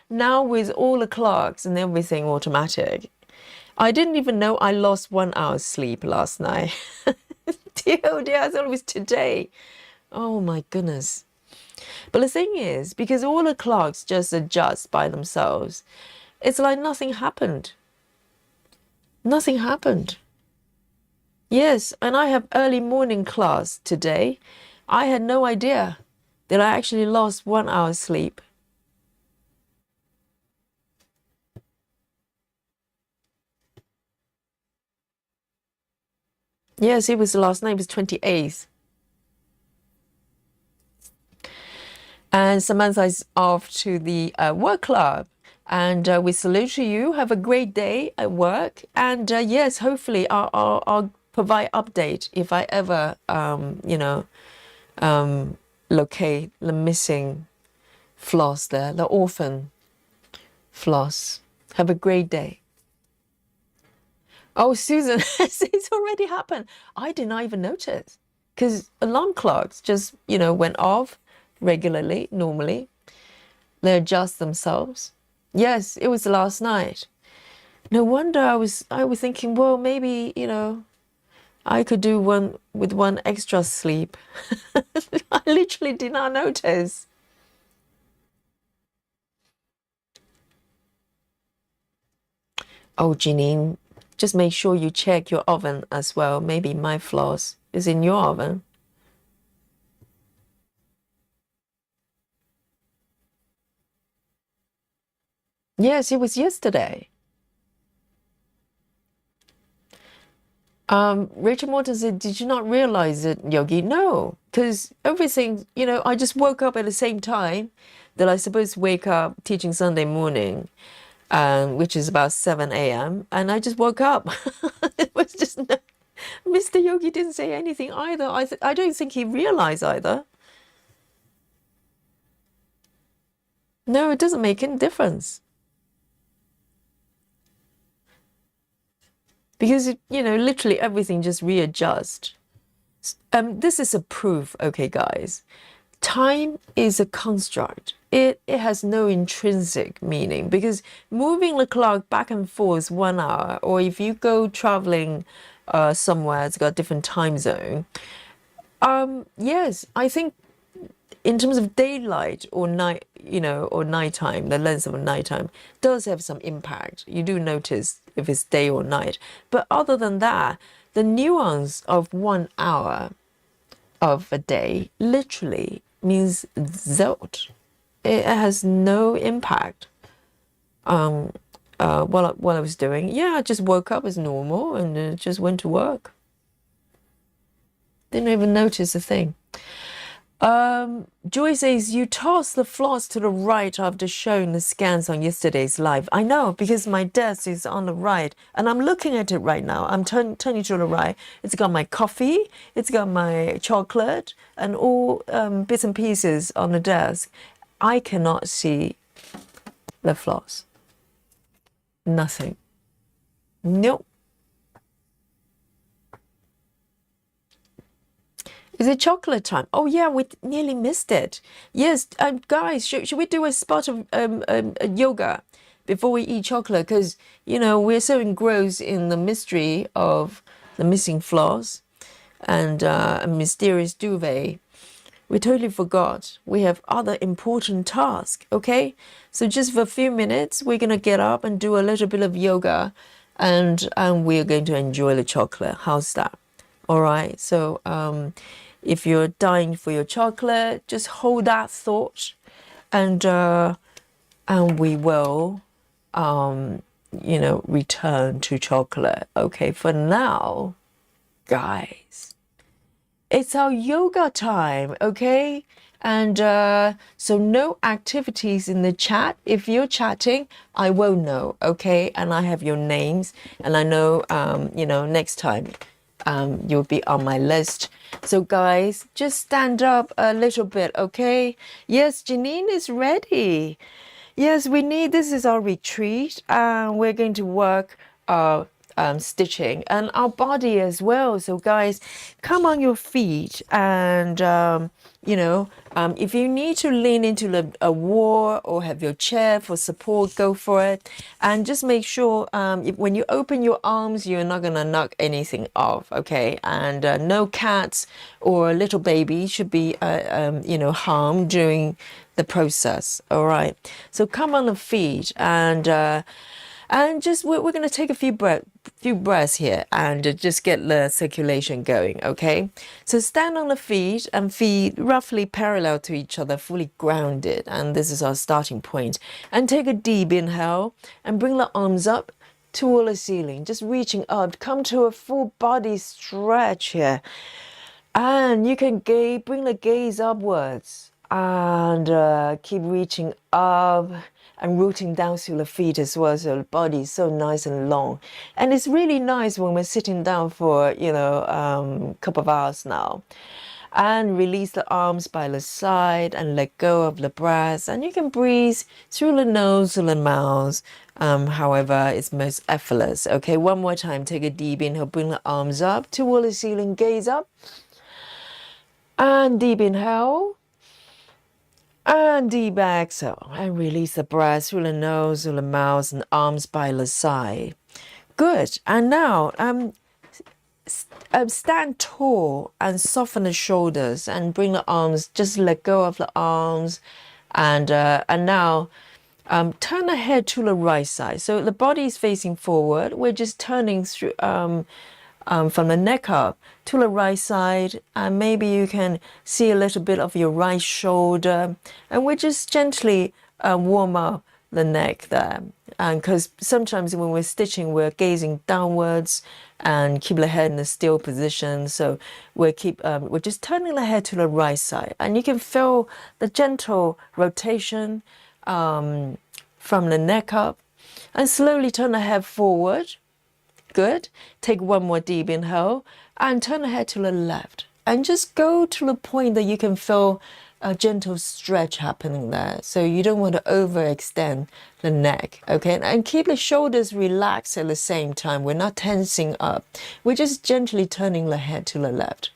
A: Now with all the clocks and everything automatic. I didn't even know I lost 1 hour's sleep last night. Dear, oh dear, I thought it was today. Oh my goodness. But the thing is, because all the clocks just adjust by themselves, it's like nothing happened. Nothing happened. Yes, and I have early morning class today. I had no idea that I actually lost 1 hour's sleep. Yes, it was last night, it was 28th. And Samantha is off to the work club. And we salute to you. Have a great day at work. And yes, hopefully I'll provide update if I ever, locate the missing floss there, the orphan floss. Have a great day. Oh, Susan, it's already happened. I did not even notice because alarm clocks just, went off regularly, normally. They adjust themselves. Yes, it was last night. No wonder I was thinking, well, maybe, I could do one with one extra sleep. I literally did not notice. Oh, Janine, just make sure you check your oven as well. Maybe my floss is in your oven. Yes, it was yesterday. Rachel Morton said, did you not realize it, Yogi? No, because everything, I just woke up at the same time that I supposed to wake up teaching Sunday morning, which is about 7 a.m. And I just woke up. It was just, Mr. Yogi didn't say anything either. I don't think he realized either. No, it doesn't make any difference. Because, literally everything just readjusts. This is a proof, okay, guys. Time is a construct. It has no intrinsic meaning, because moving the clock back and forth 1 hour, or if you go traveling somewhere, it's got a different time zone. Yes, I think in terms of daylight or night, or nighttime, the length of nighttime does have some impact. You do notice if it's day or night. But other than that, the nuance of 1 hour of a day literally means zilch. It has no impact. While I was doing, I just woke up as normal and just went to work. Didn't even notice a thing. Joy says, you toss the floss to the right after showing the scans on yesterday's live. I know, because my desk is on the right and I'm looking at it right now. I'm turning to the right. It's got my coffee, it's got my chocolate and all bits and pieces on the desk. I cannot see the floss. Nothing. Nope. Is it chocolate time? Oh yeah, we nearly missed it. Yes, guys, should we do a spot of yoga before we eat chocolate? Because, we're so engrossed in the mystery of the missing floss and a mysterious duvet. We totally forgot we have other important tasks, okay? So just for a few minutes, we're going to get up and do a little bit of yoga, and we're going to enjoy the chocolate. How's that? All right, so if you're dying for your chocolate, just hold that thought, and we will, return to chocolate. Okay, for now, guys, it's our yoga time, okay? And so no activities in the chat. If you're chatting, I will know, okay? And I have your names, and I know, next time you'll be on my list. So guys, just stand up a little bit, okay? Yes, Janine is ready. Yes, this is our retreat, and we're going to work stitching and our body as well. So guys, come on your feet, and if you need to lean into a wall or have your chair for support, go for it. And just make sure when you open your arms, you're not gonna knock anything off, okay? And no cats or little baby should be harmed during the process. All right, so come on the feet, and just we're going to take a few breaths here and just get the circulation going, okay? So stand on the feet and feet roughly parallel to each other, fully grounded. And this is our starting point. And take a deep inhale and bring the arms up toward the ceiling, just reaching up. Come to a full body stretch here. And you can bring the gaze upwards and keep reaching up and rooting down through the feet as well, so the body is so nice and long. And it's really nice when we're sitting down for, a couple of hours now. And release the arms by the side and let go of the breath. And you can breathe through the nose or the mouth, however it's most effortless. Okay, one more time. Take a deep inhale, bring the arms up toward the ceiling, gaze up. And deep inhale. And deep exhale, and release the breath through the nose, through the mouth, and arms by the side. Good. And now, stand tall and soften the shoulders, and bring the arms. Just let go of the arms, and now, turn the head to the right side. So the body is facing forward. We're just turning through. From the neck up to the right side, and maybe you can see a little bit of your right shoulder, and we just gently warm up the neck there. And because sometimes when we're stitching, we're gazing downwards and keep the head in a still position, so we're just turning the head to the right side, and you can feel the gentle rotation from the neck up, and slowly turn the head forward. Good. Take one more deep inhale and turn the head to the left, and just go to the point that you can feel a gentle stretch happening there. So you don't want to overextend the neck, okay? And keep the shoulders relaxed at the same time. We're not tensing up. We're just gently turning the head to the left.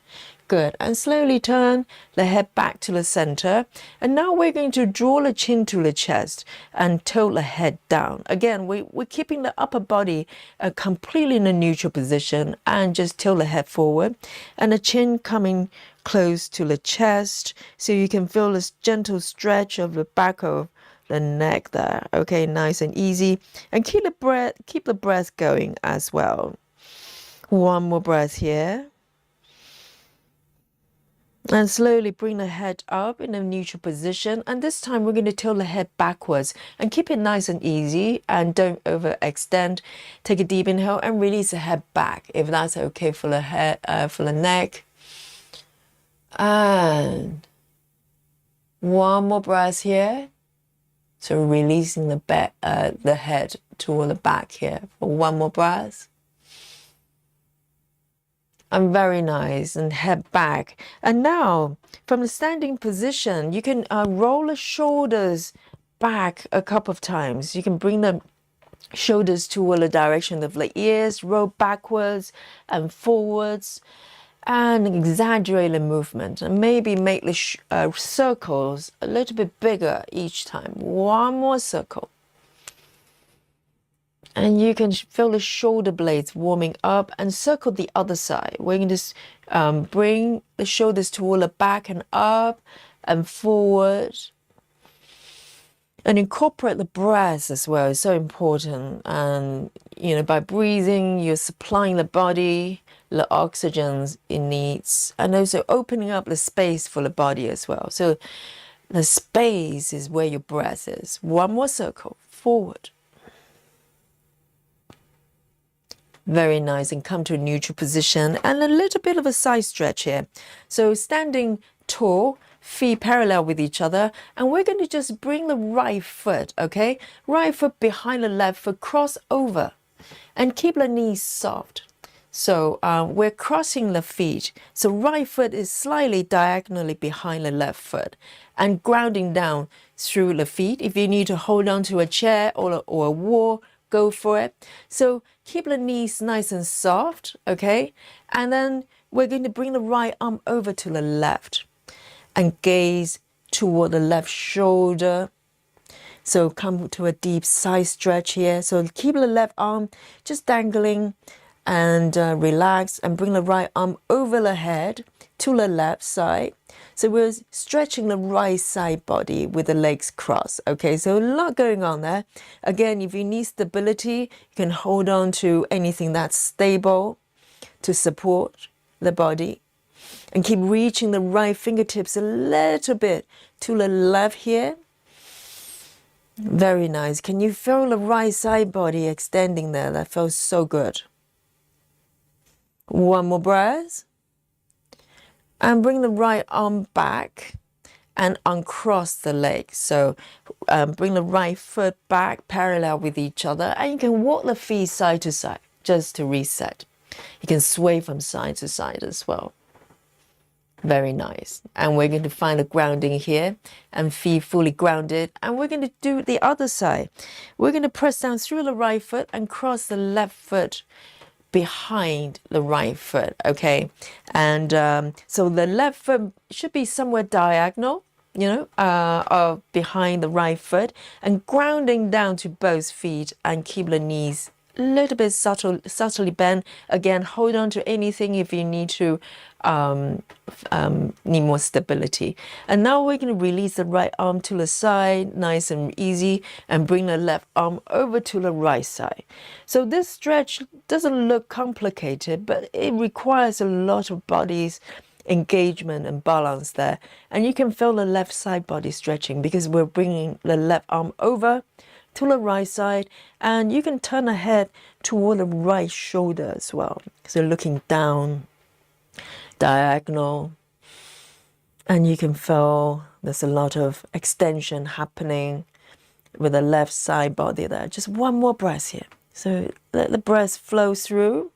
A: Good. And slowly turn the head back to the center. And now we're going to draw the chin to the chest and tilt the head down. Again, we're keeping the upper body completely in a neutral position and just tilt the head forward. And the chin coming close to the chest. So you can feel this gentle stretch of the back of the neck there. Okay, nice and easy. And keep the breath going as well. One more breath here. And slowly bring the head up in a neutral position. And this time we're going to tilt the head backwards and keep it nice and easy and don't overextend. Take a deep inhale and release the head back if that's okay for the head, for the neck. And one more breath here. So releasing the head toward the back here for one more breath. And very nice, and head back. And now, from the standing position, you can roll the shoulders back a couple of times. You can bring the shoulders toward the direction of the ears, roll backwards and forwards, and exaggerate the movement. And maybe make the circles a little bit bigger each time. One more circle. And you can feel the shoulder blades warming up and circle the other side. We're going to bring the shoulders toward the back and up and forward. And incorporate the breath as well. It's so important. And, you know, by breathing, you're supplying the body the oxygen it needs. And also opening up the space for the body as well. So the space is where your breath is. One more circle, forward. Very nice, and come to a neutral position and a little bit of a side stretch here. So standing tall, feet parallel with each other, and we're going to just bring the right foot, okay? Right foot behind the left foot, cross over, and keep the knees soft. So we're crossing the feet. So right foot is slightly diagonally behind the left foot and grounding down through the feet. If you need to hold on to a chair or a wall, go for it. So keep the knees nice and soft, okay? And then we're going to bring the right arm over to the left and gaze toward the left shoulder. So come to a deep side stretch here. So keep the left arm just dangling and relax, and bring the right arm over the head to the left side. So we're stretching the right side body with the legs crossed. Okay, so a lot going on there. Again, if you need stability, you can hold on to anything that's stable to support the body. And keep reaching the right fingertips a little bit to the left here. Very nice. Can you feel the right side body extending there? That feels so good. One more breath. And bring the right arm back and uncross the legs. So bring the right foot back parallel with each other. And you can walk the feet side to side just to reset. You can sway from side to side as well. Very nice. And we're going to find a grounding here and feet fully grounded. And we're going to do the other side. We're going to press down through the right foot and cross the left foot behind the right foot, okay? And so the left foot should be somewhere diagonal, you know, behind the right foot, and grounding down to both feet and keep the knees a little bit subtly bent. Again, hold on to anything if you need to need more stability. And now we're going to release the right arm to the side, nice and easy, and bring the left arm over to the right side. So this stretch doesn't look complicated, but it requires a lot of body's engagement and balance there. And you can feel the left side body stretching because we're bringing the left arm over to the right side, and you can turn the head toward the right shoulder as well. So looking down, diagonal, and you can feel there's a lot of extension happening with the left side body there. Just one more breath here. So let the breath flow through.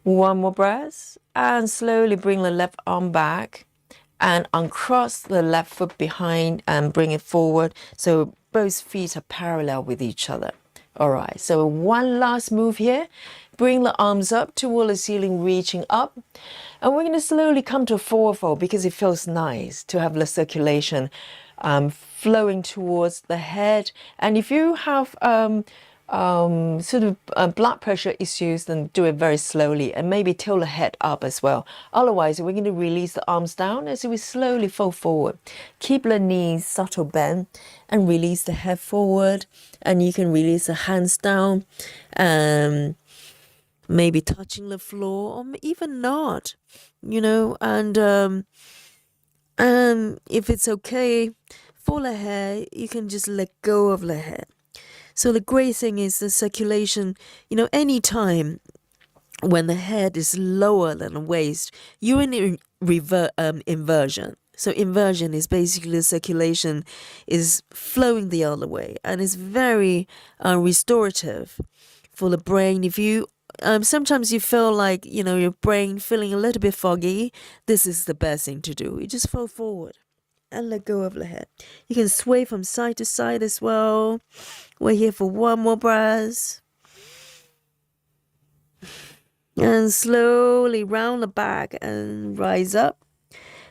A: One more breath, and slowly bring the left arm back and uncross the left foot behind and bring it forward so both feet are parallel with each other. All right, so one last move here. Bring the arms up toward the ceiling, reaching up. And we're going to slowly come to a forward fold because it feels nice to have the circulation flowing towards the head. And if you have sort of blood pressure issues, then do it very slowly and maybe tilt the head up as well. Otherwise, we're going to release the arms down as we slowly fold forward. Keep the knees subtle bend and release the head forward. And you can release the hands down, maybe touching the floor or even not, you know, and if it's okay for the hair, you can just let go of the hair. So the great thing is the circulation, you know, anytime when the head is lower than the waist, you're in inversion. So inversion is basically the circulation is flowing the other way, and it's very restorative for the brain. If you sometimes you feel like, you know, your brain feeling a little bit foggy, this is the best thing to do. You just fall forward and let go of the head. You can sway from side to side as well. We're here for one more breath. And slowly round the back and rise up.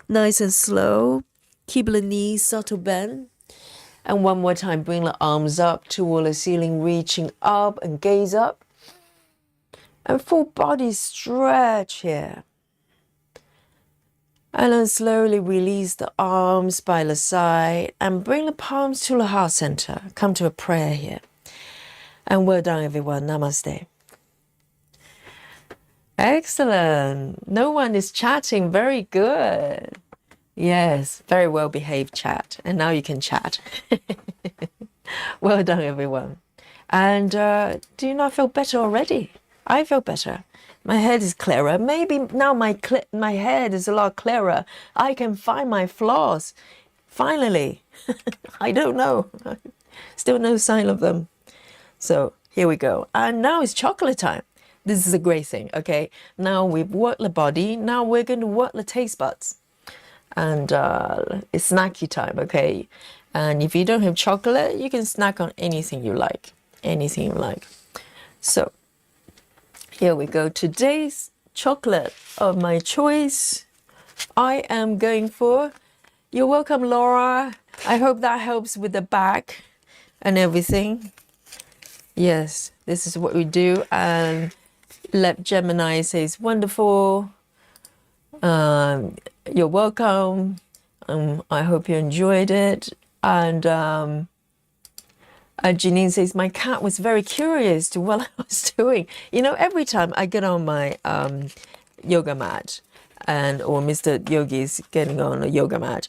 A: Nice and slow. Keep the knees subtle bend. And one more time, bring the arms up toward the ceiling, reaching up and gaze up. And full body stretch here. And then slowly release the arms by the side and bring the palms to the heart center. Come to a prayer here. And well done, everyone. Namaste. Excellent. No one is chatting. Very good. Yes, very well behaved chat. And now you can chat. Well done, everyone. And do you not feel better already? I feel better. My head is clearer. Maybe now my head is a lot clearer. I can find my flaws. Finally. I don't know. Still no sign of them. So here we go. And now it's chocolate time. This is a great thing, okay? Now we've worked the body. Now we're going to work the taste buds. And it's snacky time, okay? And if you don't have chocolate, you can snack on anything you like. Anything you like. So here we go. Today's chocolate of my choice, I am going for. You're welcome, Laura. I hope that helps with the back and everything. Yes, this is what we do. And Let Gemini says, wonderful. You're welcome. I hope you enjoyed it. And Janine says, my cat was very curious to what I was doing. You know, every time I get on my yoga mat, or Mr. Yogi is getting on a yoga mat,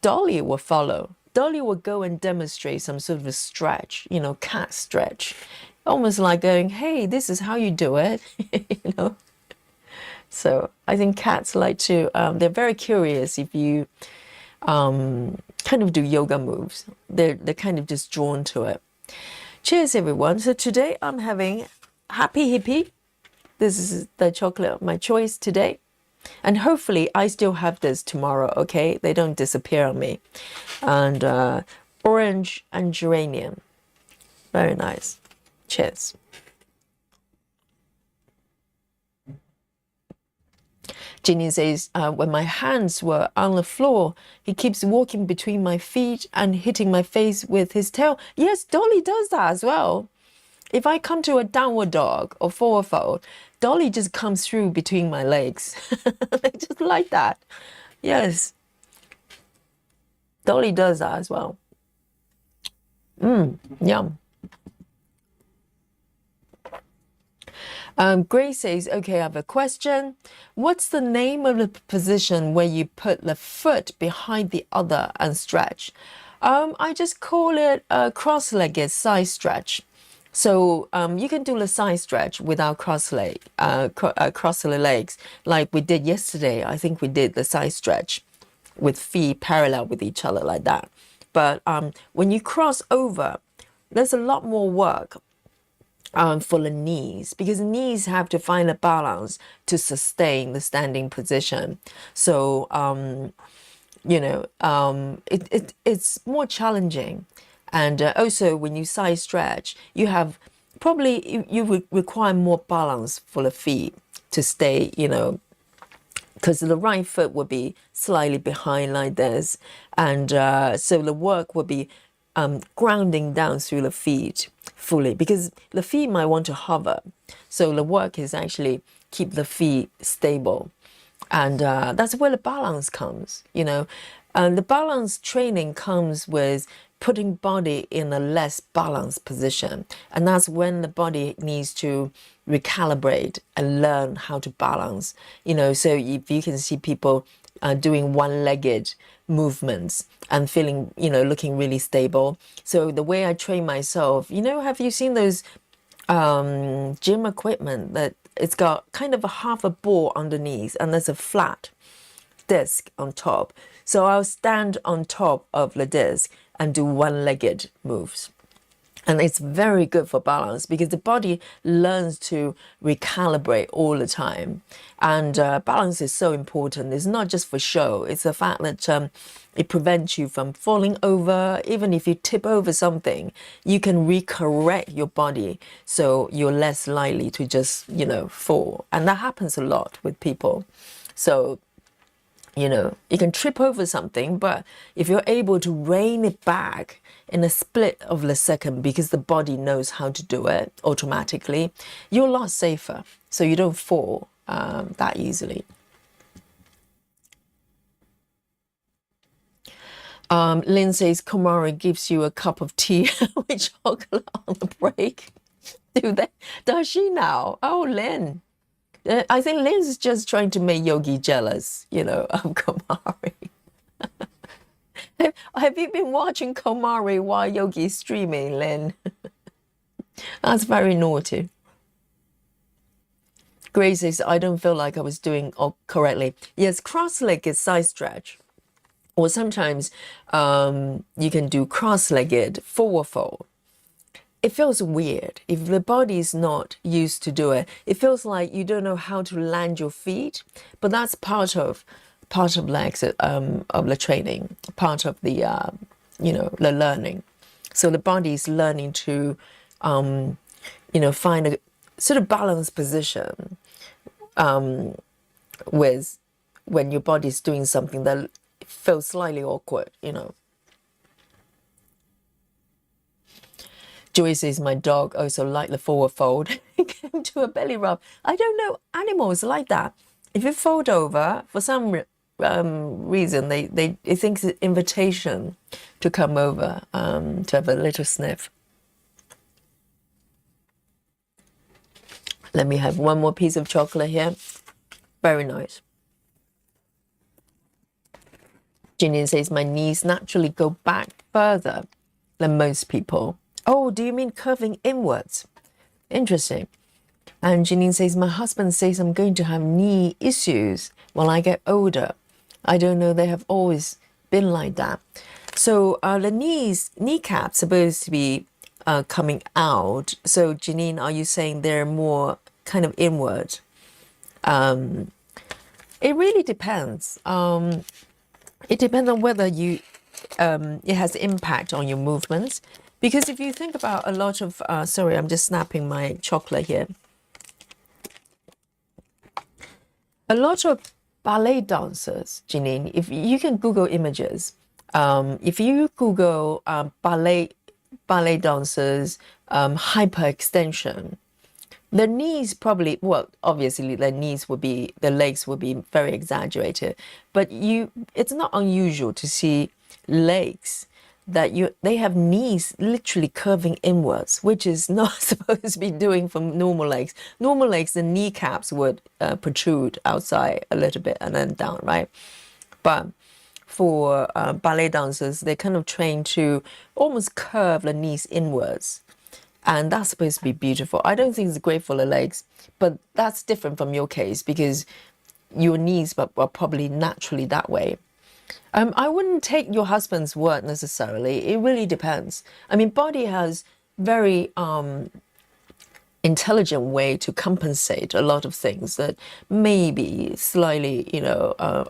A: Dolly will follow. Dolly will go and demonstrate some sort of a stretch, you know, cat stretch. Almost like going, hey, this is how you do it, you know. So I think cats like to, they're very curious if you kind of do yoga moves. They're kind of just drawn to it. Cheers, everyone. So today I'm having Happy Hippie. This is the chocolate of my choice today. And hopefully I still have this tomorrow, okay? They don't disappear on me. And orange and geranium. Very nice. Cheers. Ginny says, when my hands were on the floor, he keeps walking between my feet and hitting my face with his tail. Yes, Dolly does that as well. If I come to a downward dog or forward fold, Dolly just comes through between my legs. Just like that. Yes. Dolly does that as well. Yum. Grace says, okay, I have a question. What's the name of the position where you put the foot behind the other and stretch? I just call it a cross-legged side stretch. So you can do the side stretch without cross the legs like we did yesterday. I think we did the side stretch with feet parallel with each other like that. But when you cross over, there's a lot more work for the knees, because knees have to find a balance to sustain the standing position. So it's more challenging. And also when you side stretch, you have probably you would require more balance for the feet to stay, because the right foot would be slightly behind like this, and so the work would be grounding down through the feet fully, because the feet might want to hover. So the work is actually keep the feet stable, and that's where the balance comes. And the balance training comes with putting body in a less balanced position, and that's when the body needs to recalibrate and learn how to balance. So if you can see people doing one-legged movements and feeling, looking really stable. So the way I train myself, have you seen those gym equipment that it's got kind of a half a ball underneath and there's a flat disc on top? So I'll stand on top of the disc and do one-legged moves. And it's very good for balance, because the body learns to recalibrate all the time. And balance is so important. It's not just for show. It's the fact that it prevents you from falling over. Even if you tip over something, you can recorrect your body so you're less likely to just, fall. And that happens a lot with people. So you can trip over something, but if you're able to rein it back in a split of a second, because the body knows how to do it automatically, you're a lot safer. So you don't fall that easily. Lynn says Kumari gives you a cup of tea with chocolate on the break. Does she now? Oh, Lynn. I think Lynn's just trying to make Yogi jealous, of Komari. Have you been watching Komari while Yogi's streaming, Lynn? That's very naughty. Grace says, I don't feel like I was doing all correctly. Yes, cross-legged side stretch. Or sometimes you can do cross-legged forward fold. It feels weird if the body is not used to do it. It feels like you don't know how to land your feet, but that's part of the training, part of the the learning. So the body is learning to find a sort of balanced position with when your body is doing something that feels slightly awkward. Joyce says, my dog also liked the forward fold. It came to a belly rub. I don't know, animals like that. If you fold over, for some reason, they think it's an invitation to come over, to have a little sniff. Let me have one more piece of chocolate here. Very nice. Janine says, my knees naturally go back further than most people. Oh, do you mean curving inwards? Interesting. And Janine says, my husband says I'm going to have knee issues when I get older. I don't know, they have always been like that. So the kneecaps supposed to be coming out. So Janine, are you saying they're more kind of inward? It really depends. It depends on whether it has impact on your movements. Because if you think about a lot of, sorry, I'm just snapping my chocolate here. A lot of ballet dancers, Janine, if you can Google images, if you Google ballet dancers, hyperextension, their knees probably, well, obviously their legs would be very exaggerated, but it's not unusual to see legs they have knees literally curving inwards, which is not supposed to be doing for normal legs. Normal legs, the kneecaps would protrude outside a little bit and then down, right? But for ballet dancers, they kind of train to almost curve the knees inwards. And that's supposed to be beautiful. I don't think it's great for the legs, but that's different from your case because your knees are probably naturally that way. I wouldn't take your husband's word necessarily. It really depends. I mean, body has very intelligent way to compensate a lot of things that may be slightly,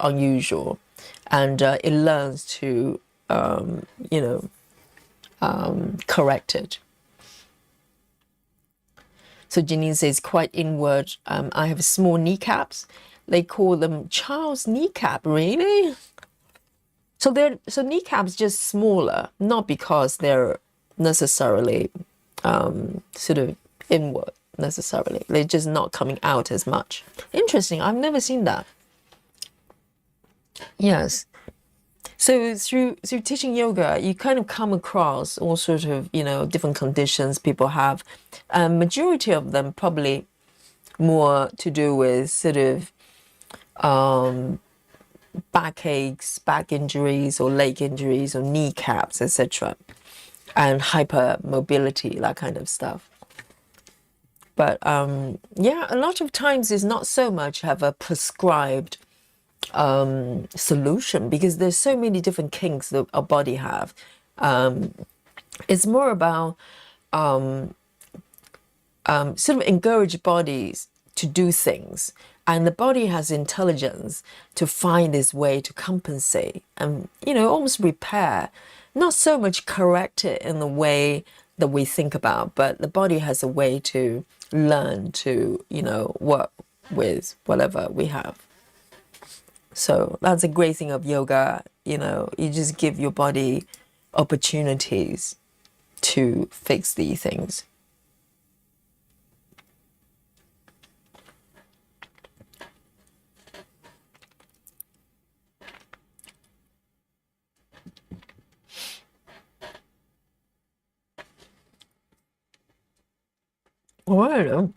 A: unusual, and it learns to, correct it. So Janine says, quite inward. I have small kneecaps. They call them child's kneecap. Really? So kneecaps just smaller, not because they're necessarily sort of inward necessarily. They're just not coming out as much. Interesting. I've never seen that. Yes. So through teaching yoga, you kind of come across all sort of, different conditions people have. Majority of them probably more to do with sort of backaches, back injuries, or leg injuries, or kneecaps, etc., and hypermobility, that kind of stuff. But yeah, a lot of times it's not so much have a prescribed solution, because there's so many different kinks that our body have. It's more about sort of encourage bodies to do things, and the body has intelligence to find this way to compensate and, almost repair, not so much correct it in the way that we think about, but the body has a way to learn to, work with whatever we have. So that's a great thing of yoga. You just give your body opportunities to fix these things. Oh,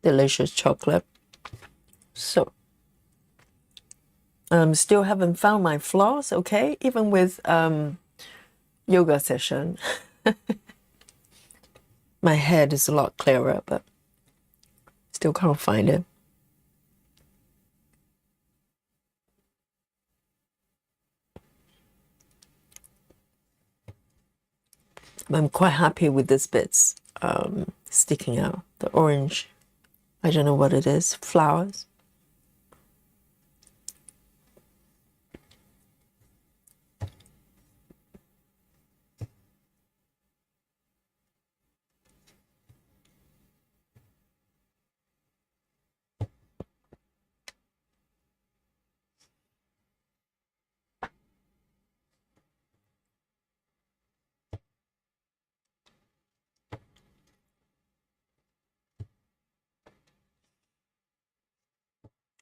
A: delicious chocolate. So still haven't found my flaws, okay? Even with yoga session. My head is a lot clearer, but still can't find it. I'm quite happy with these bits sticking out. The orange, I don't know what it is, flowers.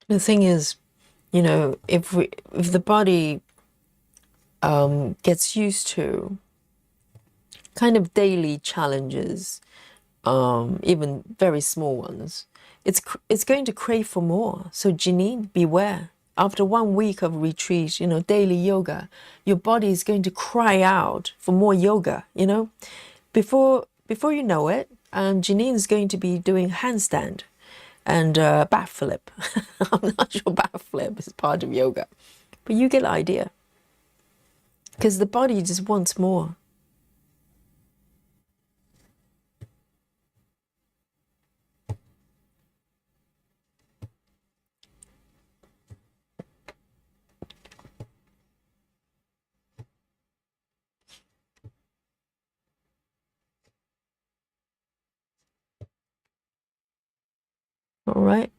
A: The thing is, if the body gets used to kind of daily challenges, even very small ones, it's going to crave for more. So Janine, beware. After 1 week of retreat, daily yoga, your body is going to cry out for more yoga. Before you know it, Janine is going to be doing handstand and back flip. I'm not sure back flip is part of yoga, but you get the idea. Because the body just wants more. All right.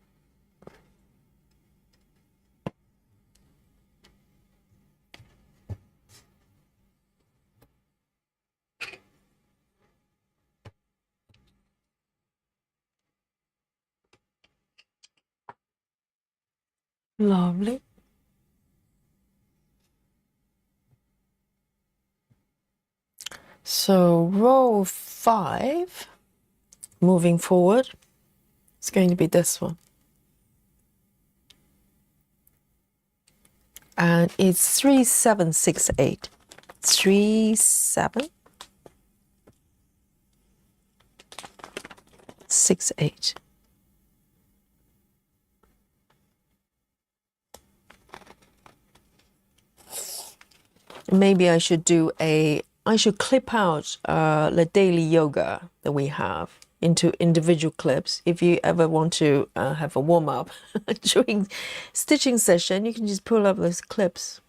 A: Lovely. So row 5, moving forward, it's going to be this one. And it's 3768. 3768. Maybe I should clip out the daily yoga that we have into individual clips. If you ever want to have a warm-up during stitching session, you can just pull up those clips.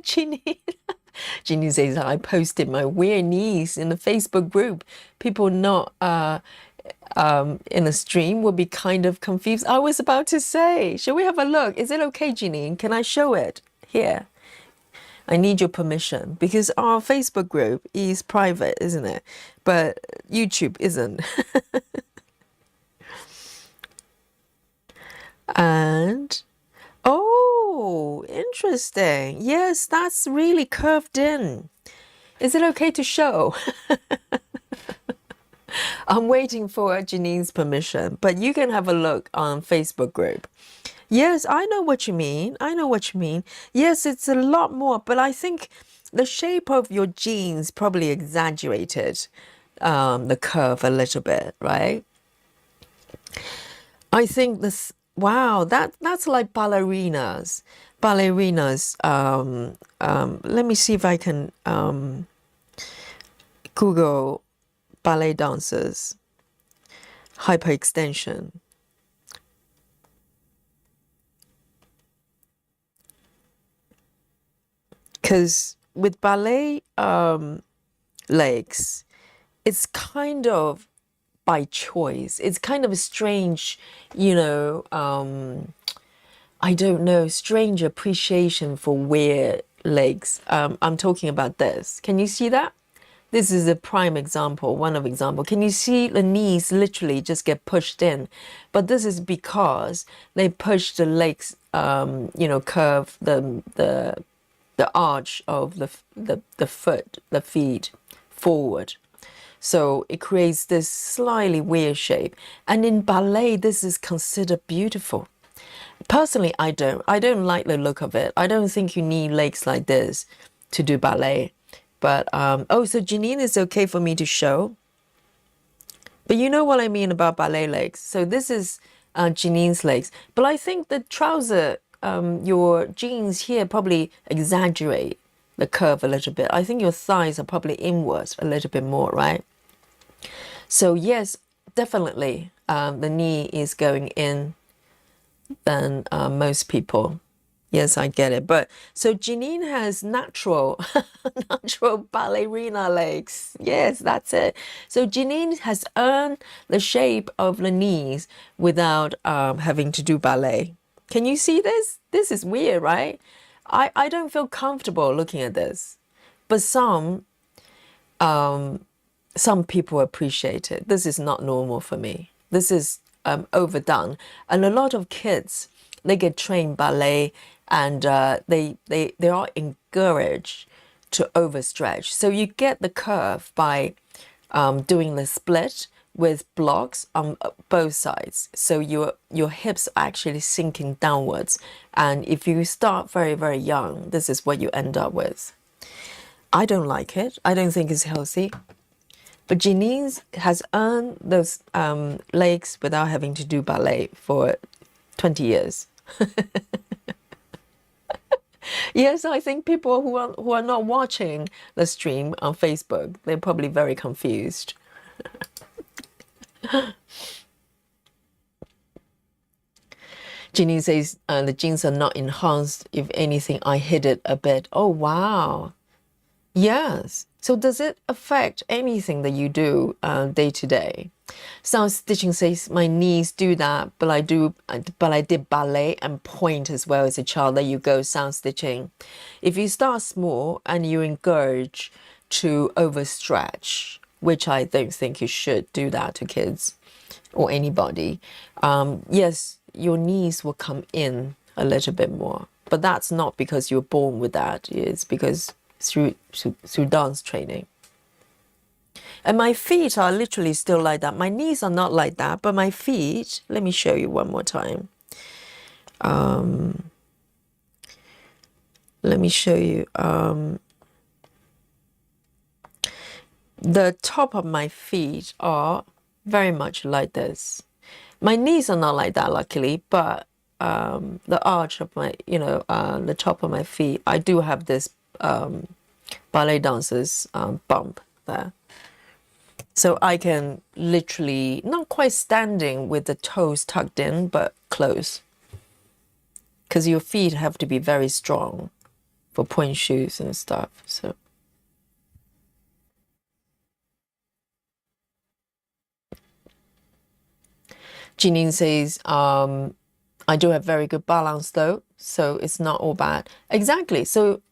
A: Jeannie. Jeannie says, I posted my weird knees in the Facebook group. People not in the stream will be kind of confused. I was about to say, shall we have a look? Is it okay, Jeannie? Can I show it here? I need your permission because our Facebook group is private, isn't it? But YouTube isn't. And oh, interesting. Yes, that's really curved in. Is it okay to show? I'm waiting for Janine's permission, but you can have a look on Facebook group. Yes, I know what you mean. I know what you mean. Yes, it's a lot more, but I think the shape of your jeans probably exaggerated the curve a little bit, right? I think this, wow, that's like ballerinas. Ballerinas, let me see if I can Google ballet dancers, hyperextension. Because with ballet legs, it's kind of by choice. It's kind of a strange, you know, I don't know, strange appreciation for weird legs. I'm talking about this. Can you see that? This is a prime example, one of example. Can you see the knees literally just get pushed in? But this is because they push the legs, you know, curve the arch of the foot, the feet forward. So it creates this slightly weird shape. And in ballet, this is considered beautiful. Personally, I don't like the look of it. I don't think you need legs like this to do ballet. But, oh, so Janine is okay for me to show. But you know what I mean about ballet legs. So this is Janine's legs. But I think the trouser, your jeans here probably exaggerate the curve a little bit. I think your thighs are probably inwards a little bit more, right? So yes, definitely the knee is going in than most people. Yes, I get it. But so Janine has natural ballerina legs. Yes, that's it. So Janine has earned the shape of the knees without having to do ballet. Can you see this? This is weird, right? I don't feel comfortable looking at this. But some people appreciate it. This is not normal for me. This is overdone. And a lot of kids, they get trained ballet and they are encouraged to overstretch. So you get the curve by doing the split with blocks on both sides. So your hips are actually sinking downwards. And if you start very, very young, this is what you end up with. I don't like it. I don't think it's healthy. But Janine has earned those legs without having to do ballet for 20 years. Yes, I think people who are not watching the stream on Facebook, they're probably very confused. Janine says the jeans are not enhanced. If anything, I hid it a bit. Oh, wow. Yes. So does it affect anything that you do day to day? Sound Stitching says my knees do that, but I did ballet and point as well as a child. There you go, Sound Stitching. If you start small and you encourage to overstretch, which I don't think you should do that to kids or anybody, yes, your knees will come in a little bit more. But that's not because you're born with that. It's because through dance training. And my feet are literally still like that. My knees are not like that, but my feet, let me show you one more time. Let me show you. The top of my feet are very much like this. My knees are not like that, luckily, but the arch of my, the top of my feet, I do have this ballet dancers bump there. So I can literally, not quite standing with the toes tucked in, but close. Because your feet have to be very strong for point shoes and stuff. So Janine says, I do have very good balance though, so it's not all bad. Exactly. So,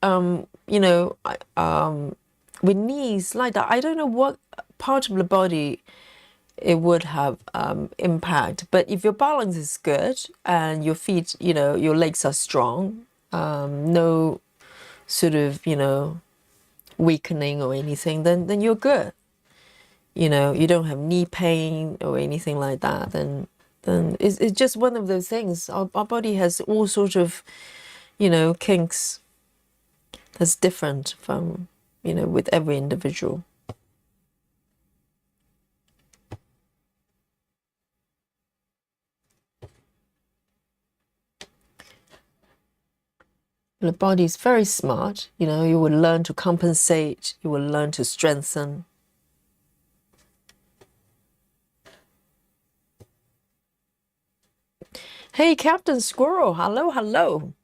A: with knees like that, I don't know what part of the body it would have impact, but if your balance is good and your feet, your legs are strong, no sort of, weakening or anything, then you're good. You don't have knee pain or anything like that, then it's just one of those things. Our body has all sorts of, kinks that's different from, with every individual. The body is very smart. You will learn to compensate. You will learn to strengthen. Hey, Captain Squirrel. Hello, hello.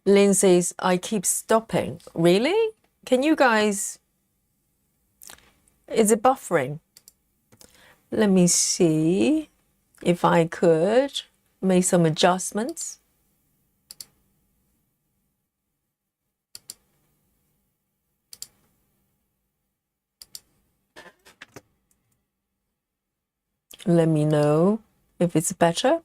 A: Lynn says, I keep stopping. Really? Can you guys... Is it buffering? Let me see if I could make some adjustments. Let me know if it's better.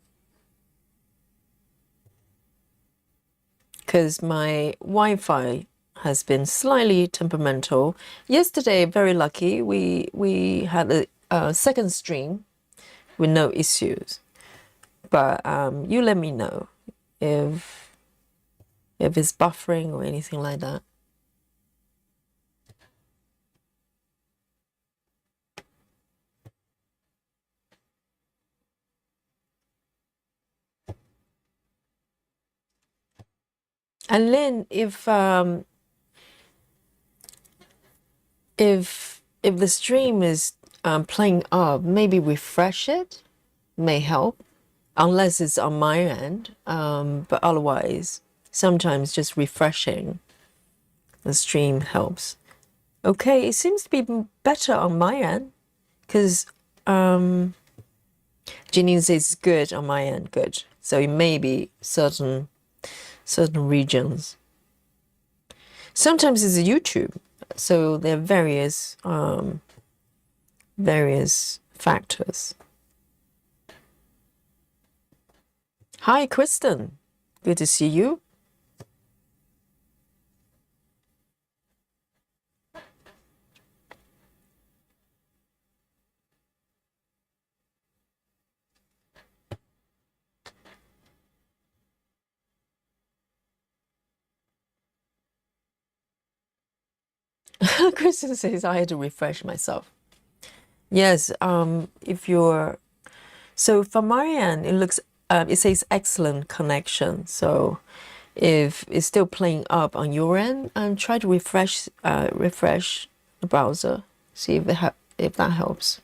A: Because my Wi-Fi has been slightly temperamental. Yesterday, very lucky, we had a second stream with no issues. But you let me know if it's buffering or anything like that. And Lynn, if the stream is playing up, maybe refresh it, may help, unless it's on my end. But otherwise, sometimes just refreshing the stream helps. Okay, it seems to be better on my end, because Janine says good on my end, good. So it may be certain regions. Sometimes it's YouTube, so there are various factors. Hi, Kristen. Good to see you. Kristen says I had to refresh myself. Yes, if you're... So from my end, it looks... it says excellent connection. So if it's still playing up on your end, try to refresh the browser. See if that helps.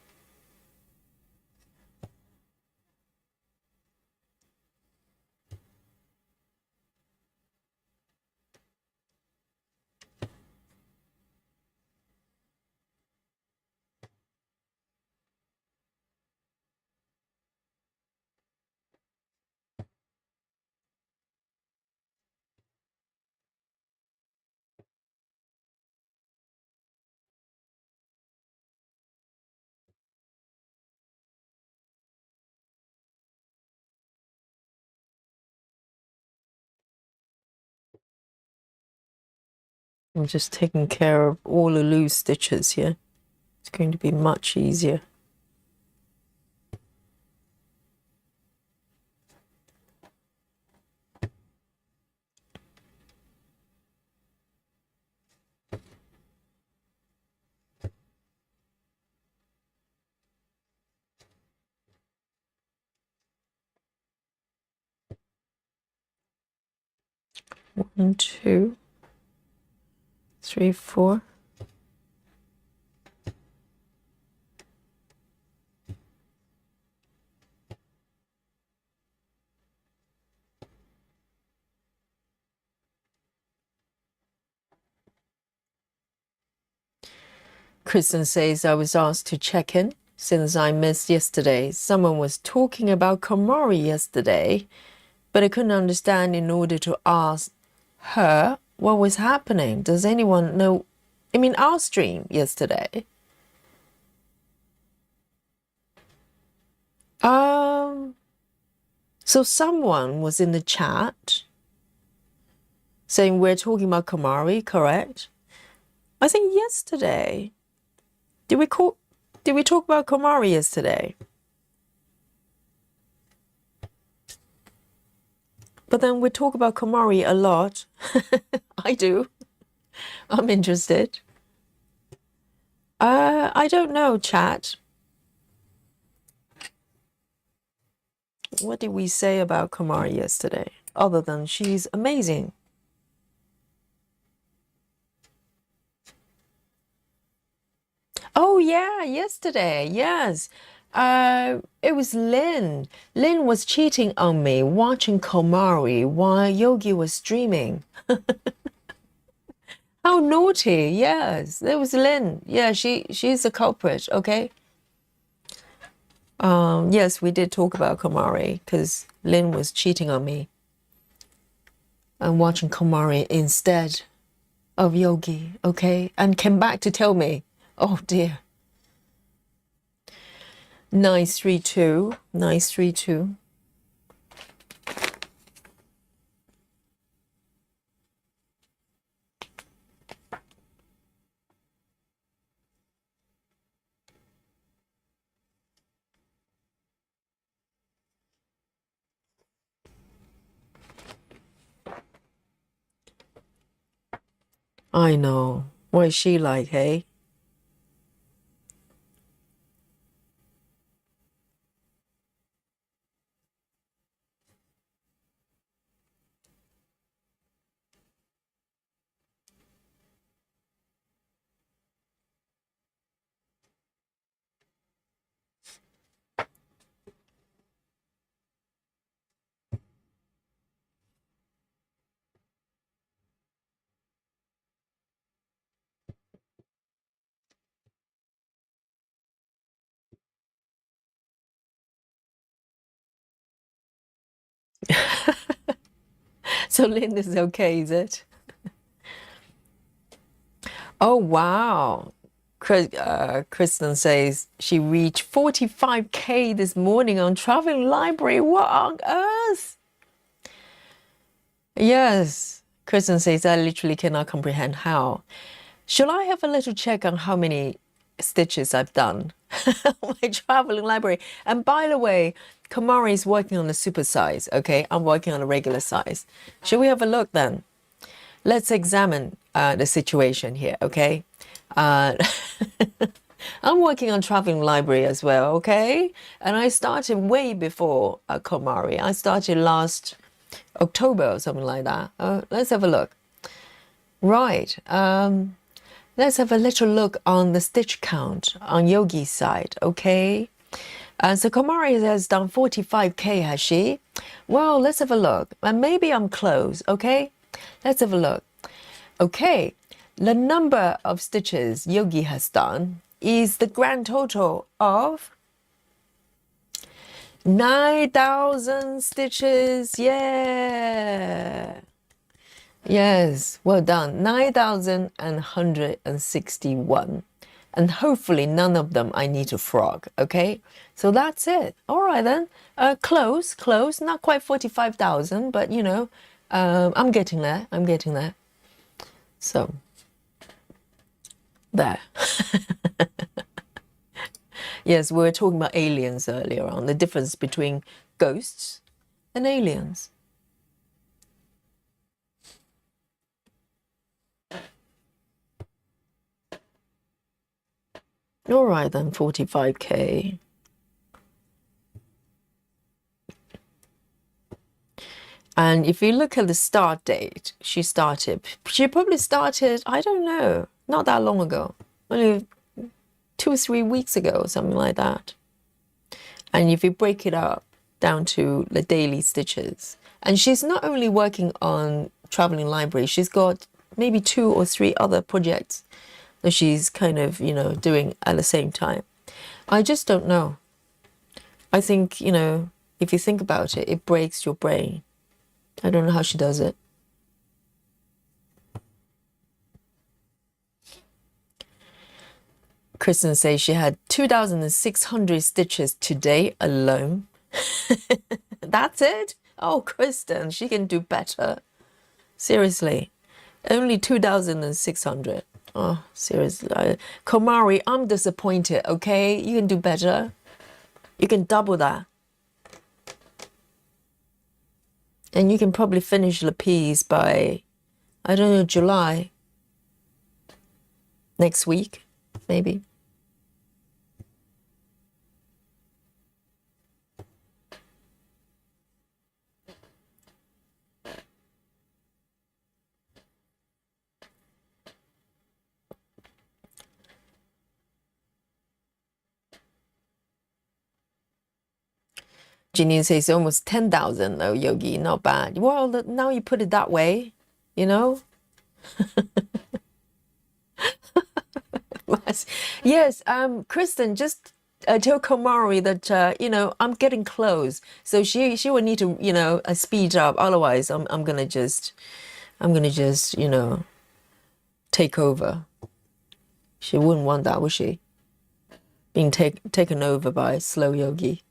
A: I'm just taking care of all the loose stitches here. It's going to be much easier. 1, 2, 3, 4. Kristen says, I was asked to check in since I missed yesterday. Someone was talking about Komari yesterday, but I couldn't understand in order to ask her what was happening. Does anyone know? I mean, our stream yesterday. So someone was in the chat saying we're talking about Komari, correct? I think yesterday. Did we talk about Komari yesterday? But then we talk about Komari a lot. I do. I'm interested. I don't know, chat. What did we say about Komari yesterday? Other than she's amazing. Oh yeah, yesterday, yes. It was Lynn. Lynn was cheating on me, watching Komari while Yogi was streaming. How naughty, yes. It was Lynn. Yeah, she's the culprit, okay? Yes, we did talk about Komari because Lynn was cheating on me and watching Komari instead of Yogi, okay? And came back to tell me, oh dear. 932, 932. I know. What is she like, hey? So Lynn is okay, is it? Oh, wow. Kristen says she reached 45K this morning on Traveling Library. What on earth? Yes. Kristen says, I literally cannot comprehend how. Shall I have a little check on how many stitches I've done on my Traveling Library? And by the way, Komari is working on the super size, okay? I'm working on a regular size. Shall we have a look then? Let's examine the situation here, okay? I'm working on Traveling Library as well, okay? And I started way before Komari. I started last October or something like that. Let's have a look. Right. Let's have a little look on the stitch count on Yogi's side, okay? So Komari has done 45K, has she? Well, let's have a look. And maybe I'm close, okay? Let's have a look. Okay, the number of stitches Yogi has done is the grand total of 9,000 stitches. Yeah. Yes, well done. 9,161. And hopefully none of them I need to frog, okay? So that's it. All right then. Close, not quite 45,000, but you know, I'm getting there. So, there. Yes, we were talking about aliens earlier on, the difference between ghosts and aliens. All right then, 45K. And if you look at the start date, she probably started, I don't know, not that long ago, only 2 or 3 weeks ago, or something like that. And if you break it up down to the daily stitches, and she's not only working on traveling library, she's got maybe 2 or 3 other projects that she's kind of, you know, doing at the same time. I just don't know. I think, you know, if you think about it, it breaks your brain. I don't know how she does it. Kristen says she had 2,600 stitches today alone. That's it? Oh, Kristen, she can do better. Seriously. Only 2,600. Oh, seriously. Komari, I'm disappointed, okay? You can do better. You can double that. And you can probably finish the piece by, I don't know, July. Next week, maybe. Janine says almost 10,000 though, Yogi, not bad. Well, now you put it that way, you know? Yes, Kristen, just tell Komari that, you know, I'm getting close. So she will need to, you know, speed up. Otherwise, I'm gonna just, you know, take over. She wouldn't want that, would she? Being taken over by Slow Yogi.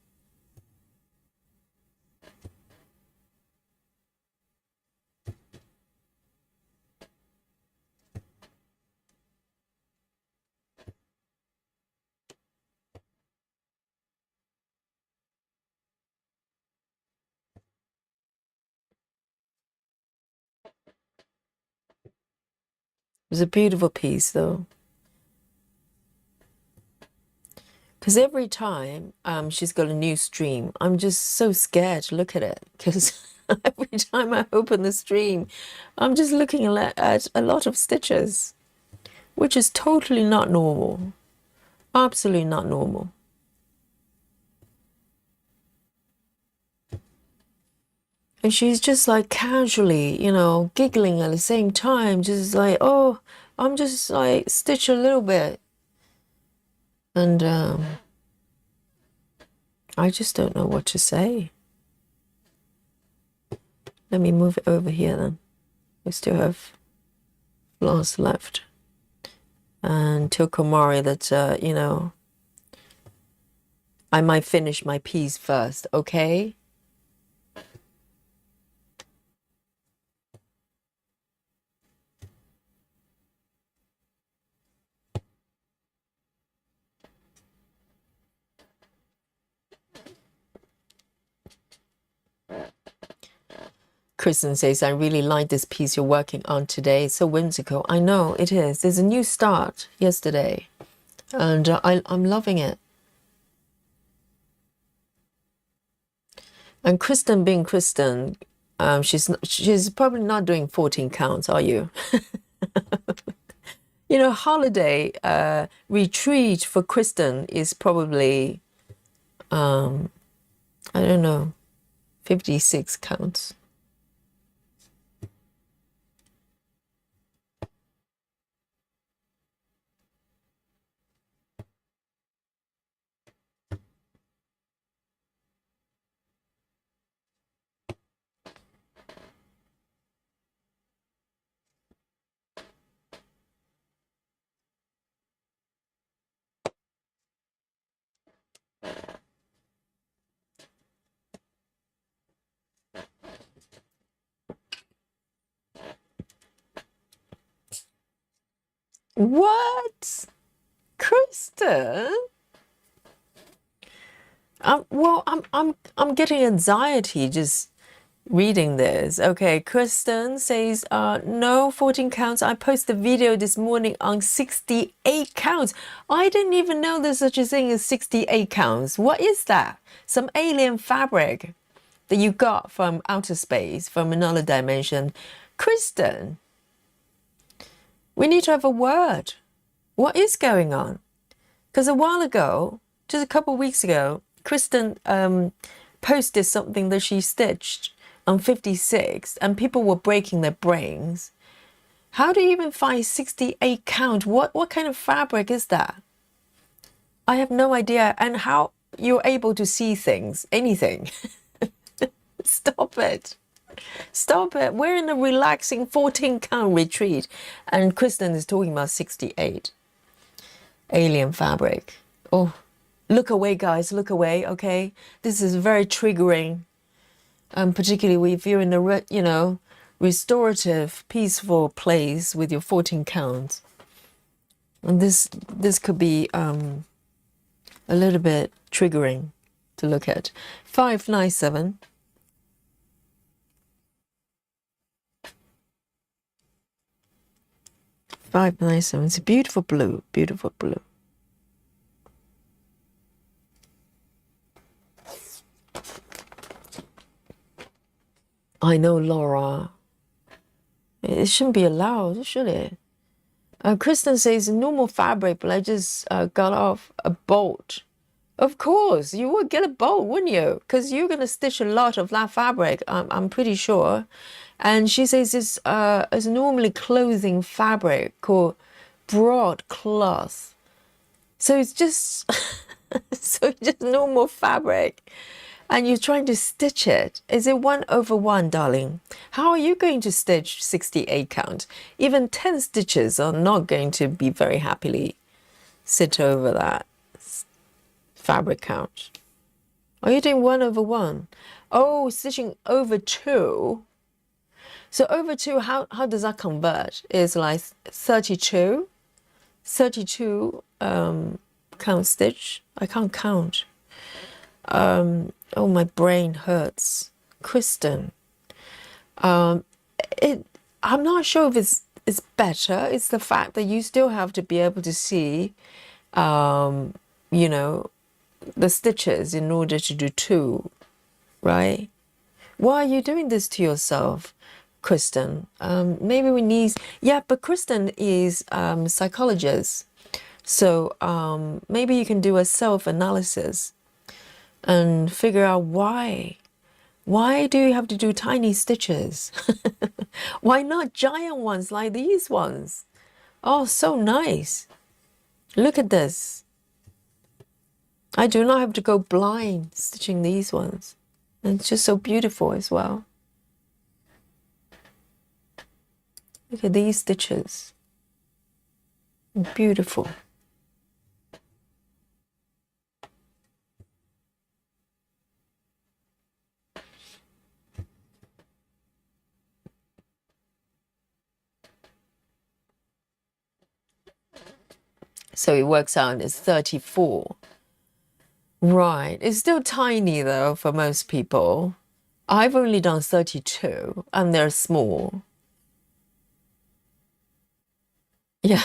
A: It was a beautiful piece, though. Because every time she's got a new stream, I'm just so scared to look at it. Because every time I open the stream, I'm just looking at a lot of stitches, which is totally not normal. Absolutely not normal. And she's just like casually, you know, giggling at the same time, just like, oh, I'm just like stitch a little bit. And I just don't know what to say. Let me move it over here then. We still have floss left. And tell Komari that, you know, I might finish my piece first, okay? Kristen says, I really like this piece you're working on today. It's so whimsical. I know, it is. There's a new start yesterday. And I'm loving it. And Kristen being Kristen, she's probably not doing 14 counts, are you? You know, holiday retreat for Kristen is probably, I don't know, 56 counts. What? Kristen? Well, I'm getting anxiety just reading this. Okay, Kristen says, no 14 counts. I posted a video this morning on 68 counts. I didn't even know there's such a thing as 68 counts. What is that? Some alien fabric. that you got from outer space, from another dimension. Kristen, we need to have a word. What is going on? Because a while ago, just a couple of weeks ago, Kristen posted something that she stitched on 56 and people were breaking their brains. How do you even find 68 count? What kind of fabric is that? I have no idea. And how you're able to see things, anything. Stop it. Stop it. We're in a relaxing 14 count retreat and Kristen is talking about 68. Alien fabric. Oh, look away, guys. Look away, okay? This is very triggering. Particularly if you're in a, restorative, peaceful place with your 14 counts. And this could be a little bit triggering to look at. 597. It's a beautiful blue, beautiful blue. I know, Laura. It shouldn't be allowed, should it? Kristen says normal fabric, but I just got off a bolt. Of course, you would get a bolt, wouldn't you? Because you're going to stitch a lot of that fabric, I'm pretty sure. And she says it's normally clothing fabric called broadcloth. So it's just normal fabric. And you're trying to stitch it. Is it 1/1, darling? How are you going to stitch 68 count? Even 10 stitches are not going to be very happily sit over that fabric count. Are you doing 1/1? Oh, stitching over 2. So over 2, how does that convert? Is like 32 count stitch. I can't count. Oh, my brain hurts. Kristen. I'm not sure if it's better. It's the fact that you still have to be able to see, the stitches in order to do 2, right? Why are you doing this to yourself, Kristen? Maybe we need... Yeah, but Kristen is a psychologist. So maybe you can do a self-analysis and figure out why. Why do you have to do tiny stitches? Why not giant ones like these ones? Oh, so nice. Look at this. I do not have to go blind stitching these ones. And it's just so beautiful as well. Look at these stitches. Beautiful. So it works out as 34. Right. It's still tiny though for most people. I've only done 32 and they're small. Yeah.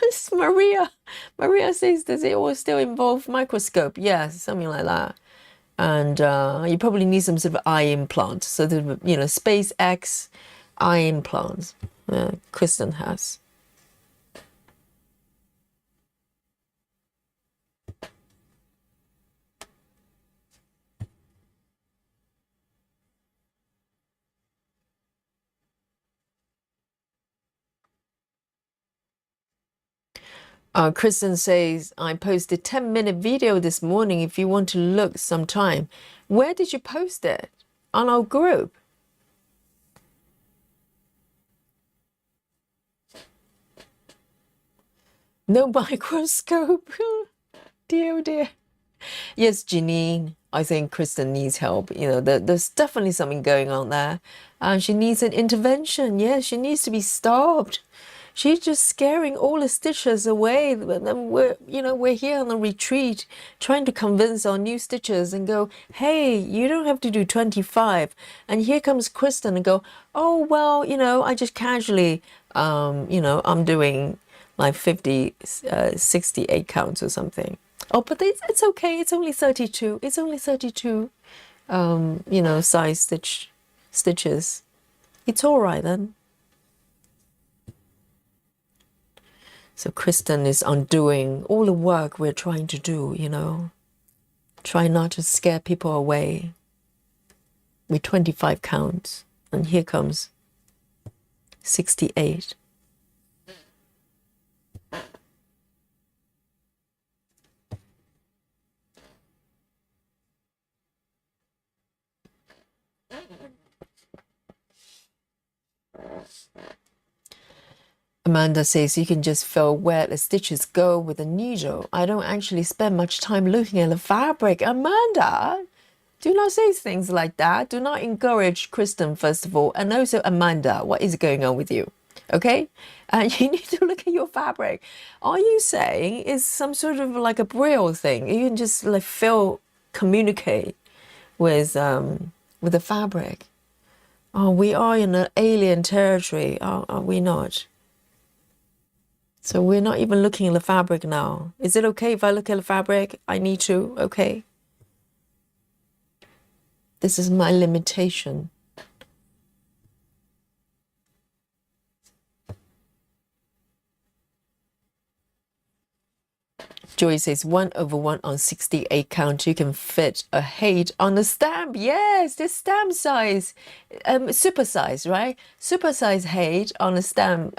A: It's Maria. Maria says, does it all still involve microscope? Yes, something like that. And you probably need some sort of eye implant. So the SpaceX eye implants Kristen has. Kristen says, I posted 10-minute video this morning if you want to look sometime. Where did you post it? On our group? No microscope. Dear, oh dear. Yes, Janine, I think Kristen needs help. There's definitely something going on there. And she needs an intervention. Yes, she needs to be stopped. She's just scaring all the stitchers away. But then we're here on a retreat trying to convince our new stitchers and go, hey, you don't have to do 25. And here comes Kristen and go, oh, well, I just casually, I'm doing like 50, 68 counts or something. Oh, but it's okay. It's only 32. It's only 32. you know, size stitches, it's all right then. So Kristen is undoing all the work we're trying to do, you know. Try not to scare people away with 25 counts. And here comes 68. Amanda says you can just feel where the stitches go with a needle. I don't actually spend much time looking at the fabric. Amanda, do not say things like that. Do not encourage Kristen, first of all. And also, Amanda, what is going on with you? Okay? You need to look at your fabric. Are you saying it's some sort of like a braille thing? You can just like communicate with the fabric. Oh, we are in an alien territory, are we not? So we're not even looking at the fabric now. Is it okay if I look at the fabric? I need to, okay? This is my limitation. Joy says 1/1 on 68 count. You can fit a height on the stamp. Yes, this stamp size, super size, right? Super size height on a stamp,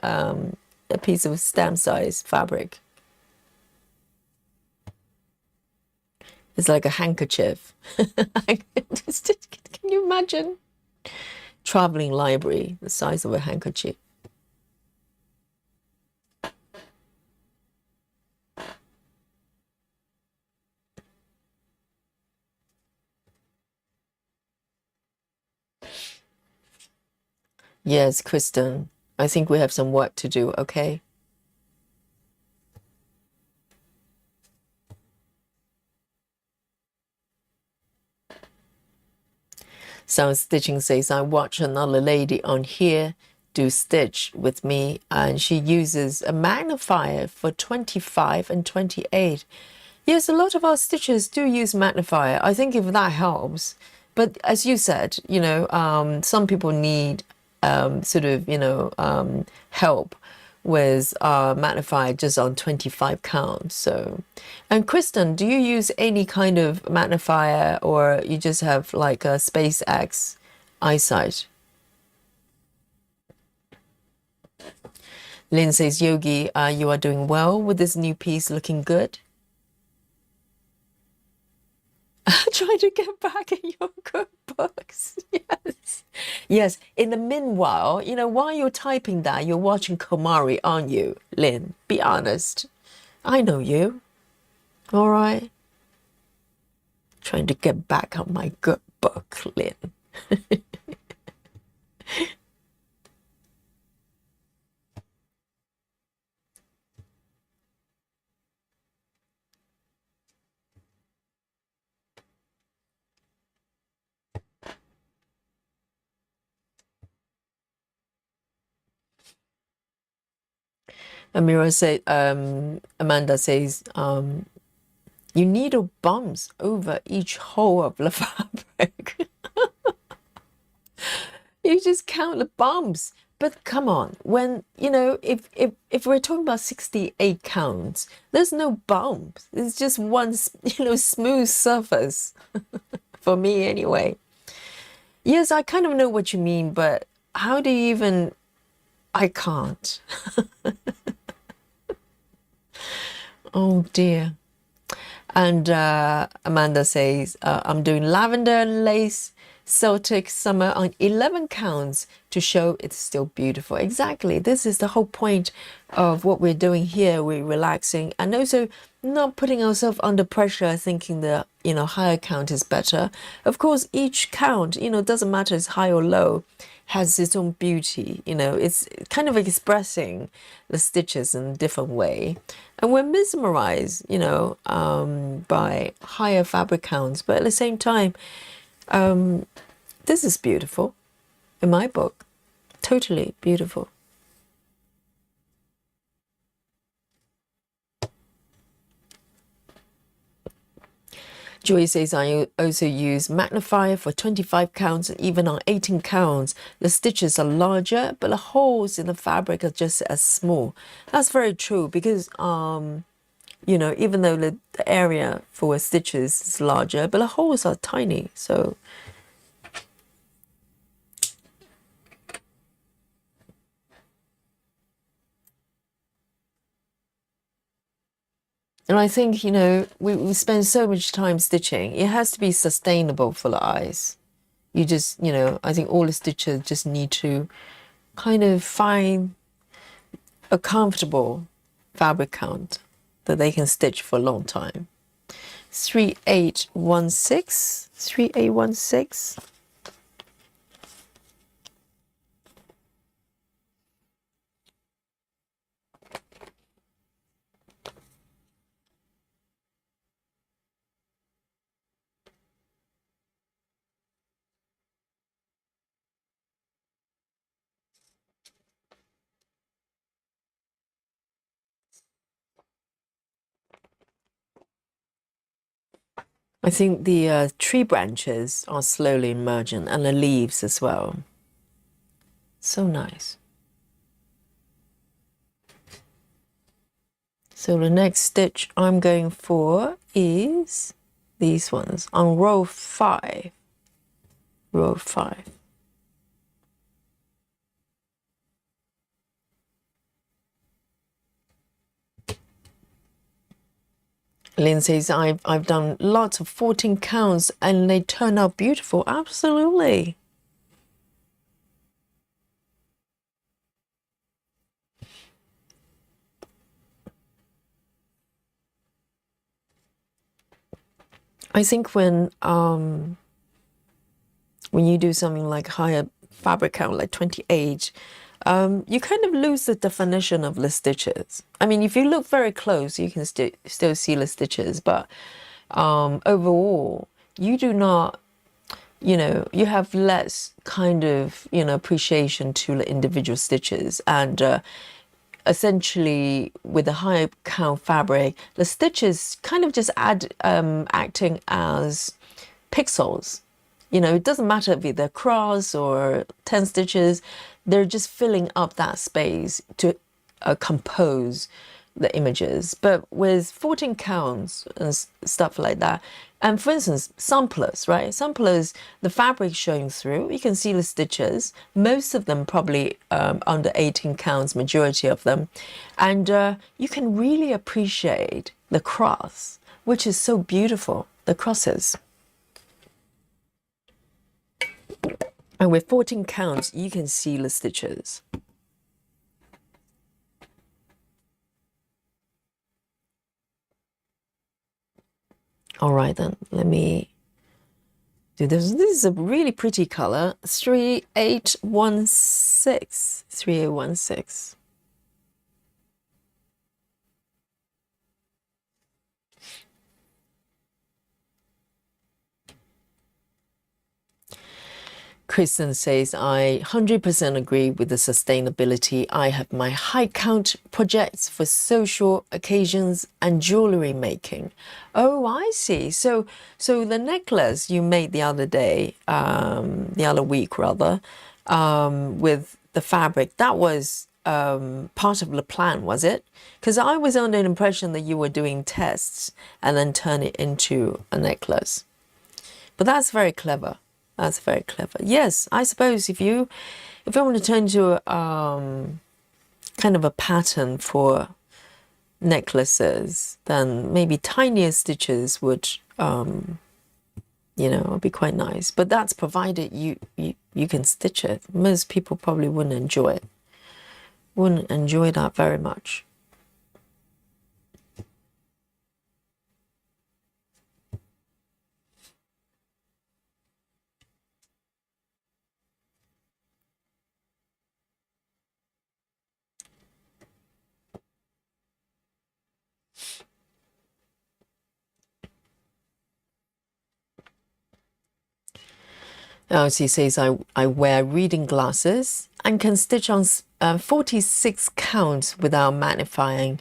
A: a piece of stamp size fabric. It's like a handkerchief. Can you imagine? Traveling library, the size of a handkerchief. Yes, Kristen, I think we have some work to do, okay? Sound Stitching says, I watch another lady on here do stitch with me, and she uses a magnifier for 25 and 28. Yes, a lot of our stitchers do use magnifier. I think if that helps. But as you said, you know, some people need sort of, you know, help with magnifier just on 25 counts. So, and Kristen, do you use any kind of magnifier, or you just have like a SpaceX eyesight? Lynn says, Yogi, you are doing well with this new piece, looking good. Try to get back in your cookbooks. Yes. Yes. In the meanwhile, you know, while you're typing that, you're watching Komari, aren't you, Lynn? Be honest. I know you. All right. Trying to get back on my good book, Lynn. Amanda says, you needle bumps over each hole of the fabric. You just count the bumps. But come on, when, you know, if we're talking about 68 counts, there's no bumps. It's just one, you know, smooth surface. For me anyway. Yes, I kind of know what you mean, but how do you even... I can't. Oh dear. And Amanda says, I'm doing lavender and lace Celtic summer on 11 counts to show it's still beautiful. Exactly. This is the whole point of what we're doing here. We're relaxing and also not putting ourselves under pressure, thinking that, you know, higher count is better. Of course, each count, you know, doesn't matter it's high or low, has its own beauty. You know, it's kind of expressing the stitches in a different way. And we're mesmerized, you know, by higher fabric counts. But at the same time, this is beautiful in my book. Totally beautiful. Joy says, I also use magnifier for 25 counts, and even on 18 counts, the stitches are larger, but the holes in the fabric are just as small. That's very true because, you know, even though the area for stitches is larger, but the holes are tiny. So, and I think, you know, we spend so much time stitching. It has to be sustainable for the eyes. You just, you know, I think all the stitchers just need to kind of find a comfortable fabric count that they can stitch for a long time. 3816, 3816. I think the tree branches are slowly emerging and the leaves as well. So nice. So the next stitch I'm going for is these ones on row 5. Row 5. Lynn says, I've done lots of 14 counts and they turn out beautiful. Absolutely. I think when you do something like higher fabric count, like 28, you kind of lose the definition of the stitches. I mean, if you look very close, you can still see the stitches, but overall, you do not, you know, you have less kind of, you know, appreciation to the individual stitches. And essentially, with the higher count fabric, the stitches kind of just acting as pixels. You know, it doesn't matter if they're cross or 10 stitches, they're just filling up that space to compose the images. But with 14 counts and stuff like that, and for instance, samplers, right? Samplers, the fabric showing through, you can see the stitches, most of them probably under 18 counts, majority of them. And you can really appreciate the cross, which is so beautiful, the crosses. And with 14 counts, you can see the stitches. All right, then, let me do this. This is a really pretty color, 3816, 3816. Kristen says, I 100% agree with the sustainability. I have my high count projects for social occasions and jewelry making. Oh, I see. So the necklace you made the other day, the other week rather, with the fabric, that was part of the plan, was it? Because I was under the impression that you were doing tests and then turn it into a necklace. But that's very clever. That's very clever. Yes, I suppose if you want to turn into a kind of a pattern for necklaces, then maybe tinier stitches would, you know, be quite nice. But that's provided you can stitch it. Most people probably wouldn't enjoy it. Wouldn't enjoy that very much. She says, I wear reading glasses and can stitch on 46 counts without magnifying.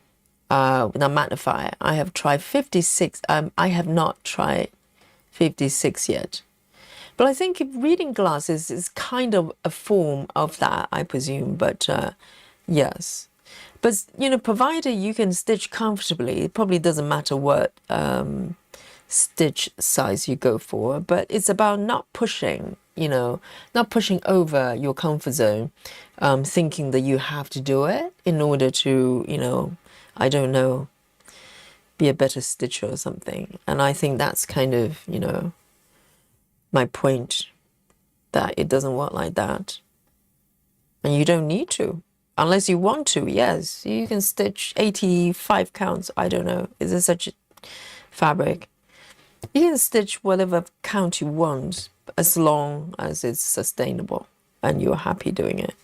A: Without magnifier. I have tried 56. I have not tried 56 yet. But I think if reading glasses is kind of a form of that, I presume. But yes. But, you know, provided you can stitch comfortably, it probably doesn't matter what stitch size you go for. But it's about not pushing, you know, not pushing over your comfort zone, thinking that you have to do it in order to, you know, I don't know, be a better stitcher or something. And I think that's kind of, you know, my point, that it doesn't work like that. And you don't need to. Unless you want to, yes. You can stitch 85 counts. I don't know. Is there such a fabric? You can stitch whatever count you want as long as it's sustainable and you're happy doing it.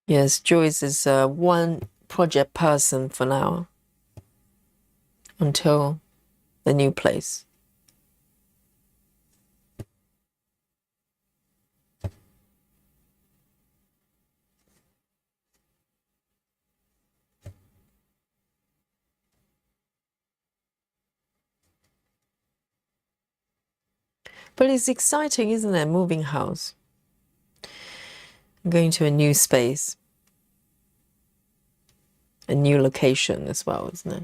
A: Yes, Joyce is one project person for now until the new place. But it's exciting, isn't it? Moving house. Going to a new space. A new location as well, isn't it?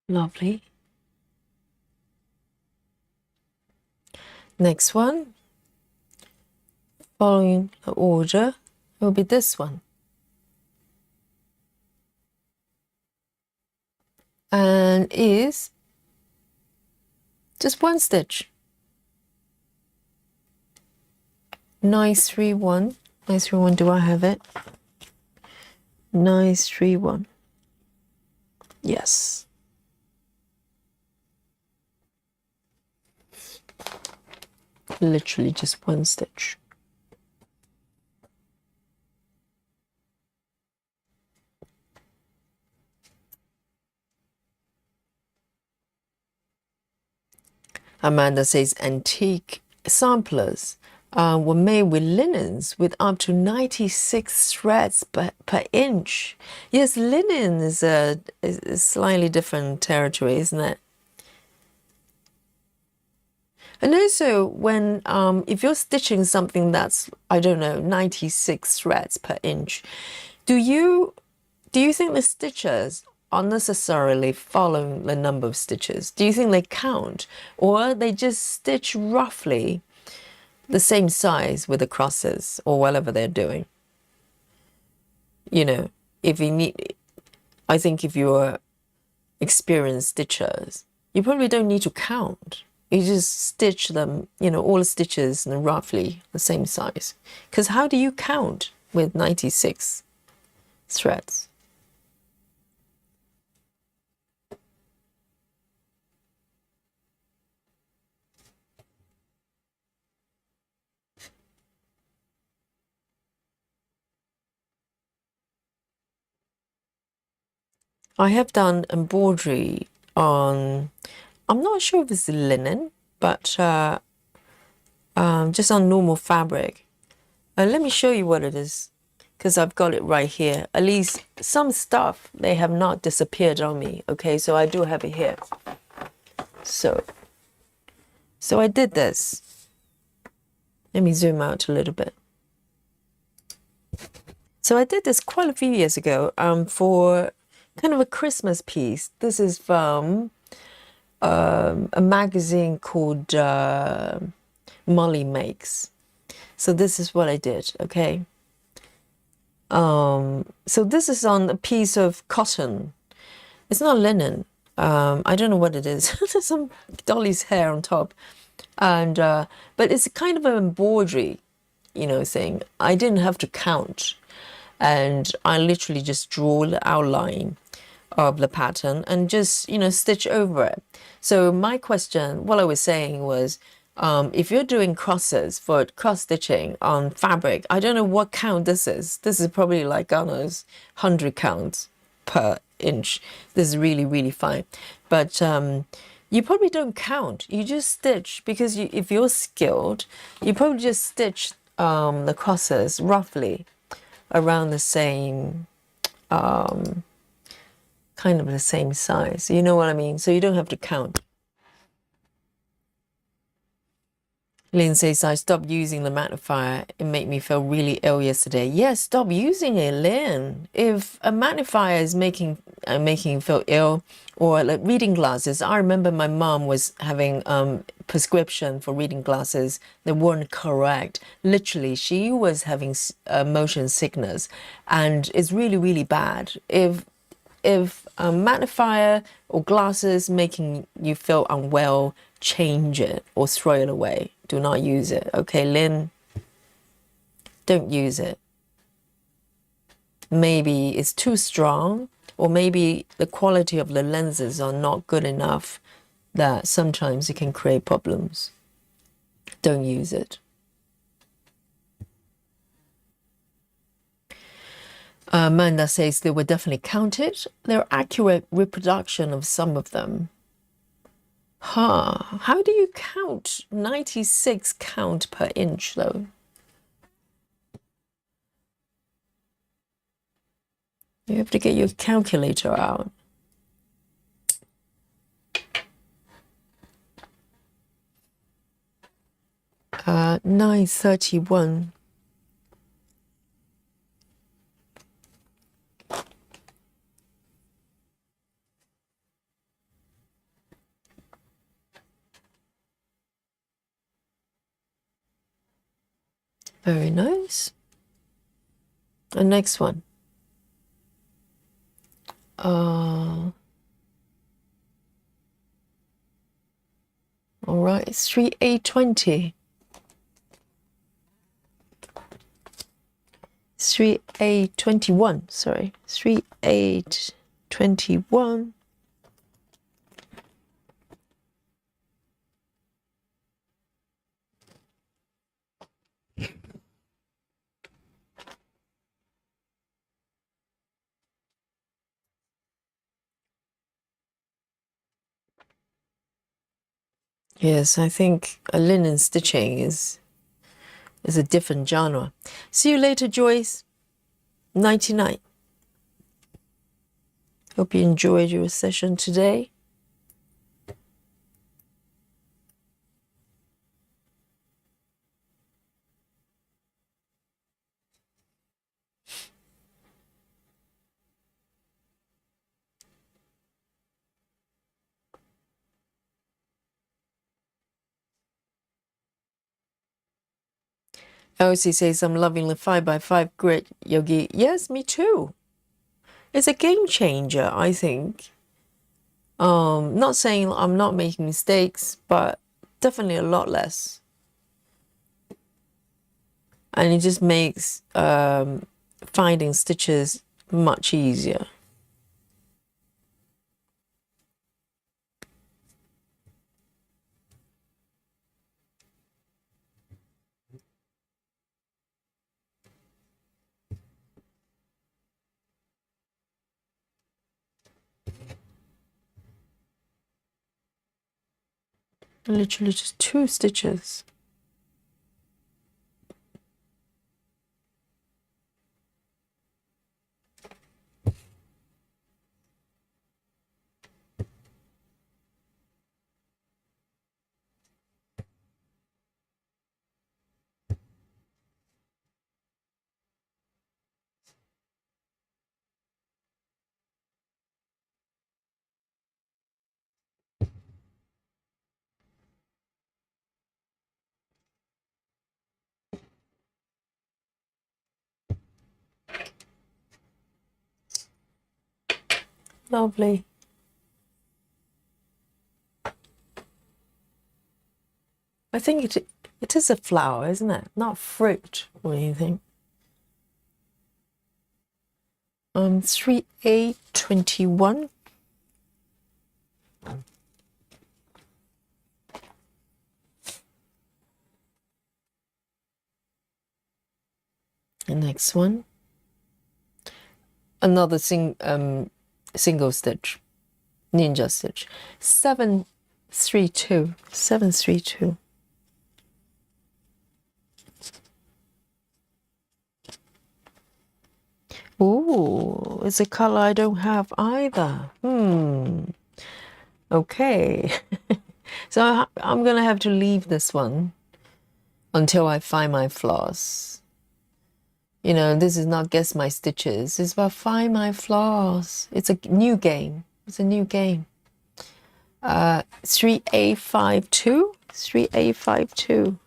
A: Lovely. Next one, following the order, will be this one. And is just one stitch. 931. 931, do I have it? 931. Yes. Literally just one stitch. Amanda says antique samplers were made with linens with up to 96 threads per inch. Yes, linen is a slightly different territory, isn't it? And also, when if you're stitching something that's, I don't know, 96 threads per inch, do you think the stitches are necessarily following the number of stitches? Do you think they count, or they just stitch roughly the same size with the crosses or whatever they're doing? You know, if you need, I think if you're experienced stitchers, you probably don't need to count. You just stitch them, you know, all the stitches in roughly the same size. Because how do you count with 96 threads? I have done embroidery on, I'm not sure if it's linen, but just on normal fabric. Let me show you what it is, because I've got it right here. At least some stuff, they have not disappeared on me. Okay, so I do have it here. So I did this. Let me zoom out a little bit. So I did this quite a few years ago for kind of a Christmas piece. This is from a magazine called Molly Makes. So this is what I did, okay? So this is on a piece of cotton. It's not linen. I don't know what it is. There's some dolly's hair on top. And but it's kind of an embroidery, you know, thing. I didn't have to count. And I literally just draw the outline of the pattern and just, you know, stitch over it. So my question, what I was saying was, if you're doing crosses for cross stitching on fabric, I don't know what count this is. This is probably like, I don't know, 100 counts per inch. This is really, really fine. But you probably don't count. You just stitch because if you're skilled, you probably just stitch the crosses roughly around the same, kind of the same size. You know what I mean? So you don't have to count. Lynn says, I stopped using the magnifier. It made me feel really ill yesterday. Yes, stop using it, Lynn. If a magnifier is making you feel ill, or like reading glasses, I remember my mom was having prescription for reading glasses that weren't correct. Literally, she was having motion sickness, and it's really, really bad. If a magnifier or glasses making you feel unwell, change it or throw it away. Do not use it. Okay, Lynn, don't use it. Maybe it's too strong, or maybe the quality of the lenses are not good enough that sometimes it can create problems. Don't use it. Amanda says they were definitely counted. They're accurate reproduction of some of them. Huh. How do you count 96 count per inch though? You have to get your calculator out. Uh, 931. Very nice. The next one. All right, 3820. 3821, sorry. 3821. Yes, I think a linen stitching is a different genre. See you later, Joyce. 99. Hope you enjoyed your session today. Elsie says, I'm loving the 5x5 grid, Yogi. Yes, me too. It's a game changer, I think. Not saying I'm not making mistakes, but definitely a lot less. And it just makes finding stitches much easier. Literally just 2 stitches. Lovely. I think it is a flower, isn't it? Not fruit or anything. 3A21. The next one, another single stitch, ninja stitch, 732, 732. Ooh, it's a color I don't have either. Okay. So I'm gonna have to leave this one until I find my floss. You know, this is not guess my stitches. It's about find my floss. It's a new game. It's a new game. 3A52. 3A52.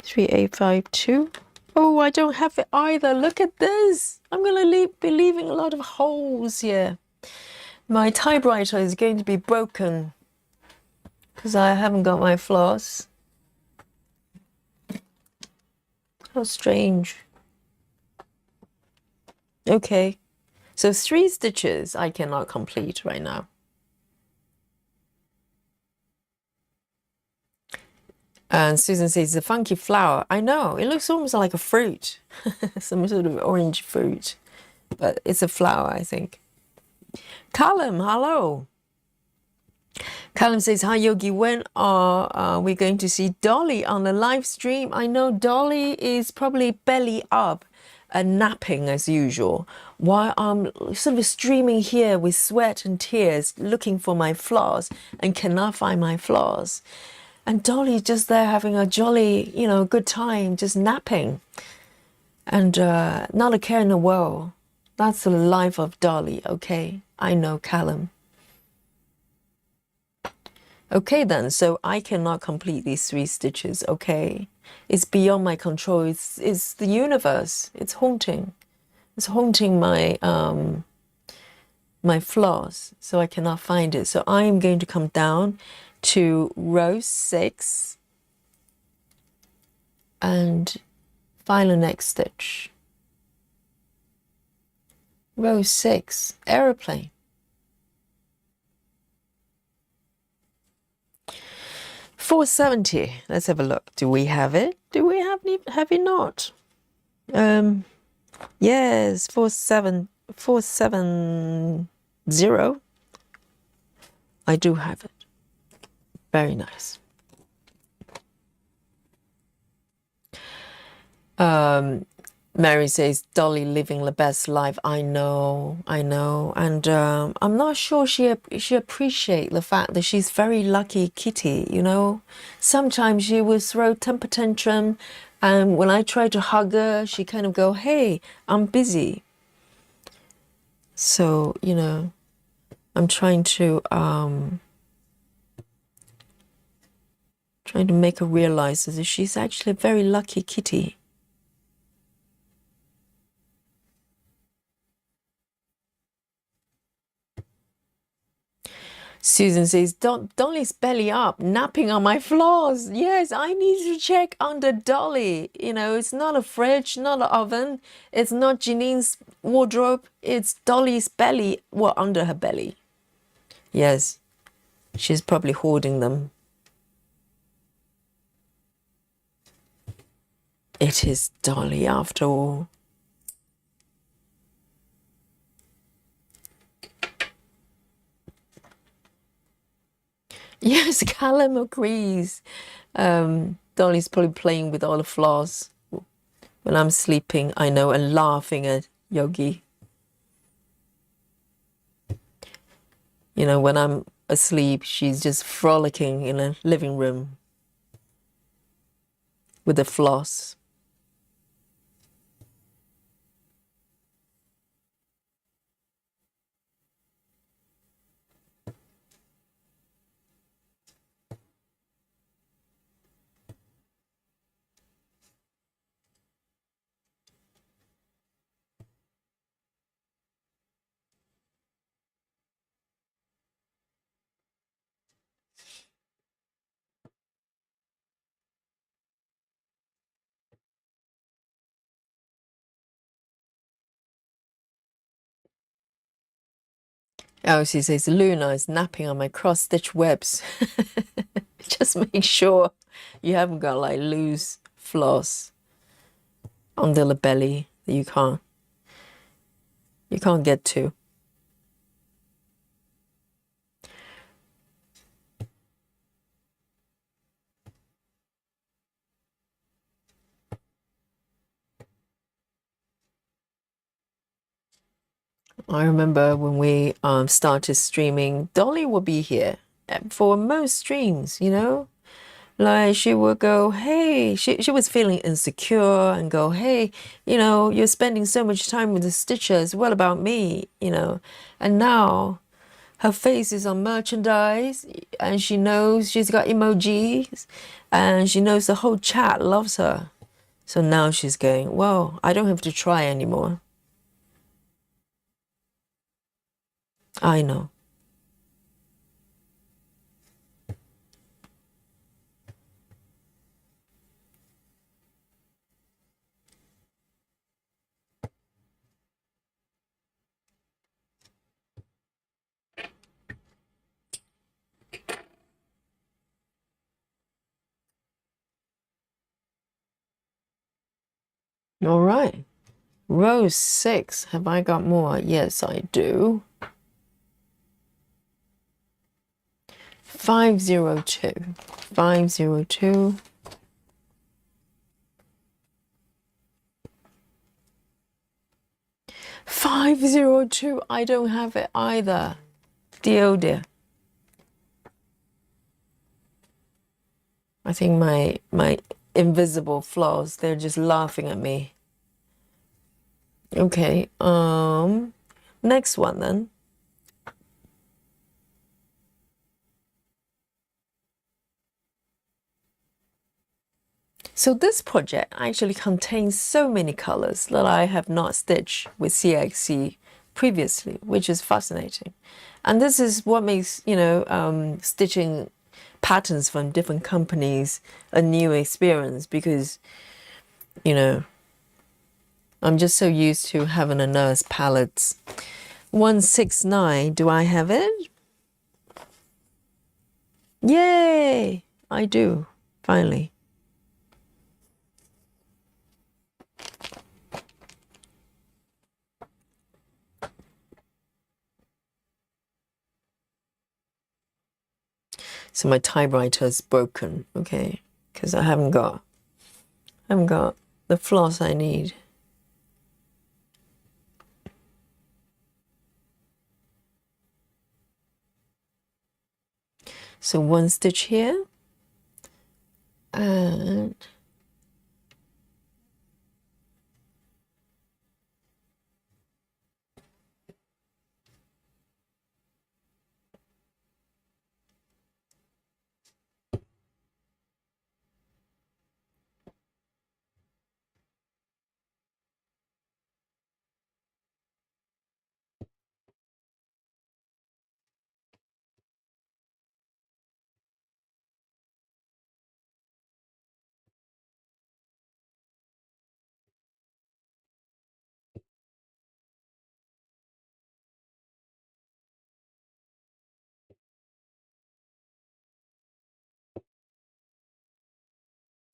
A: 3A52. Oh, I don't have it either. Look at this. I'm gonna be leaving a lot of holes here. My typewriter is going to be broken because I haven't got my floss. How strange. Okay, so 3 stitches I cannot complete right now. And Susan says, a funky flower. I know, it looks almost like a fruit. Some sort of orange fruit. But it's a flower, I think. Callum, hello. Callum says, hi Yogi, when are we going to see Dolly on the live stream? I know Dolly is probably belly up and napping as usual, while I'm sort of streaming here with sweat and tears looking for my floss and cannot find my floss. And Dolly just there having a jolly, you know, good time, just napping. And not a care in the world. That's the life of Dolly, okay? I know, Callum. Okay then, so I cannot complete these 3 stitches, okay? It's beyond my control. It's the universe. It's haunting. It's haunting my my floss, so I cannot find it. So I am going to come down to row 6 and find the next stitch. Row 6, aeroplane. 470. Let's have a look. Do we have it? Do we have it not? Yes, 470. I do have it. Very nice. Mary says, Dolly living the best life. I know. And I'm not sure she appreciate the fact that she's very lucky kitty, you know. Sometimes she will throw temper tantrum, and when I try to hug her, she kind of go, hey, I'm busy. So, you know, I'm trying to make her realize that she's actually a very lucky kitty. Susan says, Dolly's belly up, napping on my floors. Yes, I need to check under Dolly. You know, it's not a fridge, not an oven. It's not Janine's wardrobe. It's Dolly's belly, well, under her belly. Yes, she's probably hoarding them. It is Dolly after all. Yes, Callum agrees. Dolly's probably playing with all the floss when I'm sleeping, I know, and laughing at Yogi. You know, when I'm asleep, she's just frolicking in a living room with the floss. Oh, she says Luna is napping on my cross stitch webs. Just make sure you haven't got like loose floss under the belly that you can't get to. I remember when we started streaming, Dolly would be here for most streams, you know? Like she would go, hey, she was feeling insecure and go, hey, you're spending so much time with the stitchers. What about me? And now her face is on merchandise and she knows she's got emojis and she knows the whole chat loves her. So now she's going, well, I don't have to try anymore. I know. All right. Row 6. Have I got more? Yes, I do. 502. 502. 502. I don't have it either. Dear, oh dear. I think my invisible flaws, they're just laughing at me. Okay, next one then. So this project actually contains so many colors that I have not stitched with CXC previously, which is fascinating. And this is what makes, stitching patterns from different companies a new experience because, I'm just so used to having a nurse palettes. 169, do I have it? Yay! I do, finally. So my typewriter is broken, okay? Because I haven't got the floss I need. So one stitch here, and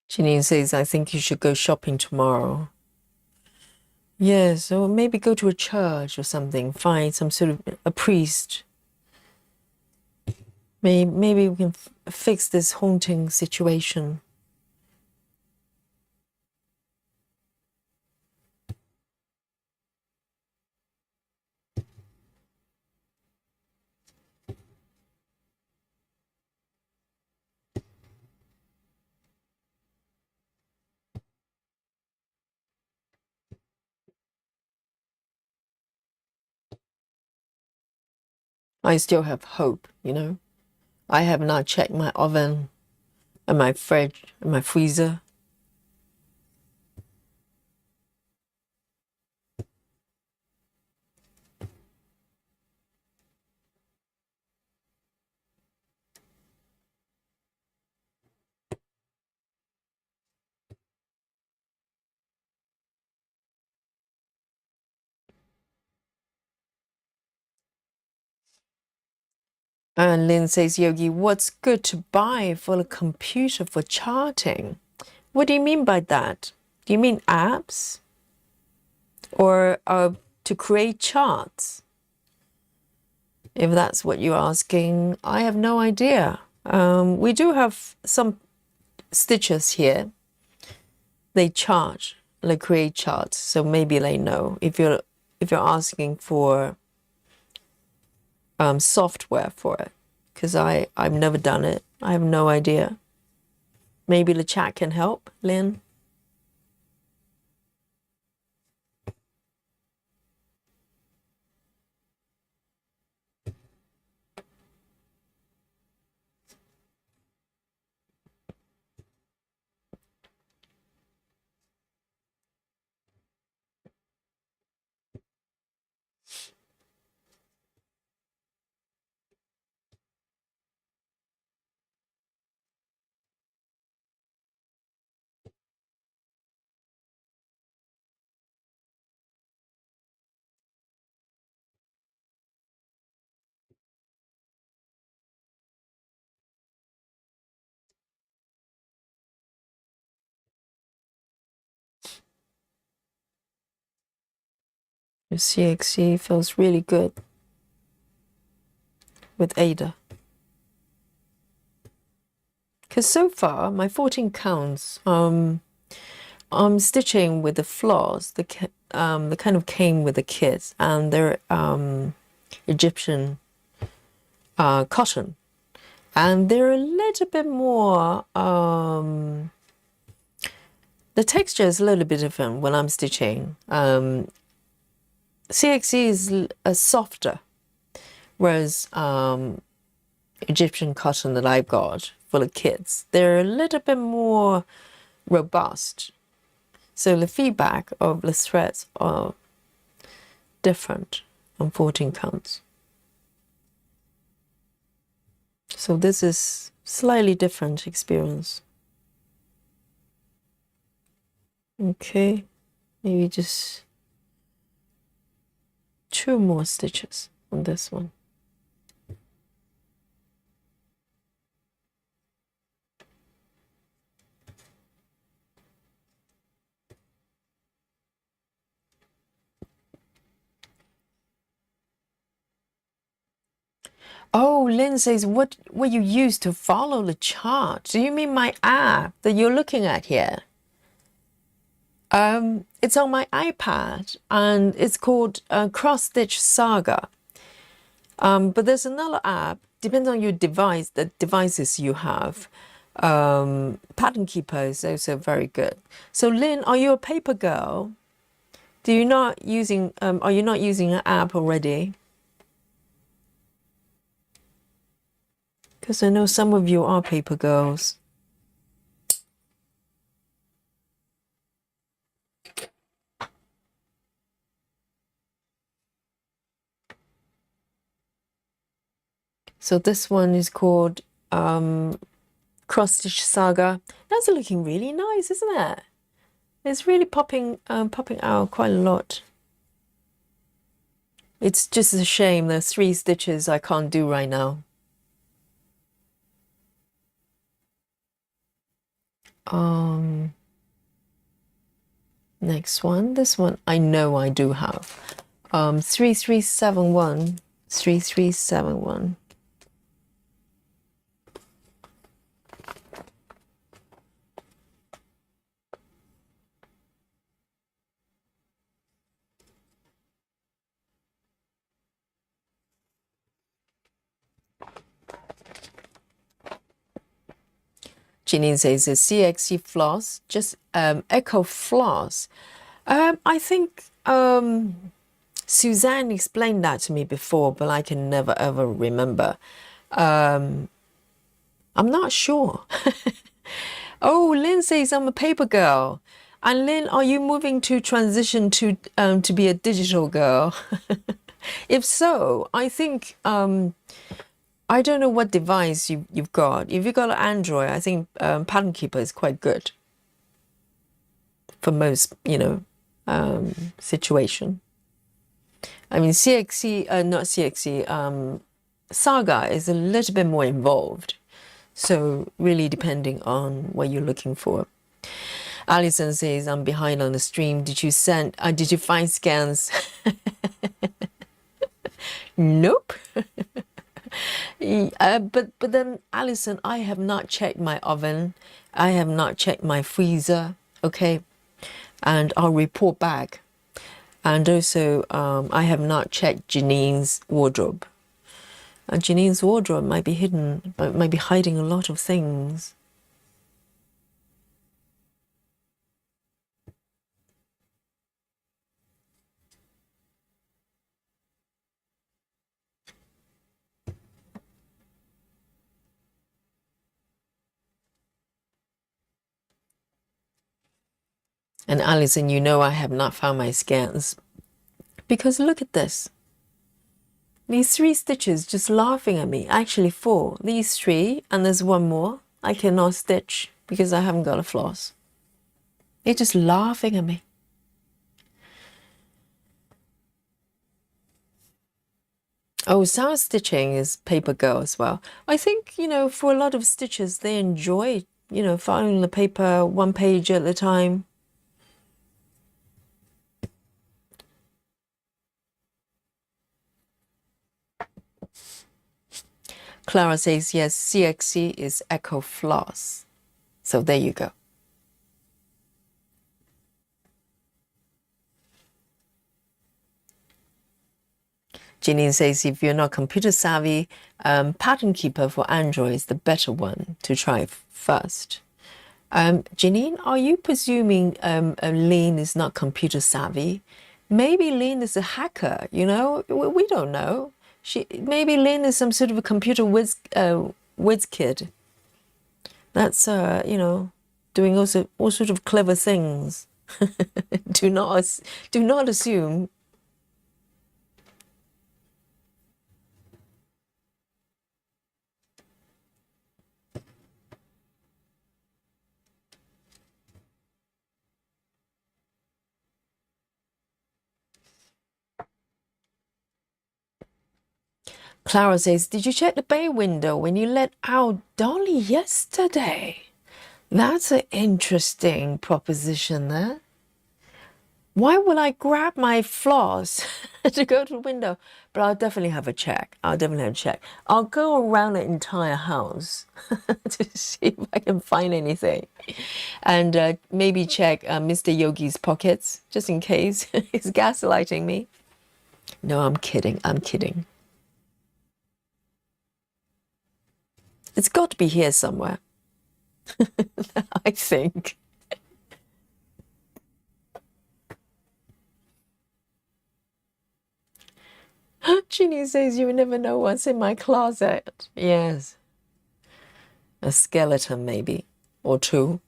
A: Janine says, I think you should go shopping tomorrow. Yes, or maybe go to a church or something, find some sort of a priest. Maybe we can fix this haunting situation. I still have hope, I have not checked my oven and my fridge and my freezer. And Lynn says, Yogi, what's good to buy for a computer for charting? What do you mean by that? Do you mean apps? Or to create charts? If that's what you're asking, I have no idea. We do have some stitchers here. They charge, they create charts, so maybe they know. If you're asking for software for it, because I've never done it. I have no idea. Maybe the chat can help, Lynn. The CXC feels really good with Ada. Because so far, my 14 counts, I'm stitching with the floss, the kind of came with the kits, and they're Egyptian cotton. And they're a little bit more, the texture is a little bit different when I'm stitching. CXC is softer, whereas Egyptian cotton that I've got for the kids, they're a little bit more robust. So the feedback of the threads are different on 14 counts. So this is slightly different experience. Okay, maybe just 2 more stitches on this one. Oh, Lynn says, what you use to follow the chart? Do you mean my app that you're looking at here? It's on my iPad, and it's called Cross Stitch Saga. But there's another app, depends on your device, the devices you have. Pattern Keeper is also very good. So Lynn, are you a paper girl? Are you not using an app already? Because I know some of you are paper girls. So this one is called Cross Stitch Saga. That's looking really nice, isn't it? It's really popping out quite a lot. It's just a shame there's 3 stitches I can't do right now. Next one, this one I know I do have. 3371, 3371. Janine says, a CXC floss, just Echo floss. I think Suzanne explained that to me before, but I can never ever remember. I'm not sure. Oh, Lynn says I'm a paper girl. And Lynn, are you moving to transition to be a digital girl? If so, I think I don't know what device you've got. If you've got an Android, I think Pattern Keeper is quite good for most, situation. I mean, CXC, not CXC, Saga is a little bit more involved. So really depending on what you're looking for. Alison says, I'm behind on the stream. Did you find scans? Nope. But then, Alison, I have not checked my oven. I have not checked my freezer. Okay. And I'll report back. And also, I have not checked Janine's wardrobe. And Janine's wardrobe might be hiding a lot of things. And Alison, you know I have not found my scans. Because look at this. These 3 stitches just laughing at me. Actually 4. These 3, and there's one more. I cannot stitch because I haven't got a floss. They're just laughing at me. Oh, sound stitching is paper girl as well. I think, for a lot of stitches, they enjoy, following the paper 1 page at a time. Clara says, yes, CXC is Echo Floss. So there you go. Janine says, if you're not computer savvy, Pattern Keeper for Android is the better one to try first. Janine, are you presuming Lynn is not computer savvy? Maybe Lynn is a hacker, we don't know. Maybe Lynn is some sort of a computer whiz kid. That's, doing all sort of clever things. Do not assume. Clara says, did you check the bay window when you let out Dolly yesterday? That's an interesting proposition there. Why would I grab my floss to go to the window? But I'll definitely have a check. I'll go around the entire house to see if I can find anything. And maybe check Mr. Yogi's pockets, just in case he's gaslighting me. No, I'm kidding. It's got to be here somewhere. I think. Ginny says, you never know what's in my closet. Yes. A skeleton, maybe. Or 2.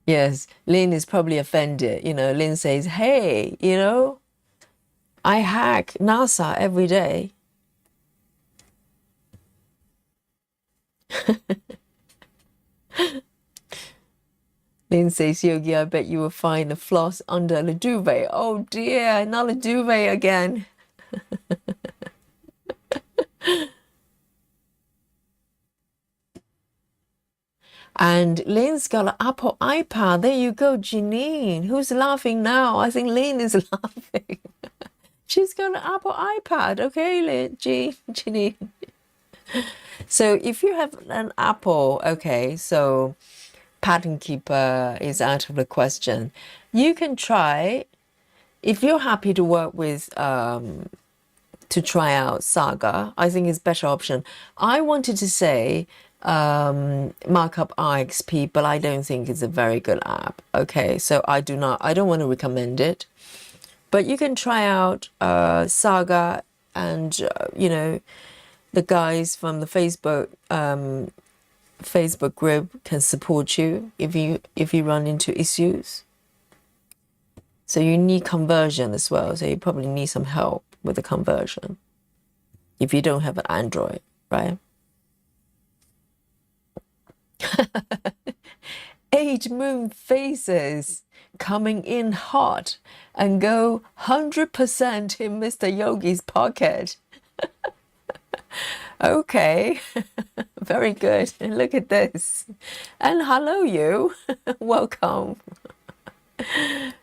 A: Yes, Lynn is probably offended. Lynn says, hey, I hack NASA every day. Lynn says, Yogi, I bet you will find the floss under the duvet. Oh dear, not a duvet again. And Lynn's got an Apple iPad. There you go, Janine. Who's laughing now? I think Lynn is laughing. She's got an Apple iPad. Okay, Janine. So if you have an Apple, okay, so Pattern Keeper is out of the question. You can try, if you're happy to work with, to try out Saga, I think it's a better option. I wanted to say Markup RXP, but I don't think it's a very good app. Okay, so I don't want to recommend it. But you can try out Saga, and the guys from the Facebook group can support you if you run into issues. So you need conversion as well. So you probably need some help with the conversion if you don't have an Android, right? 8 moon phases coming in hot and go 100% in Mr. Yogi's pocket. Okay, very good. Look at this. And hello, you. Welcome.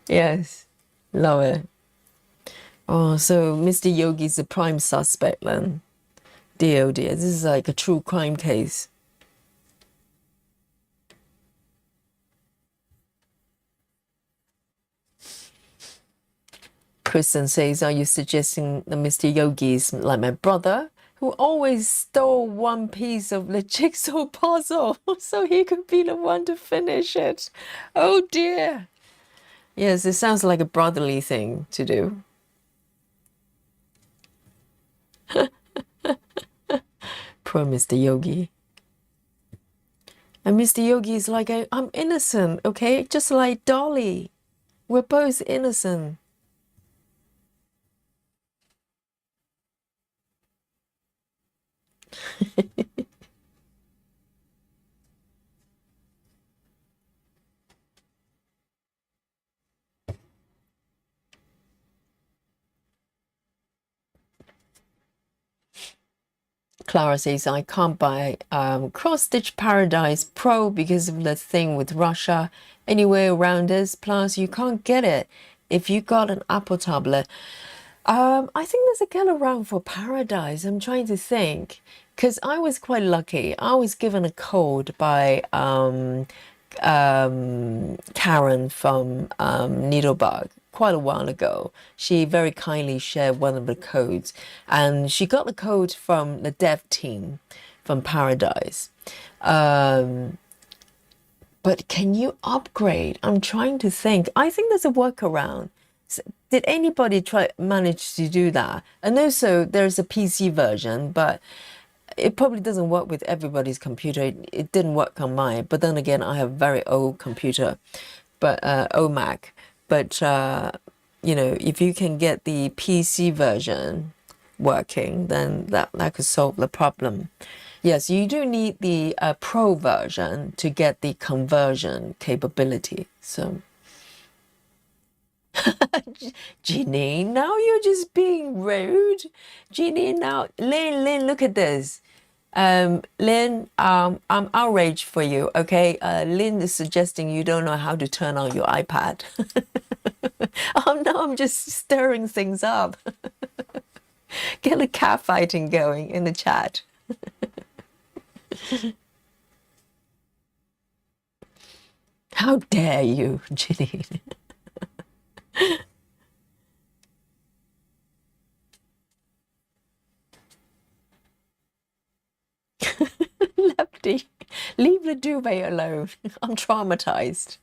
A: Yes, love it. Oh, so Mr. Yogi's the prime suspect then. Dear, oh dear, this is like a true crime case. Kristen says, are you suggesting that Mr. Yogi is like my brother, who always stole one piece of the jigsaw puzzle so he could be the one to finish it? Oh dear. Yes, it sounds like a brotherly thing to do. Poor Mr. Yogi. And Mr. Yogi is like, I'm innocent, okay? Just like Dolly. We're both innocent. Clara says, I can't buy Cross Stitch Paradise Pro because of the thing with Russia anywhere around us. Plus, you can't get it if you got an Apple tablet. I think there's a get around for Paradise. I'm trying to think because I was quite lucky. I was given a code by Karen from Needlebug quite a while ago. She very kindly shared one of the codes, and she got the code from the dev team from Paradise. But can you upgrade? I'm trying to think. I think there's a workaround. Did anybody manage to do that? And also there's a PC version, but it probably doesn't work with everybody's computer. It didn't work on mine. But then again, I have a very old computer, but old Mac. But you know, if you can get the PC version working, then that could solve the problem. Yes, you do need the Pro version to get the conversion capability. So. Jeanine, now you're just being rude. Jeanine, now, Lynn, look at this. Lynn, I'm outraged for you, okay? Lynn is suggesting you don't know how to turn on your iPad. Oh no, I'm just stirring things up. Get the cat fighting going in the chat. How dare you, Jeanine? Lefty, leave the duvet alone. I'm traumatized.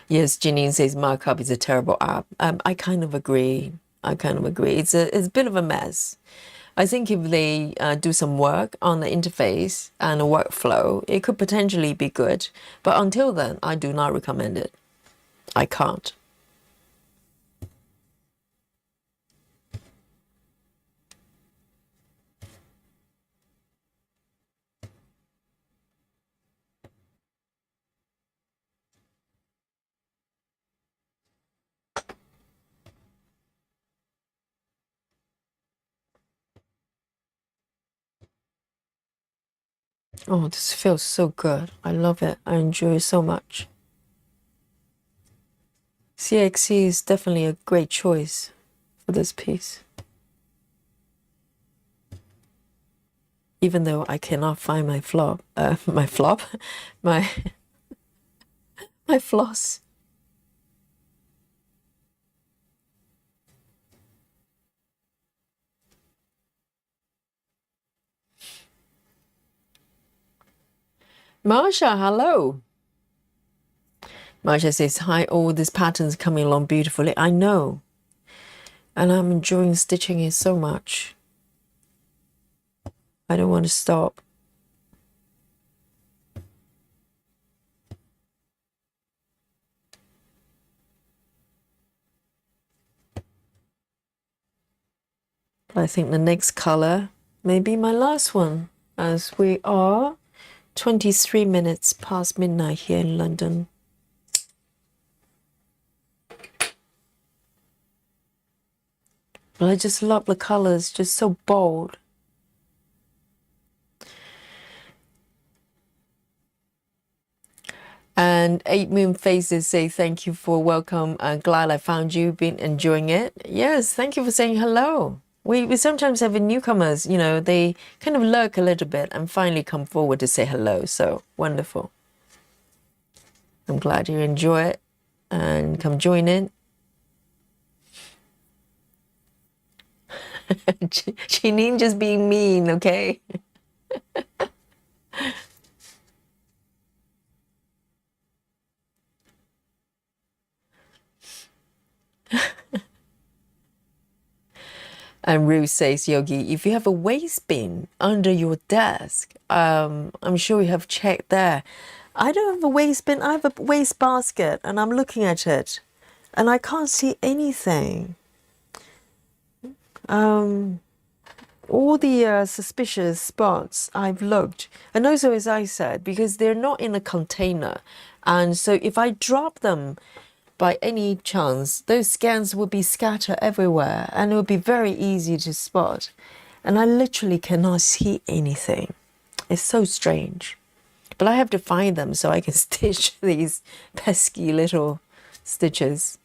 A: Yes, Janine says markup is a terrible app. I kind of agree. It's a bit of a mess. I think if they do some work on the interface and the workflow, it could potentially be good. But until then, I do not recommend it. I can't. Oh, this feels so good. I love it. I enjoy it so much. CXC is definitely a great choice for this piece. Even though I cannot find my my floss. Marsha, hello. Marsha says, hi, all these patterns coming along beautifully. I know. And I'm enjoying stitching it so much. I don't want to stop. But I think the next color may be my last one, as we are 23 minutes past midnight here in London. But I just love the colors, just so bold. And 8 Moon Faces say thank you for welcome. Glad I found you. Been enjoying it. Yes, thank you for saying hello. We sometimes have newcomers, you know, they kind of lurk a little bit and finally come forward to say hello. So wonderful. I'm glad you enjoy it and come join in. Janine just being mean, okay? And Ruth says, Yogi, if you have a waste bin under your desk, I'm sure you have checked there. I don't have a waste bin, I have a waste basket, and I'm looking at it, and I can't see anything. All the suspicious spots I've looked, and also as I said, because they're not in a container, and so if I drop them by any chance, those scans would be scattered everywhere and it would be very easy to spot. And I literally cannot see anything. It's so strange. But I have to find them so I can stitch these pesky little stitches.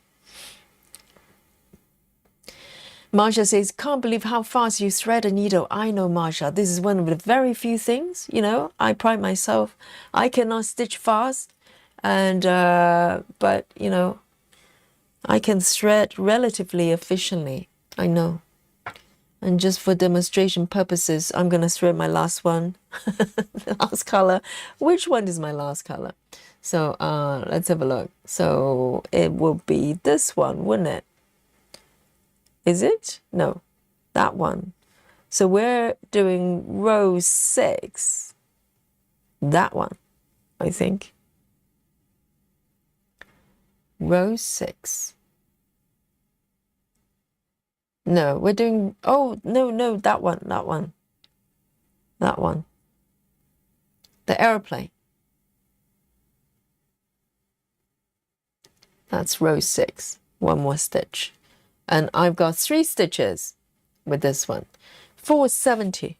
A: Marsha says, can't believe how fast you thread a needle. I know, Marsha. This is one of the very few things, you know, I pride myself. I cannot stitch fast. And, but, you know, I can thread relatively efficiently. I know. And just for demonstration purposes, I'm going to thread my last one, the last color. Which one is my last color? So let's have a look. So it will be this one, wouldn't it? Is it? No, that one. So we're doing row 6. That one, I think. Row 6. No, we're doing, oh, no, that one. That one. The airplane. That's row 6. One more stitch. And I've got 3 stitches with this one. 470.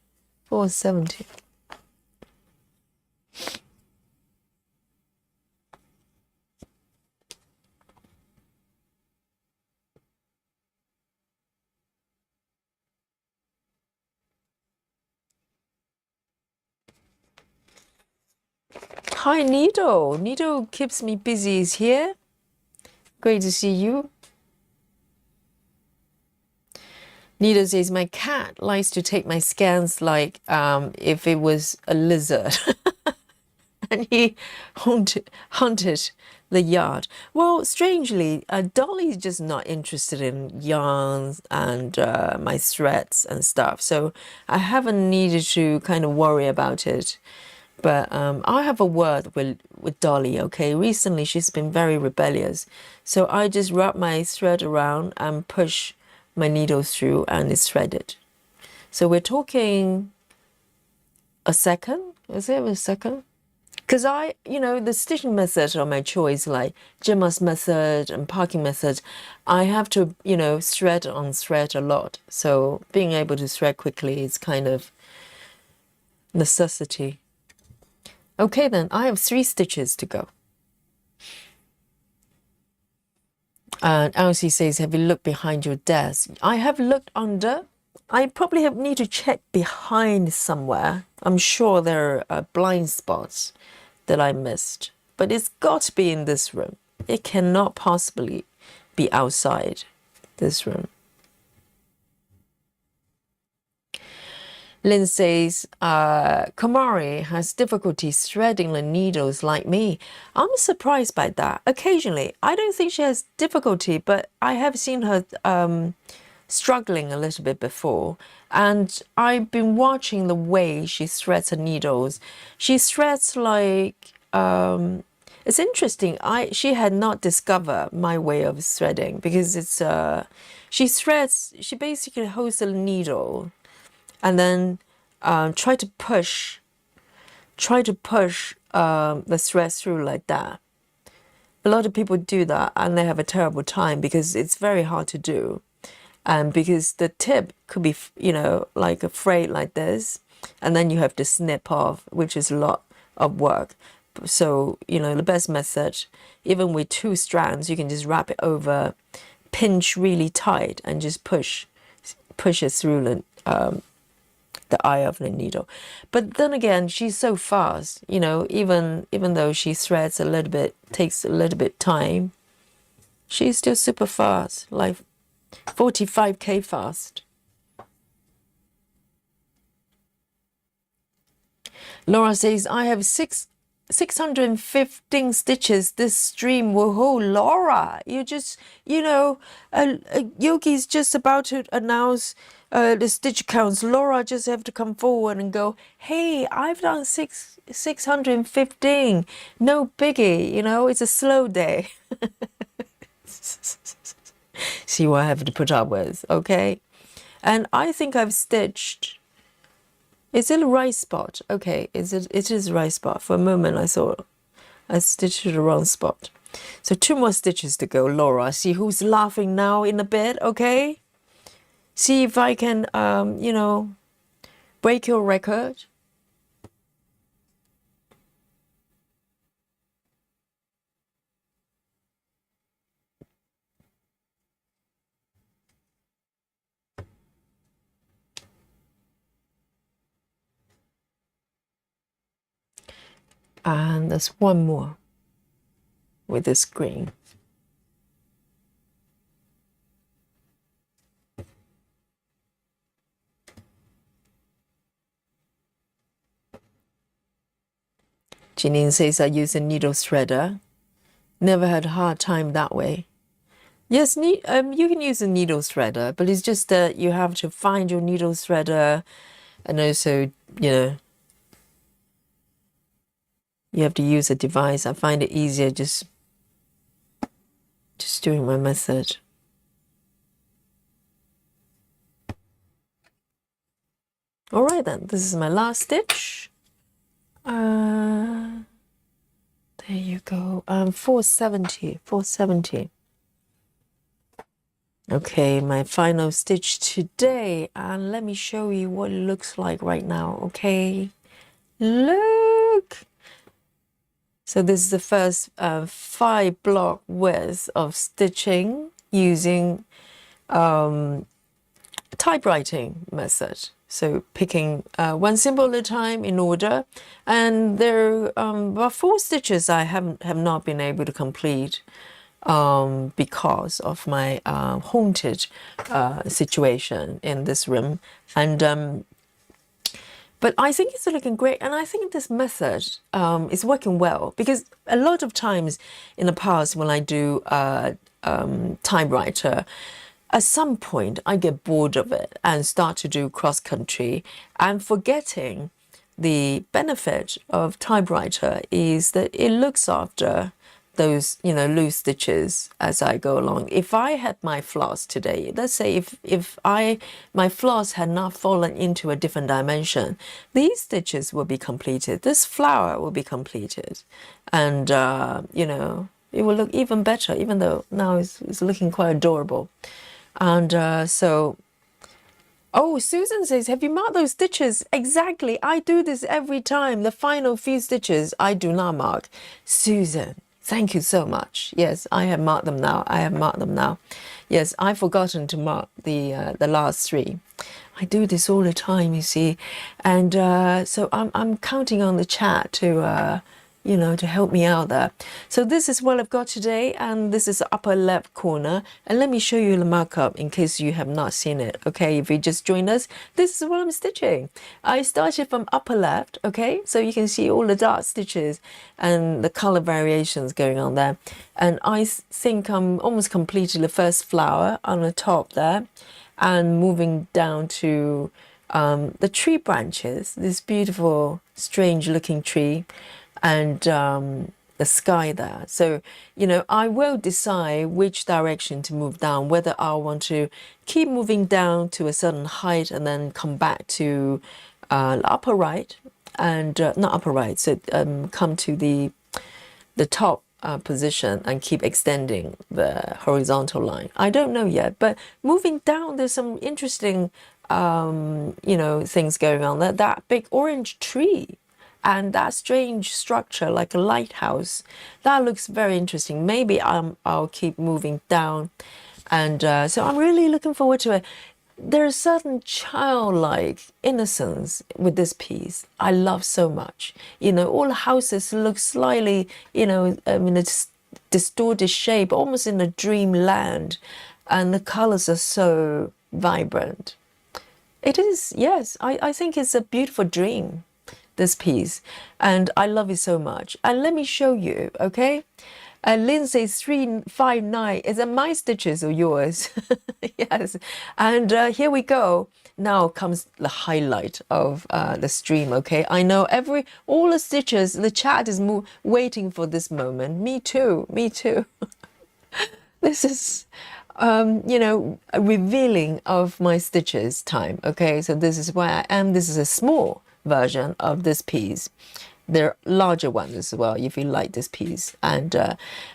A: 470. Hi, Needle. Needle keeps me busy. Is here. Great to see you. Needle says, my cat likes to take my scans like if it was a lizard. And he hunted the yard. Well, strangely, Dolly's just not interested in yarns and my threads and stuff. So I haven't needed to kind of worry about it. But I have a word with Dolly, okay? Recently, she's been very rebellious. So I just wrap my thread around and push my needle through and it's threaded. So we're talking a second. Is it a second? Because you know, the stitching methods are my choice, like Gemma's method and parking method. I have to, you know, thread on thread a lot. So being able to thread quickly is kind of necessity. Okay, then I have 3 stitches to go. And Elsie says, have you looked behind your desk? I have looked under. I probably need to check behind somewhere. I'm sure there are blind spots that I missed. But it's got to be in this room. It cannot possibly be outside this room. Lynn says, Kamari has difficulty threading the needles like me. I'm surprised by that. Occasionally, I don't think she has difficulty, but I have seen her struggling a little bit before. And I've been watching the way she threads her needles. She threads like, it's interesting. She had not discovered my way of threading because it's, she basically holds a needle and then try to push try to push the thread through like that. A lot of people do that and they have a terrible time because it's very hard to do. And because the tip could be, you know, like a frayed like this, and then you have to snip off, which is a lot of work. So, you know, the best method, even with 2 strands, you can just wrap it over, pinch really tight and just push it through the eye of the needle. But then again, she's so fast, you know, even though she threads a little bit, takes a little bit time, she's still super fast, like 45k fast. Laura says, I have 615 stitches. This stream will hold. Laura, you just, you know, Yogi's just about to announce the stitch counts. Laura just have to come forward and go, hey, I've done 615. No biggie, you know, it's a slow day. See what I have to put up with, okay? And I think I've stitched. Is it a right spot? Okay, it is the right spot. For a moment I thought I stitched the wrong spot. So 2 more stitches to go, Laura. See who's laughing now in a bit, okay? See if I can, you know, break your record. And there's 1 more with this green. Janine says I use a needle threader. Never had a hard time that way. Yes, you can use a needle threader, but it's just that you have to find your needle threader, and also, you know, you have to use a device. I find it easier just doing my method. All right then, this is my last stitch. There you go. 470. Okay, my final stitch today, and let me show you what it looks like right now. Okay, look. So this is the first 5 block width of stitching using typewriting method. So picking 1 symbol at a time in order, and there are 4 stitches I have not been able to complete because of my haunted situation in this room, and but I think it's looking great, and I think this method is working well, because a lot of times in the past when I do typewriter, at some point I get bored of it and start to do cross country, and forgetting the benefit of typewriter is that it looks after those, you know, loose stitches as I go along. If I had my floss today, let's say if my floss had not fallen into a different dimension, these stitches will be completed. This flower will be completed, and you know, it will look even better, even though now it's looking quite adorable. And so, oh, Susan says, have you marked those stitches? Exactly. I do this every time. The final few stitches I do not mark. Susan, thank you so much. Yes, I have marked them now. Yes, I've forgotten to mark the last 3. I do this all the time, you see. And so I'm counting on the chat to you know, to help me out there. So this is what I've got today, and this is the upper left corner. And let me show you the markup in case you have not seen it. Okay, if you just joined us, this is what I'm stitching. I started from upper left, okay, so you can see all the dark stitches and the color variations going on there. And I think I'm almost completed the first flower on the top there, and moving down to the tree branches, this beautiful strange looking tree, and the sky there. So, you know, I will decide which direction to move down, whether I want to keep moving down to a certain height and then come back to the upper right, and not upper right. So come to the top position and keep extending the horizontal line. I don't know yet, but moving down, there's some interesting, things going on. That big orange tree and that strange structure like a lighthouse, that looks very interesting. Maybe I'll keep moving down, and so I'm really looking forward to it. There's certain childlike innocence with this piece I love so much. All the houses look slightly, in a distorted shape, almost in a dreamland, and the colors are so vibrant. It is, yes, I think it's a beautiful dream, this piece, and I love it so much. And let me show you, okay? Lindsay 359, is it my stitches or yours? Yes. And here we go. Now comes the highlight of the stream, okay? I know all the stitches, the chat is waiting for this moment. Me too, me too. This is, a revealing of my stitches time, okay? So this is where I am. This is a small version of this piece. There are larger ones as well if you like this piece. And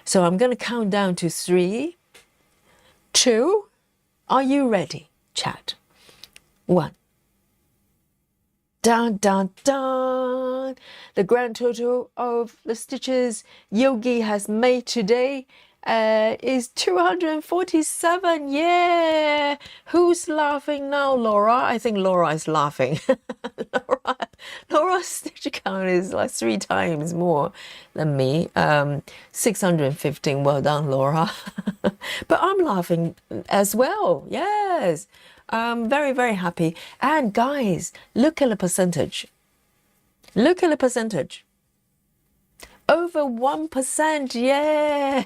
A: so I'm going to count down to 3, 2. Are you ready, chat? 1. Dun, dun, dun. The grand total of the stitches Yogi has made today is 247. Yeah. Who's laughing now, Laura? I think Laura is laughing. Laura's stitch count is like 3 times more than me. 615. Well done, Laura. But I'm laughing as well. Yes. I'm very, very happy. And guys, look at the percentage. Look at the percentage. Over 1%. Yeah.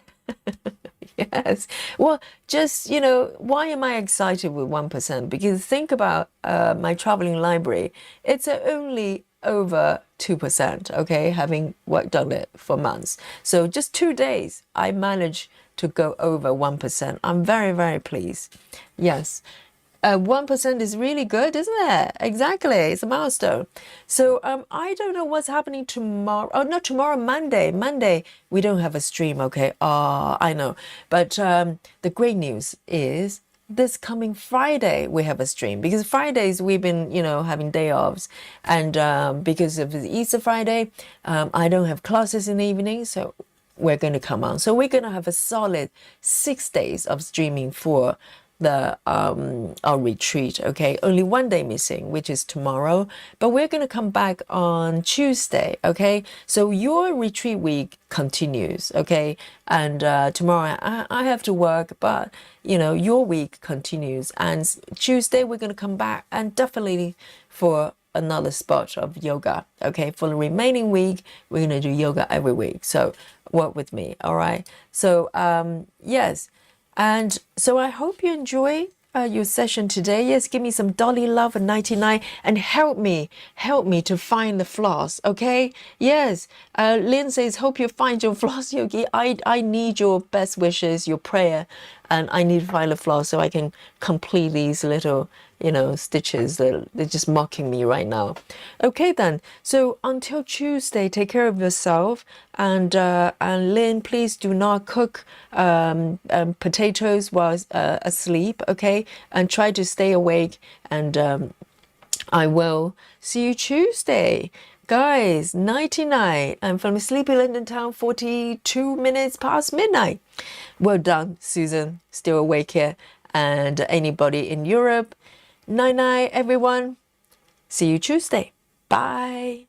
A: Yes. Well, just, why am I excited with 1%? Because think about my traveling library. It's only over 2%, okay, having worked on it for months. So just 2 days, I managed to go over 1%. I'm very, very pleased. Yes. 1% is really good, isn't it? Exactly. It's a milestone. So I don't know what's happening tomorrow. Oh, not tomorrow, Monday. Monday, we don't have a stream, okay? I know. But the great news is this coming Friday, we have a stream. Because Fridays, we've been, having day offs. And because of the Easter Friday, I don't have classes in the evening. So we're going to come on. So we're going to have a solid 6 days of streaming for our retreat, okay? Only 1 day missing, which is tomorrow, but we're going to come back on Tuesday, okay? So your retreat week continues, okay? And tomorrow I have to work, but your week continues, and Tuesday we're going to come back, and definitely for another spot of yoga, okay? For the remaining week, we're going to do yoga every week, so work with me, all right? So yes. And so I hope you enjoy your session today. Yes, give me some Dolly Love and 99 and help me to find the floss, okay? Yes, Lynn says, hope you find your floss, Yogi. I need your best wishes, your prayer, and I need to find the floss so I can complete these little, stitches. They're just mocking me right now. Okay then, so until Tuesday, take care of yourself, and Lynn, please do not cook potatoes while asleep, okay? And try to stay awake, and I will see you Tuesday. Guys, 99. I'm from sleepy London town, 42 minutes past midnight. Well done, Susan. Still awake here. And anybody in Europe, night night, everyone. See you Tuesday. Bye.